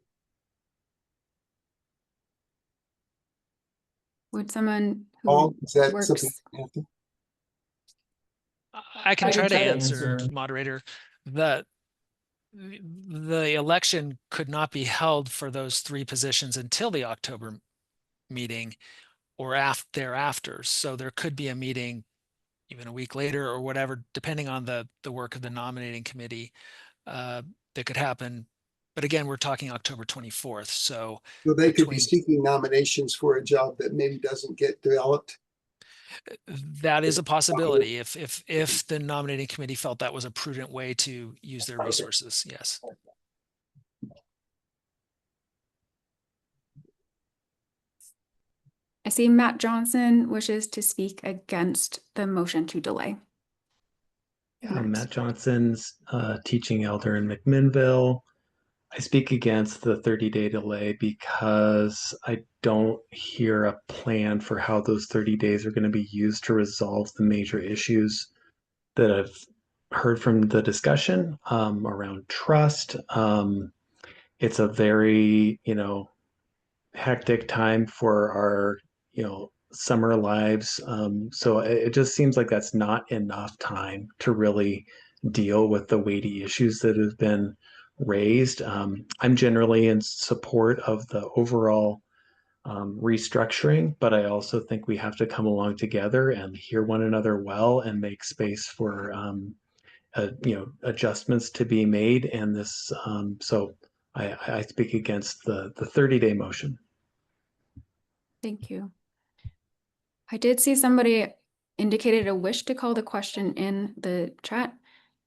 Would someone who is that works... something? I can try to answer, moderator. The election could not be held for those three positions until the October meeting or thereafter. So there could be a meeting even a week later or whatever, depending on the work of the nominating committee. that could happen. But again, we're talking October 24th. So So they could be between, seeking nominations for a job that maybe doesn't get developed. that is a possibility if the nominating committee felt that was a prudent way to use their resources. Yes. I see Matt Johnson wishes to speak against the motion to delay. Matt Johnson's teaching elder in McMinnville. I speak against the 30-day delay because I don't hear a plan for how those 30 days are going to be used to resolve the major issues that I've heard from the discussion around trust. It's a very, hectic time for our, summer lives. So it just seems like that's not enough time to really deal with the weighty issues that have been raised. I'm generally in support of the overall restructuring, but I also think we have to come along together and hear one another well and make space for adjustments to be made. And this, so I speak against the 30-day motion. Thank you. I did see somebody indicated a wish to call the question in the chat.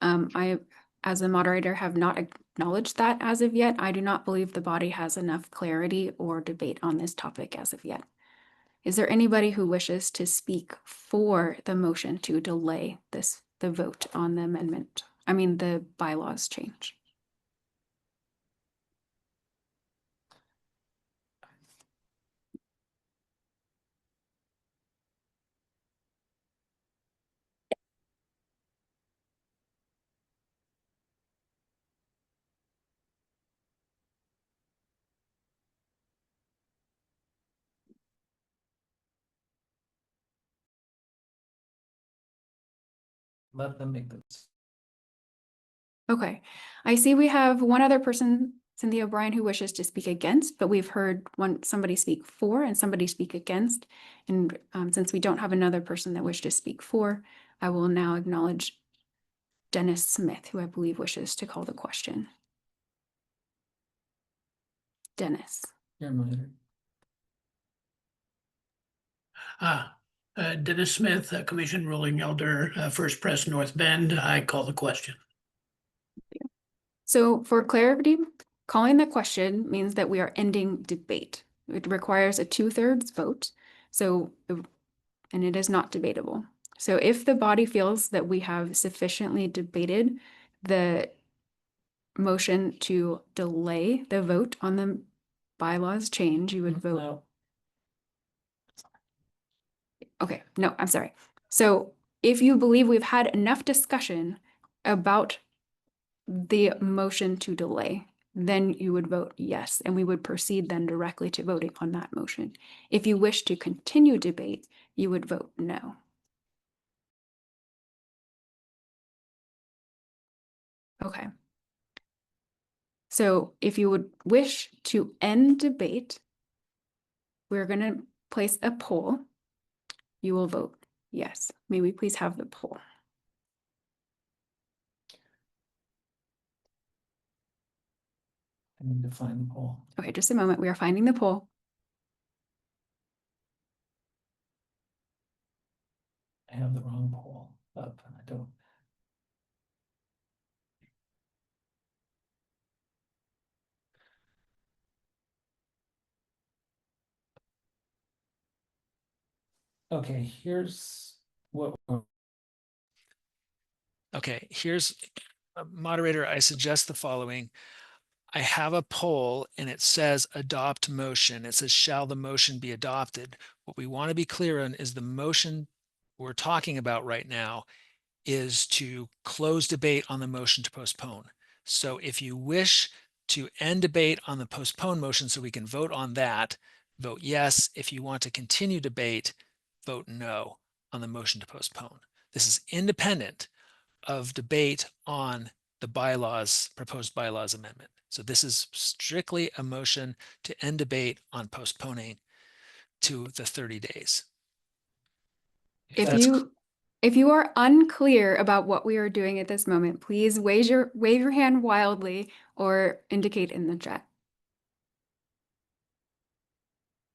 I, as a moderator, have not acknowledged that as of yet. I do not believe the body has enough clarity or debate on this topic as of yet. Is there anybody who wishes to speak for the motion to delay the vote on the amendment? I mean, the bylaws change. Let them make this. Okay, I see we have one other person, Cynthia O'Brien, who wishes to speak against, but we've heard somebody speak for and somebody speak against. And since we don't have another person that wished to speak for, I will now acknowledge Dennis Smith, who I believe wishes to call the question. Dennis. Your moderator. Dennis Smith, Commission Ruling Elder, First Pres North Bend. I call the question. So for clarity, calling the question means that we are ending debate. It requires a 2/3 vote. So, and it is not debatable. So if the body feels that we have sufficiently debated the motion to delay the vote on the bylaws change, you would vote. No. Okay, no, I'm sorry. So if you believe we've had enough discussion about the motion to delay, then you would vote yes, and we would proceed then directly to voting on that motion. If you wish to continue debate, you would vote no. Okay. So if you would wish to end debate, we're going to place a poll. You will vote yes. May we please have the poll? I need to find the poll. Okay, just a moment. We are finding the poll. I have the wrong poll up and I don't. Okay, here's what. Okay, here's moderator. I suggest the following. I have a poll and it says adopt motion. It says, shall the motion be adopted? What we want to be clear on is the motion we're talking about right now is to close debate on the motion to postpone. So if you wish to end debate on the postpone motion so we can vote on that, vote yes. If you want to continue debate, vote no on the motion to postpone. This is independent of debate on the bylaws, proposed bylaws amendment. So this is strictly a motion to end debate on postponing to the 30 days. If you If you are unclear about what we are doing at this moment, please wave your hand wildly or indicate in the chat.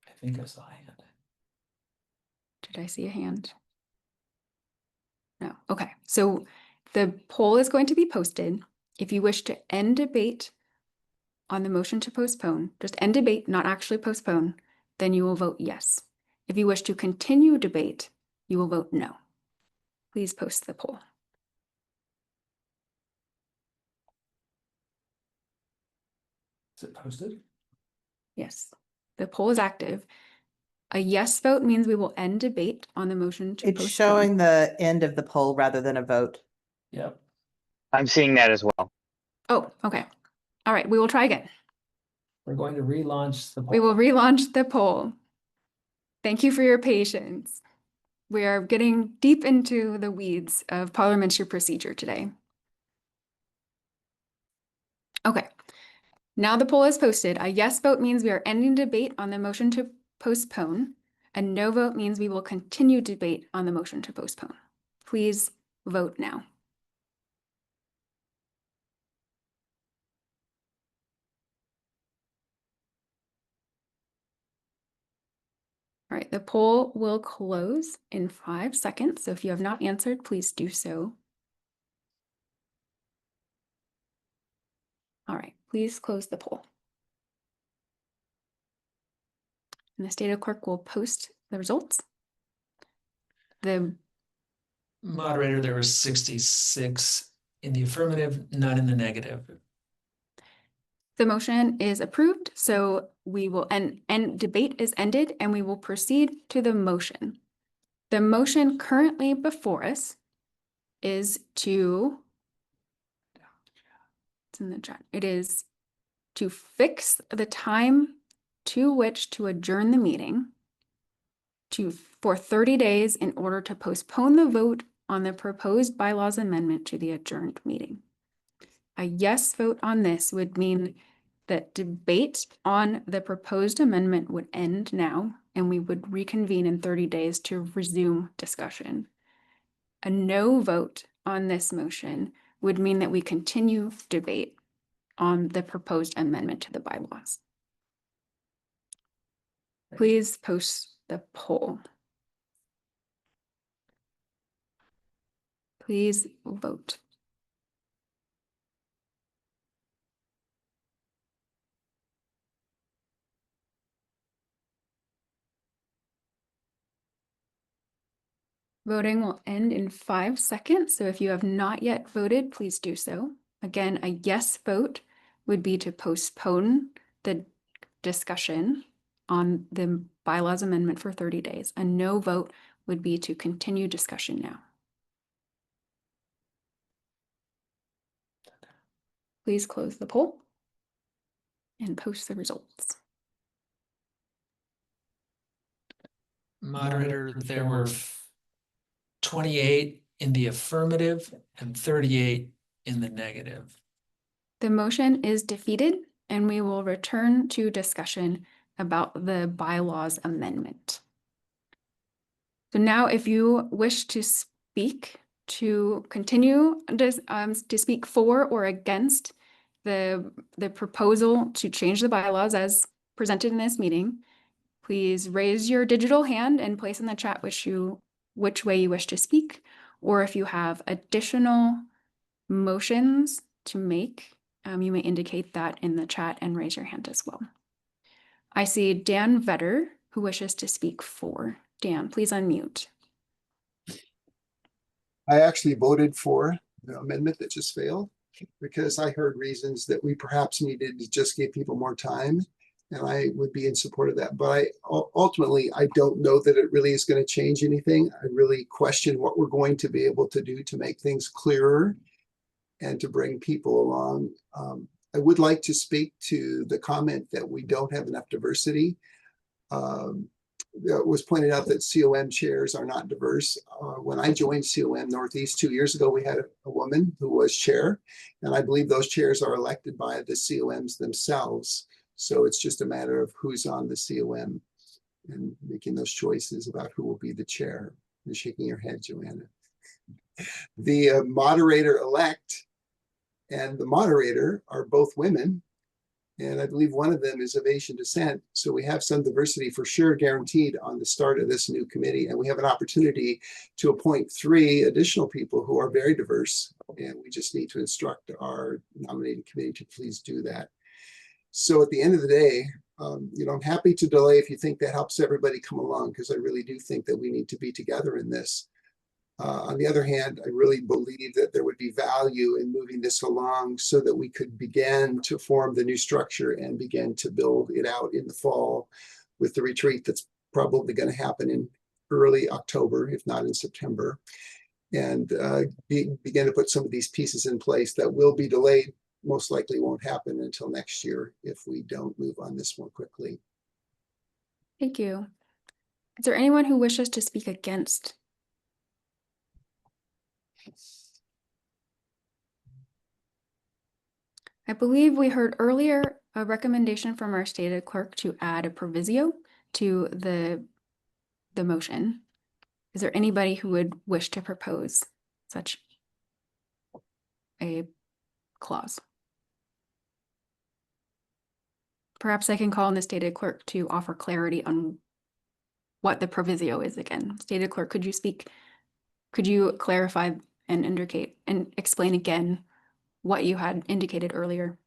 I think I saw a hand. Did I see a hand? No. Okay. So the poll is going to be posted. If you wish to end debate on the motion to postpone, just end debate, not actually postpone, then you will vote yes. If you wish to continue debate, you will vote no. Please post the poll. Is it posted? Yes. The poll is active. A yes vote means we will end debate on the motion to It's postpone. showing the end of the poll rather than a vote. Yep. I'm seeing that as well. Oh, okay. All right, we will try again. We're going to relaunch the poll. We will relaunch the poll. Thank you for your patience. We are getting deep into the weeds of parliamentary procedure today. Okay, now the poll is posted. A yes vote means we are ending debate on the motion to postpone. A no vote means we will continue debate on the motion to postpone. Please vote now. All right, the poll will close in 5 seconds. So if you have not answered, please do so. All right, please close the poll. And the State Clerk will post the results. The Moderator, there were 66 in the affirmative, none in the negative. The motion is approved, so we will end debate is ended and we will proceed to the motion. The motion currently before us is to, it's in the chat, it is to fix the time to which to adjourn the meeting for 30 days in order to postpone the vote on the proposed bylaws amendment to the adjourned meeting. A yes vote on this would mean that debate on the proposed amendment would end now, and we would reconvene in 30 days to resume discussion. A no vote on this motion would mean that we continue debate on the proposed amendment to the bylaws. Please post the poll. Please vote. Voting will end in 5 seconds, so if you have not yet voted, please do so. Again, a yes vote would be to postpone the discussion on the bylaws amendment for 30 days. A no vote would be to continue discussion now. Please close the poll and post the results. Moderator, there were 28 in the affirmative and 38 in the negative. The motion is defeated, and we will return to discussion about the bylaws amendment. So now if you wish to speak, to continue to speak for or against the proposal to change the bylaws as presented in this meeting, please raise your digital hand and place in the chat which way you wish to speak, or if you have additional motions to make, you may indicate that in the chat and raise your hand as well. I see Dan Vetter, who wishes to speak for. Dan, please unmute. I actually voted for the amendment that just failed because I heard reasons that we perhaps needed to just give people more time, and I would be in support of that. But ultimately, I don't know that it really is going to change anything. I really question what we're going to be able to do to make things clearer and to bring people along. I would like to speak to the comment that we don't have enough diversity. It was pointed out that COM chairs are not diverse. When I joined COM Northeast 2 years ago, we had a woman who was chair, and I believe those chairs are elected by the COMs themselves. So it's just a matter of who's on the COM and making those choices about who will be the chair. You're shaking your head, Joanna. The moderator-elect and the moderator are both women, and I believe one of them is of Asian descent. So we have some diversity for sure guaranteed on the start of this new committee, and we have an opportunity to appoint 3 additional people who are very diverse, and we just need to instruct our nominating committee to please do that. So at the end of the day, I'm happy to delay if you think that helps everybody come along, because I really do think that we need to be together in this. On the other hand, I really believe that there would be value in moving this along so that we could begin to form the new structure and begin to build it out in the fall with the retreat that's probably going to happen in early October, if not in September, and begin to put some of these pieces in place that will be delayed. Most likely won't happen until next year if we don't move on this more quickly. Thank you. Is there anyone who wishes to speak against? I believe we heard earlier a recommendation from our stated clerk to add a proviso to the motion. Is there anybody who would wish to propose such a clause? Perhaps I can call on the stated clerk to offer clarity on what the proviso is again. Stated clerk, could you speak? Could you clarify and indicate and explain again what you had indicated earlier?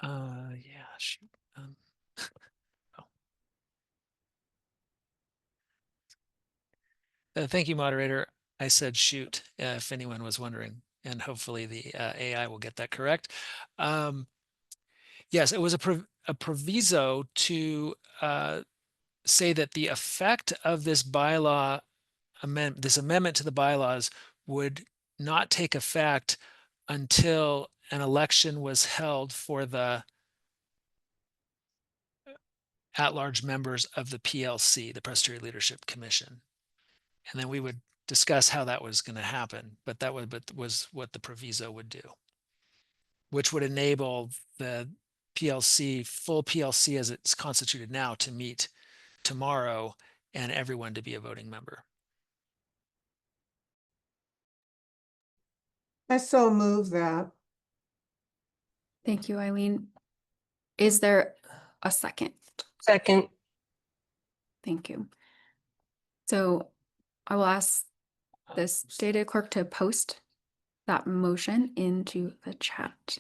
Yeah, shoot. Thank you, moderator. I said shoot, if anyone was wondering, and hopefully the AI will get that correct. Yes, it was a proviso to say that the effect of this bylaw amendment, this amendment to the bylaws, would not take effect until an election was held for the at-large members of the PLC, the Presbytery Leadership Commission. And then we would discuss how that was going to happen, but that was what the proviso would do, which would enable the PLC, full PLC as it's constituted now, to meet tomorrow and everyone to be a voting member. I so move that. Thank you, Eileen. Is there a second? Second. Thank you. So I will ask the stated clerk to post that motion into the chat.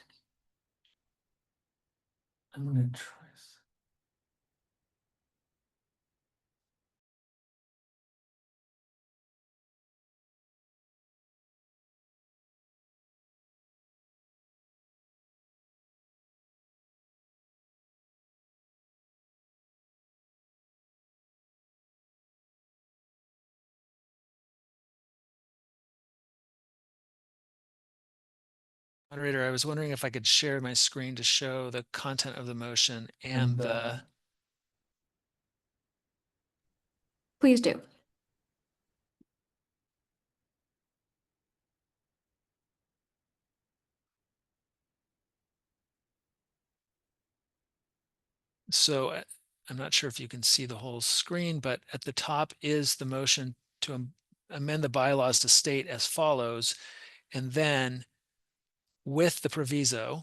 I'm going to try. Moderator, I was wondering if I could share my screen to show the content of the motion and the... Please do. So I'm not sure if you can see the whole screen, but at the top is the motion to amend the bylaws to state as follows, and then with the proviso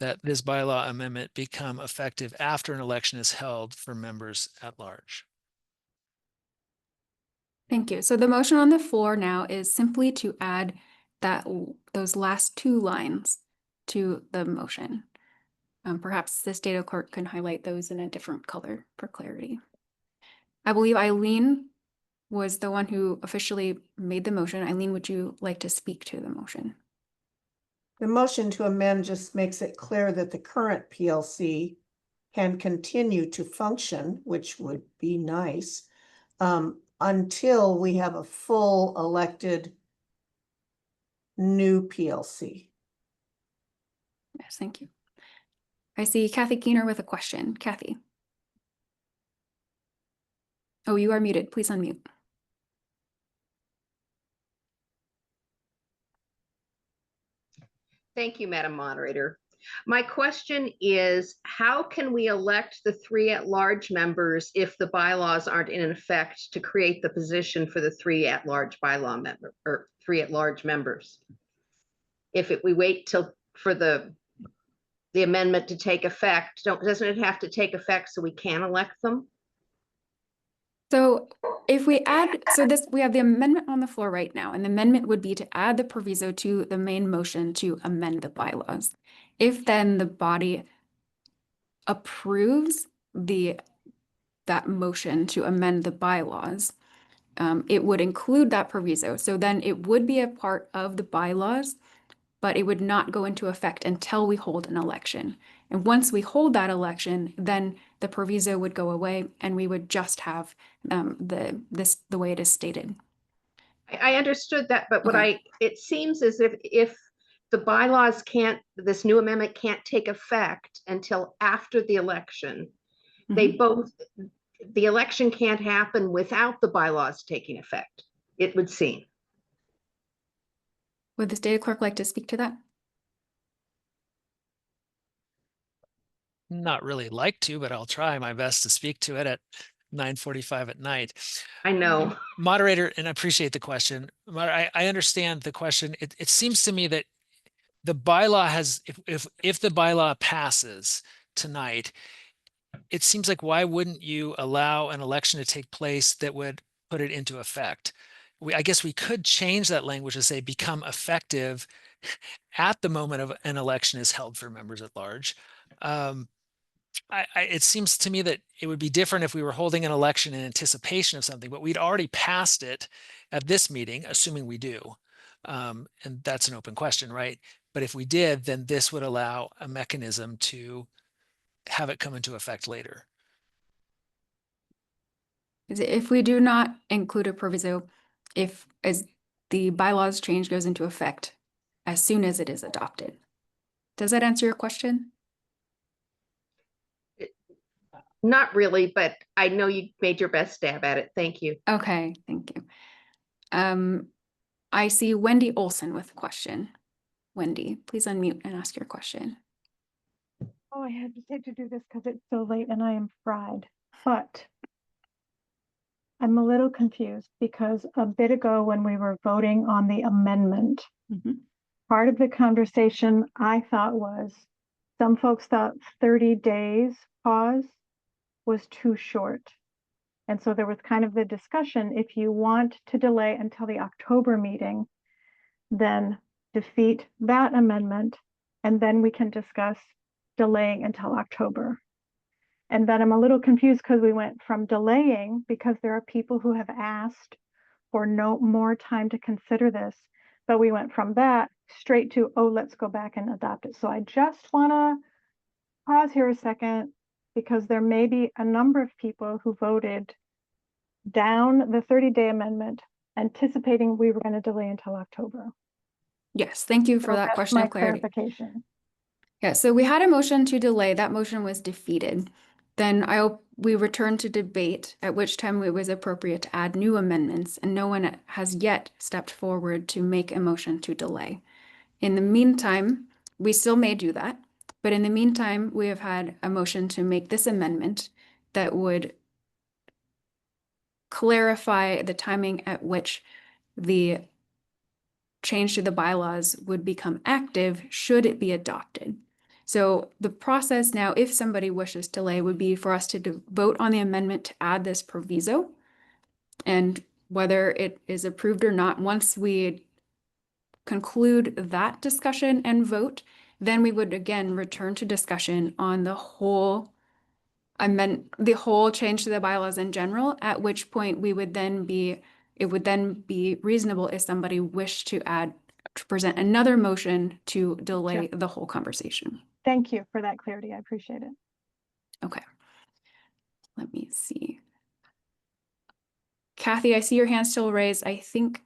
that this bylaw amendment become effective after an election is held for members at large. Thank you. So the motion on the floor now is simply to add those last 2 lines to the motion. Perhaps this data clerk can highlight those in a different color for clarity. I believe Eileen was the one who officially made the motion. Eileen, would you like to speak to the motion? The motion to amend just makes it clear that the current PLC can continue to function, which would be nice, until we have a full elected new PLC. Yes, thank you. I see Kathy Keener with a question. Kathy. Oh, you are muted. Please unmute. Thank you, Madam Moderator. My question is, how can we elect the 3 at-large members if the bylaws aren't in effect to create the position for the 3 at-large bylaw member or 3 at-large members? We wait till for the amendment to take effect, doesn't it have to take effect so we can elect them? So if we add, we have the amendment on the floor right now, and the amendment would be to add the proviso to the main motion to amend the bylaws. If then the body approves that motion to amend the bylaws, it would include that proviso. So then it would be a part of the bylaws, but it would not go into effect until we hold an election. And once we hold that election, then the proviso would go away and we would just have the way it is stated. I understood that, but it seems as if the bylaws this new amendment can't take effect until after the election, the election can't happen without the bylaws taking effect, it would seem. Would the state clerk like to speak to that? Not really like to, but I'll try my best to speak to it at 9:45 at night. I know. Moderator, and I appreciate the question. I understand the question. It seems to me that the bylaw has, if the bylaw passes tonight, it seems like why wouldn't you allow an election to take place that would put it into effect? I guess we could change that language to say become effective at the moment of an election is held for members at large. It seems to me that it would be different if we were holding an election in anticipation of something, but we'd already passed it at this meeting, assuming we do. And that's an open question, right? But if we did, then this would allow a mechanism to have it come into effect later. If we do not include a proviso, as the bylaws change goes into effect as soon as it is adopted. Does that answer your question? Not really, but I know you made your best stab at it. Thank you. Okay, thank you. I see Wendy Olson with a question. Wendy, please unmute and ask your question. Oh, I hesitate to do this because it's so late and I am fried, but I'm a little confused because a bit ago when we were voting on the amendment, part of the conversation I thought was some folks thought 30 days pause was too short. And so there was kind of the discussion, if you want to delay until the October meeting, then defeat that amendment, and then we can discuss delaying until October. And then I'm a little confused because we went from delaying, because there are people who have asked for no more time to consider this, but we went from that straight to, oh, let's go back and adopt it. So I just want to pause here a second, because there may be a number of people who voted down the 30-day amendment, anticipating we were going to delay until October. Yes, thank you for that question of clarity. Clarification. Yeah, so we had a motion to delay. That motion was defeated. Then we returned to debate, at which time it was appropriate to add new amendments, and no one has yet stepped forward to make a motion to delay. In the meantime, we still may do that, but in the meantime, we have had a motion to make this amendment that would clarify the timing at which the change to the bylaws would become active should it be adopted. So the process now, if somebody wishes to delay, would be for us to vote on the amendment to add this proviso, and whether it is approved or not, once we conclude that discussion and vote, then we would again return to discussion on the whole change to the bylaws in general, at which point it would then be reasonable if somebody wished to present another motion to delay the whole conversation. Thank you for that clarity. I appreciate it. Okay. Let me see. Kathy, I see your hand still raised. I think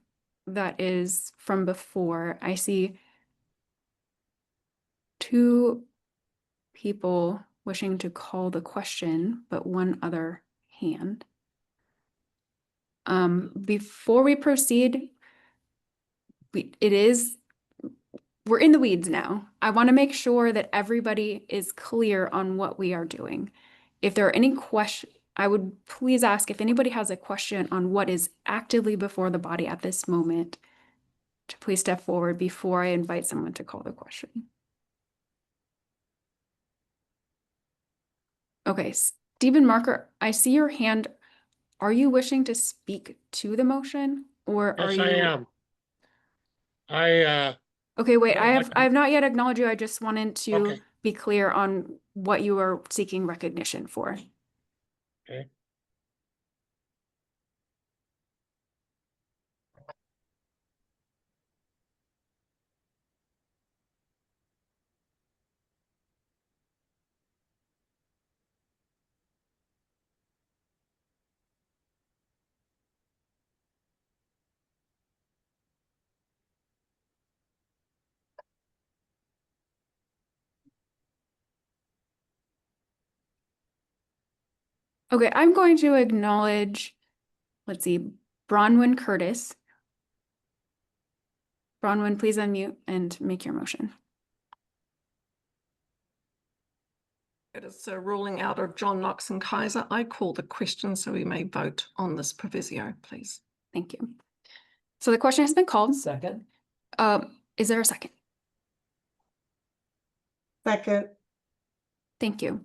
that is from before. I see 2 people wishing to call the question, but 1 other hand. Before we proceed, we we're in the weeds now. I want to make sure that everybody is clear on what we are doing. If there are any questions, I would please ask if anybody has a question on what is actively before the body at this moment, to please step forward before I invite someone to call the question. Okay, Stephen Marker, I see your hand. Are you wishing to speak to the motion, or are Yes, you? I am. I Okay, wait, would I like have not yet acknowledged you. I just wanted to Okay. be clear on what you are seeking recognition for. Okay. Okay, I'm going to acknowledge, let's see, Bronwyn Curtis. Bronwyn, please unmute and make your motion. It is a ruling out of John Knox and Kaiser. I call the question so we may vote on this proviso, please. Thank you. So the question has been called. Second. Is there a second? Second. Thank you.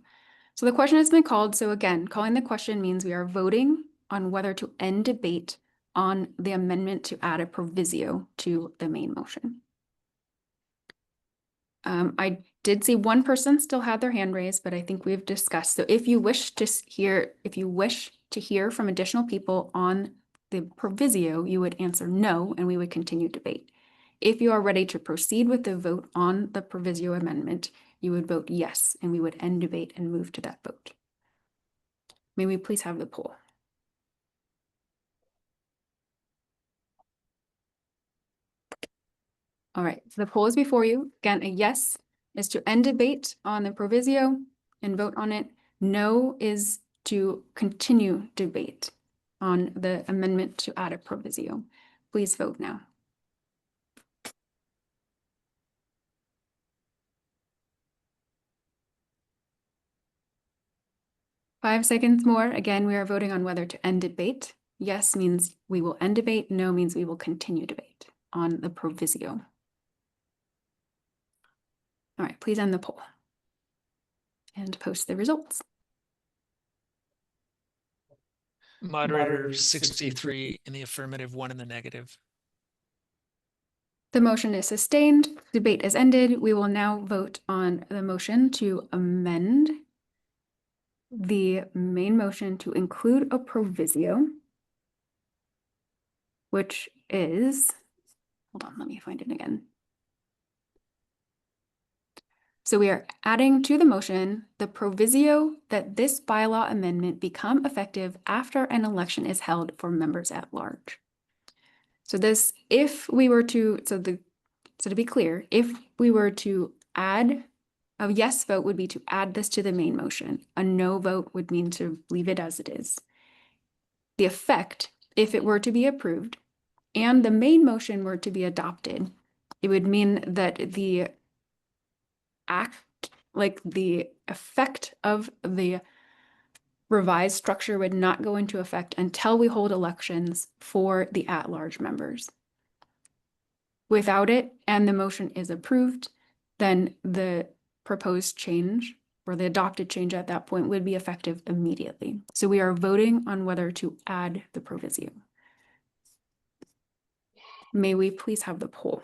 So the question has been called. So again, calling the question means we are voting on whether to end debate on the amendment to add a proviso to the main motion. I did see one person still had their hand raised, but I think we've discussed. So if you wish to hear from additional people on the proviso, you would answer no, and we would continue debate. If you are ready to proceed with the vote on the proviso amendment, you would vote yes, and we would end debate and move to that vote. May we please have the poll? All right, so the poll is before you. Again, a yes is to end debate on the proviso and vote on it. No is to continue debate on the amendment to add a proviso. Please vote now. Five seconds more. Again, we are voting on whether to end debate. Yes means we will end debate. No means we will continue debate on the proviso. All right, please end the poll and post the results. Moderator 63 in the affirmative, 1 in the negative. The motion is sustained. Debate is ended. We will now vote on the motion to amend the main motion to include a proviso, which is, hold on, let me find it again. So we are adding to the motion the proviso that this bylaw amendment become effective after an election is held for members at large. So this, if we were to, so to be clear, if we were to add, a yes vote would be to add this to the main motion. A no vote would mean to leave it as it is. The effect, if it were to be approved and the main motion were to be adopted, it would mean that the the effect of the revised structure would not go into effect until we hold elections for the at-large members. Without it, and the motion is approved, then the proposed change or the adopted change at that point would be effective immediately. So we are voting on whether to add the proviso. May we please have the poll?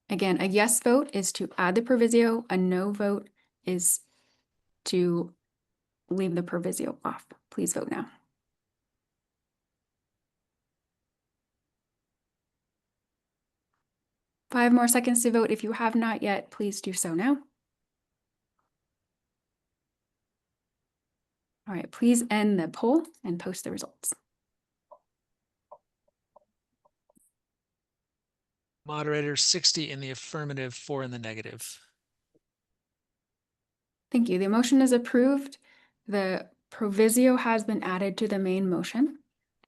Again, a yes vote is to add the proviso, a no vote is to leave the proviso off. Please vote now. Five more seconds to vote. If you have not yet, please do so now. All right, please end the poll and post the results. Moderator 60 in the affirmative, 4 in the negative. Thank you. The motion is approved. The proviso has been added to the main motion.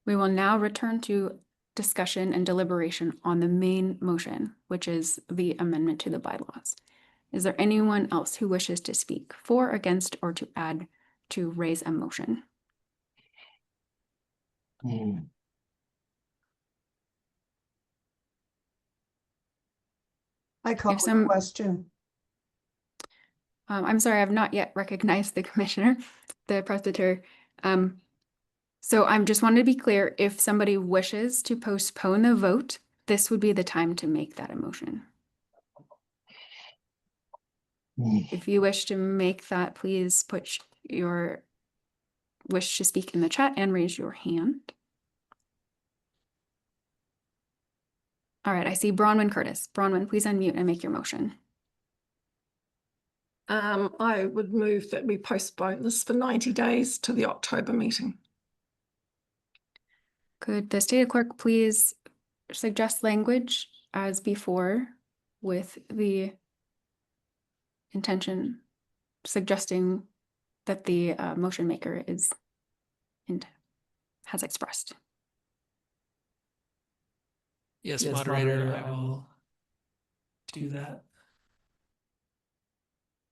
We will now return to discussion and deliberation on the main motion, which is the amendment to the bylaws. Is there anyone else who wishes to speak for, against, or to add, to raise a motion? I call If the some- question. I'm sorry, I've not yet recognized the commissioner, the presbyter. So I'm just wanted to be clear, if somebody wishes to postpone the vote, this would be the time to make that a motion. If you wish to make that, please put your wish to speak in the chat and raise your hand. All right, I see Bronwyn Curtis. Bronwyn, please unmute and make your motion. I would move that we postpone this for 90 days to the October meeting. Could the state clerk please suggest language as before with the intention suggesting that the motion maker is and has expressed? Yes, moderator, I will do that.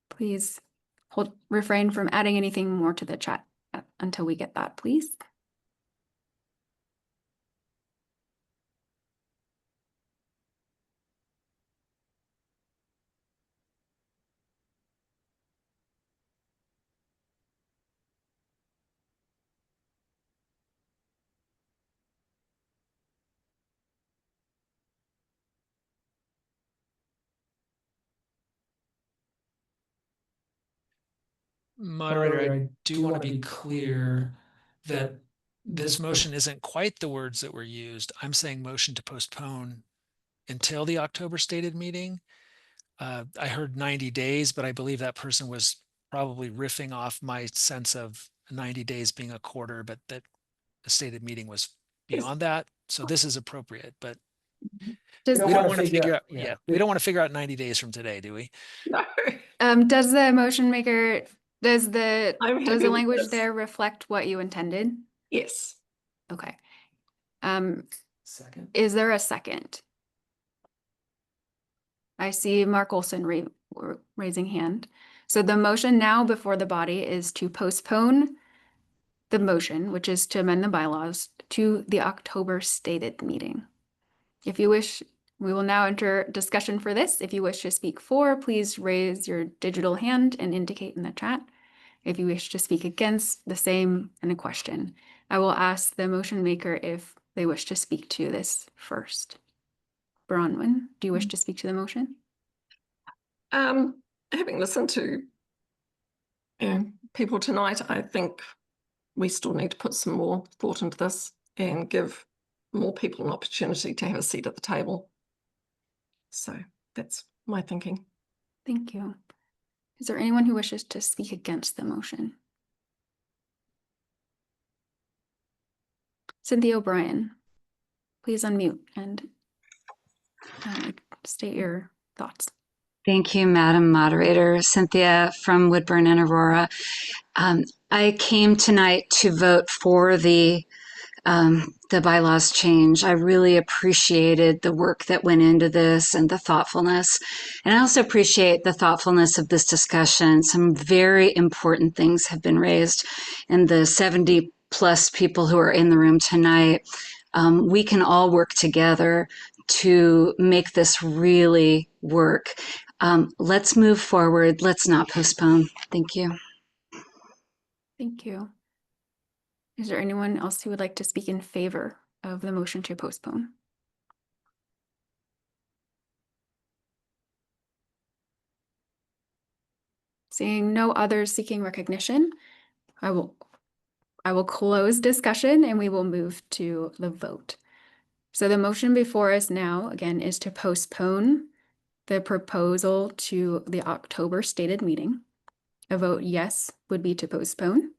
Please refrain from adding anything more to the chat until we get that, please. Moderator, I do want to be clear that this motion isn't quite the words that were used. I'm saying motion to postpone until the October stated meeting. I heard 90 days, but I believe that person was probably riffing off my sense of 90 days being a quarter, but that the stated meeting was beyond that. So this is appropriate, but we don't want to figure out, we don't want to figure out 90 days from today, do we? No. Does the motion maker, does the with language this. there reflect what you intended? Yes. Okay. Second. Is there a second? I see Mark Olson raising hand. So the motion now before the body is to postpone the motion, which is to amend the bylaws, to the October stated meeting. If you wish, we will now enter discussion for this. If you wish to speak for, please raise your digital hand and indicate in the chat. If you wish to speak against, the same and a question. I will ask the motion maker if they wish to speak to this first. Bronwyn, do you wish to speak to the motion? Having listened to people tonight, I think we still need to put some more thought into this and give more people an opportunity to have a seat at the table. So that's my thinking. Thank you. Is there anyone who wishes to speak against the motion? Cynthia O'Brien, please unmute and state your thoughts. Thank you, Madam Moderator. Cynthia from Woodburn and Aurora. I came tonight to vote for the bylaws change. I really appreciated the work that went into this and the thoughtfulness. And I also appreciate the thoughtfulness of this discussion. Some very important things have been raised, and the 70 plus people who are in the room tonight, we can all work together to make this really work. Let's move forward. Let's not postpone. Thank you. Thank you. Is there anyone else who would like to speak in favor of the motion to postpone? Seeing no others seeking recognition, I will close discussion and we will move to the vote. So the motion before us now, again, is to postpone the proposal to the October stated meeting. A vote yes would be to postpone.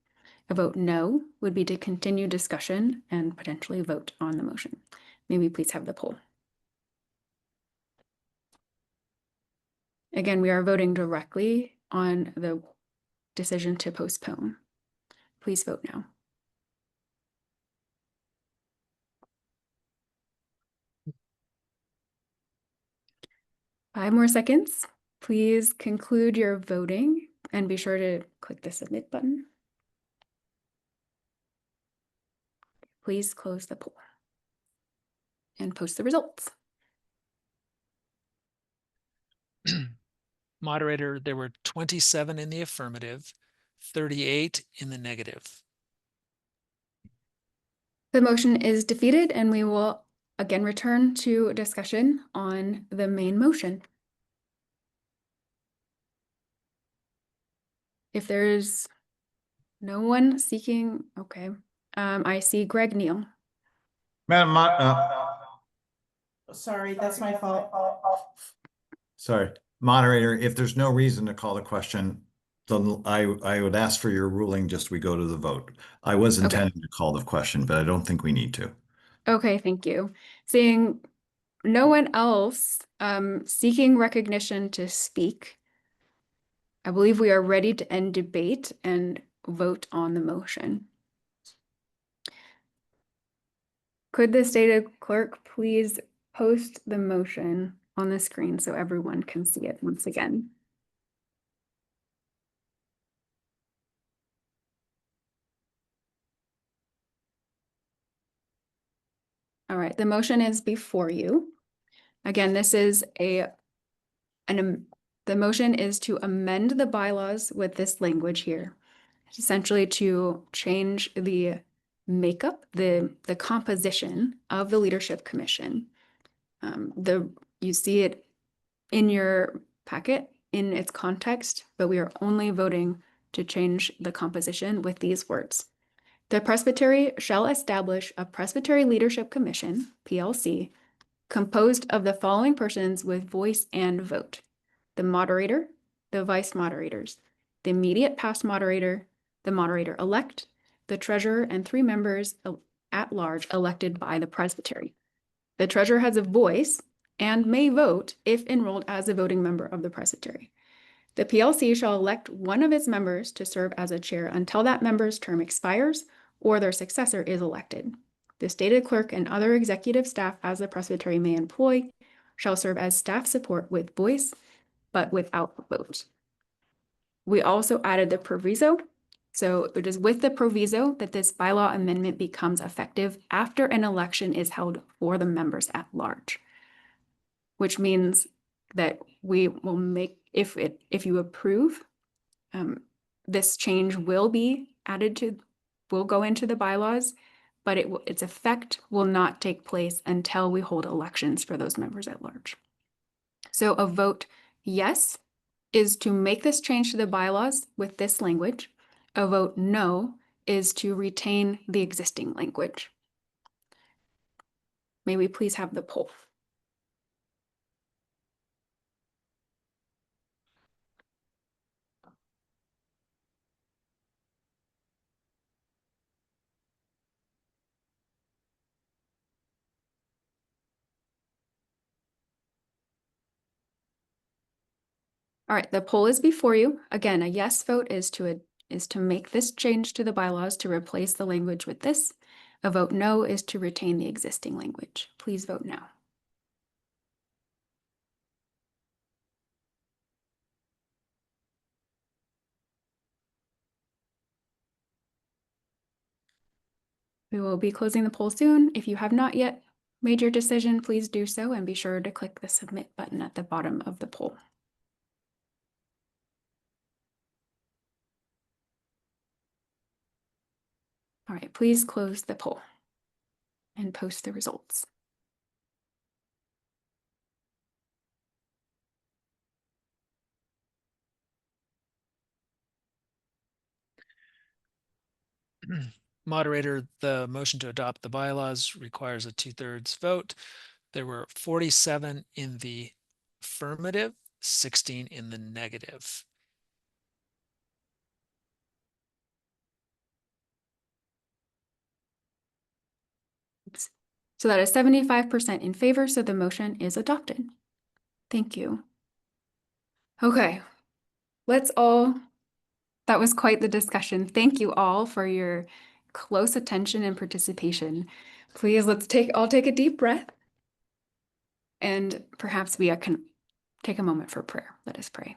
A vote no would be to continue discussion and potentially vote on the motion. May we please have the poll? Again, we are voting directly on the decision to postpone. Please vote now. 5 more seconds. Please conclude your voting and be sure to click the submit button. Please close the poll and post the results. Moderator, there were 27 in the affirmative, 38 in the negative. The motion is defeated, and we will again return to discussion on the main motion. If there's no one seeking, okay. I see Greg Neal. Sorry, that's my fault. Sorry, moderator, if there's no reason to call the question, then I would ask for your ruling, just we go to the vote. I was Okay. intending to call the question, but I don't think we need to. Okay, thank you. Seeing no one else seeking recognition to speak, I believe we are ready to end debate and vote on the motion. Could the stated clerk please post the motion on the screen so everyone can see it once again? All right, the motion is before you. Again, this is the motion is to amend the bylaws with this language here. It's essentially to change the makeup, the composition of the Leadership Commission. You see it in your packet in its context, but we are only voting to change the composition with these words. The Presbytery shall establish a Presbytery Leadership Commission, PLC, composed of the following persons with voice and vote: the moderator, the vice moderators, the immediate past moderator, the moderator-elect, the treasurer, and 3 members at large elected by the Presbytery. The treasurer has a voice and may vote if enrolled as a voting member of the Presbytery. The PLC shall elect one of its members to serve as a chair until that member's term expires or their successor is elected. The stated clerk and other executive staff as the Presbytery may employ shall serve as staff support with voice, but without vote. We also added the proviso. So it is with the proviso that this bylaw amendment becomes effective after an election is held for the members at large, which means that we will make, if you approve, this change will be added to, will go into the bylaws, but its effect will not take place until we hold elections for those members at large. So a vote yes is to make this change to the bylaws with this language. A vote no is to retain the existing language. May we please have the poll? All right, the poll is before you. Again, a yes vote is to make this change to the bylaws to replace the language with this. A vote no is to retain the existing language. Please vote now. We will be closing the poll soon. If you have not yet made your decision, please do so and be sure to click the submit button at the bottom of the poll. All right, please close the poll and post the results. Moderator, the motion to adopt the bylaws requires a 2/3 vote. There were 47 in the affirmative, 16 in the negative. So that is 75% in favor, so the motion is adopted. Thank you. Okay, that was quite the discussion. Thank you all for your close attention and participation. Please, all take a deep breath and perhaps we can take a moment for prayer. Let us pray.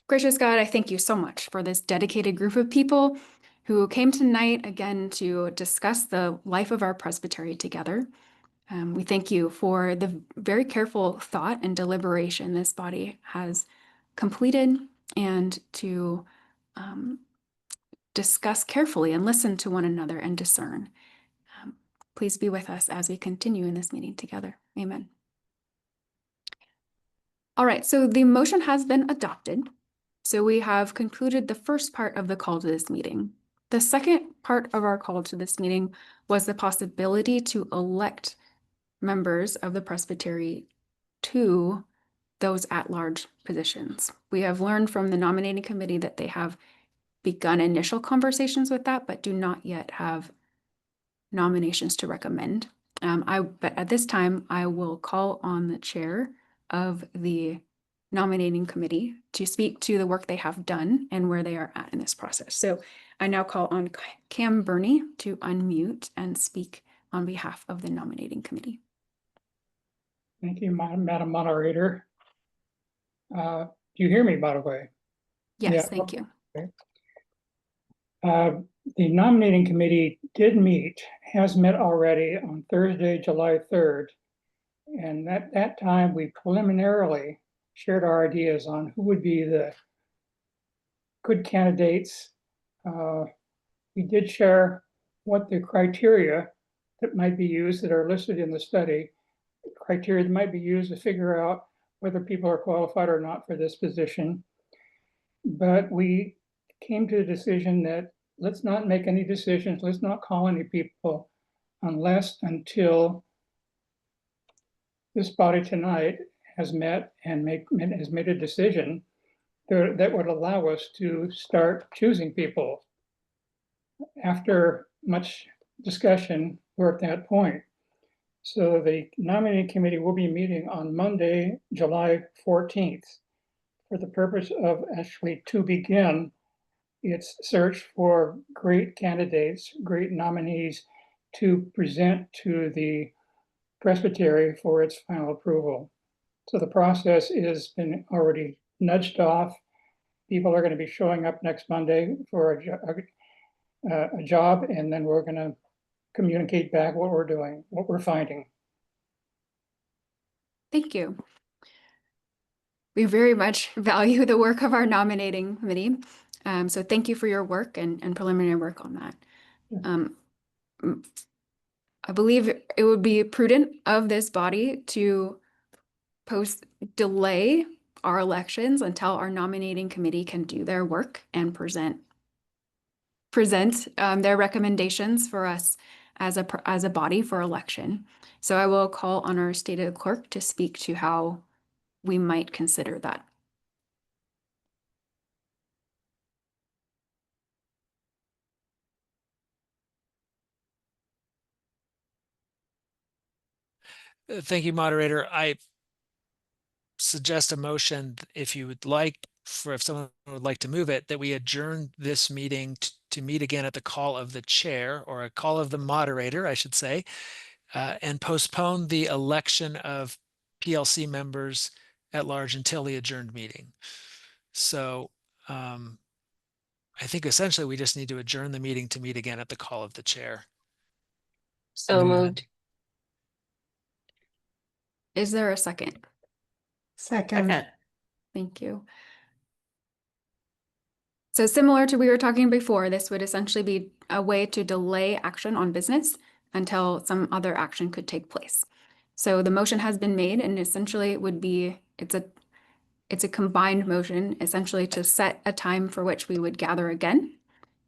Gracious God, I thank you so much for this dedicated group of people who came tonight again to discuss the life of our presbytery together. We thank you for the very careful thought and deliberation this body has completed, and to discuss carefully and listen to one another and discern. Please be with us as we continue in this meeting together. Amen. All right, so the motion has been adopted. So we have concluded the first part of the call to this meeting. The second part of our call to this meeting was the possibility to elect members of the presbytery to those at-large positions. We have learned from the nominating committee that they have begun initial conversations with that, but do not yet have nominations to recommend. But at this time, I will call on the chair of the nominating committee to speak to the work they have done and where they are at in this process. So I now call on Cam Burney to unmute and speak on behalf of the nominating committee. Thank you, Madam Moderator. Do you hear me, by the way? Yes, Yeah. thank you. Okay. The nominating committee did meet, has met already on Thursday, July 3rd. And at that time, we preliminarily shared our ideas on who would be the good candidates. We did share what the criteria that might be used that are listed in the study, criteria that might be used to figure out whether people are qualified or not for this position. But we came to the decision that let's not make any decisions, let's not call any people until this body tonight has met and has made a decision that would allow us to start choosing people. After much discussion, we're at that point. So the nominating committee will be meeting on Monday, July 14th, for the purpose of actually to begin its search for great candidates, great nominees to present to the Presbytery for its final approval. So the process has been already nudged off. People are going to be showing up next Monday for a job, and then we're going to communicate back what we're doing, what we're finding. Thank you. We very much value the work of our nominating committee. So thank you for your work and preliminary work on that. I believe it would be prudent of this body to delay our elections until our nominating committee can do their work and present their recommendations for us as a body for election. So I will call on our stated clerk to speak to how we might consider that. Thank you, moderator. I suggest a motion, if you would like, if someone would like to move it, that we adjourn this meeting to meet again at the call of the chair, or a call of the moderator, I should say, and postpone the election of PLC members at large until the adjourned meeting. So I think essentially we just need to adjourn the meeting to meet again at the call of the chair. So moved. Is there a second? Second. Thank you. So similar to we were talking before, this would essentially be a way to delay action on business until some other action could take place. So the motion has been made, and essentially it would be, it's a combined motion, essentially to set a time for which we would gather again.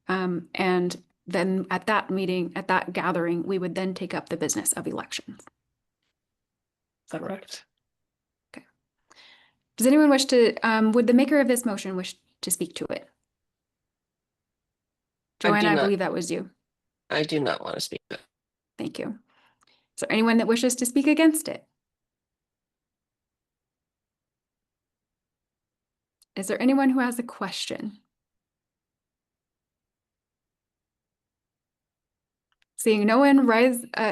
And then at that meeting, at that gathering, we would then take up the business of elections. Is that correct? Okay. Does anyone wish to, would the maker of this motion wish to speak to it? Joanna, I believe that was you. I do not want to speak to it. Thank you. Is there anyone that wishes to speak against it? Is there anyone who has a question? Seeing no one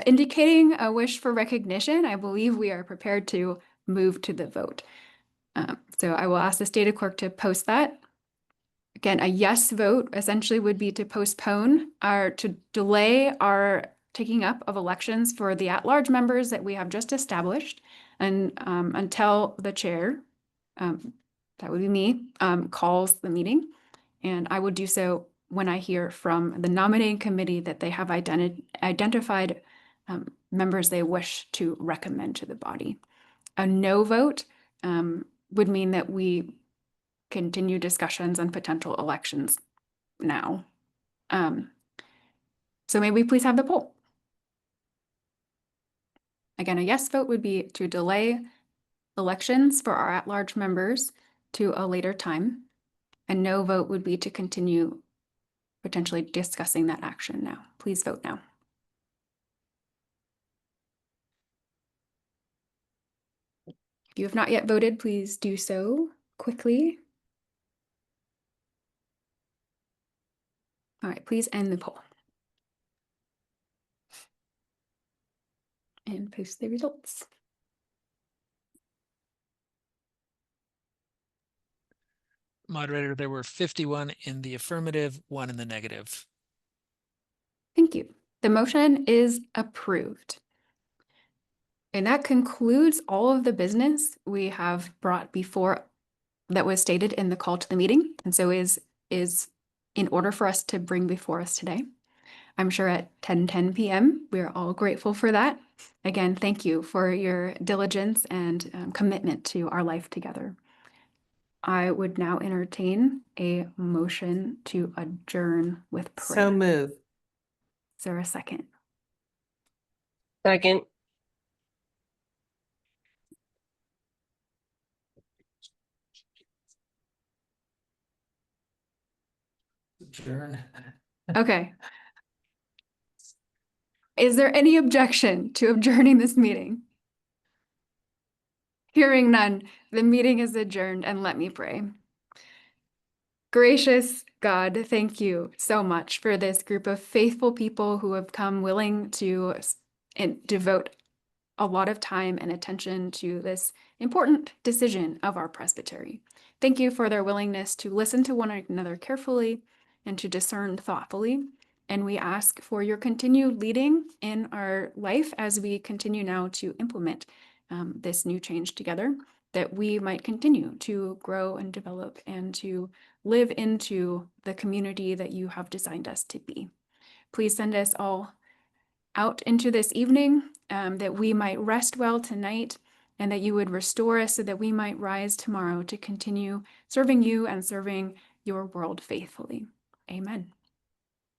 indicating a wish for recognition, I believe we are prepared to move to the vote. So I will ask the stated clerk to post that. Again, a yes vote essentially would be to postpone or to delay our taking up of elections for the at-large members that we have just established and until the chair, that would be me, calls the meeting. And I would do so when I hear from the nominating committee that they have identified members they wish to recommend to the body. A no vote would mean that we continue discussions on potential elections now. So may we please have the poll? Again, a yes vote would be to delay elections for our at-large members to a later time. A no vote would be to continue potentially discussing that action now. Please vote now. If you have not yet voted, please do so quickly. All right, please end the poll. And post the results. Moderator, there were 51 in the affirmative, 1 in the negative. Thank you. The motion is approved. And that concludes all of the business we have brought before that was stated in the call to the meeting, and so is in order for us to bring before us today. I'm sure at 10:10 p.m. we are all grateful for that. Again, thank you for your diligence and commitment to our life together. I would now entertain a motion to adjourn with prayer. So move. Is there a second? Second. Adjourn. Okay. Is there any objection to adjourning this meeting? Hearing none, the meeting is adjourned, and let me pray. Gracious God, thank you so much for this group of faithful people who have come willing to devote a lot of time and attention to this important decision of our presbytery. Thank you for their willingness to listen to one another carefully and to discern thoughtfully. And we ask for your continued leading in our life as we continue now to implement this new change together, that we might continue to grow and develop and to live into the community that you have designed us to be. Please send us all out into this evening, that we might rest well tonight, and that you would restore us so that we might rise tomorrow to continue serving you and serving your world faithfully. Amen.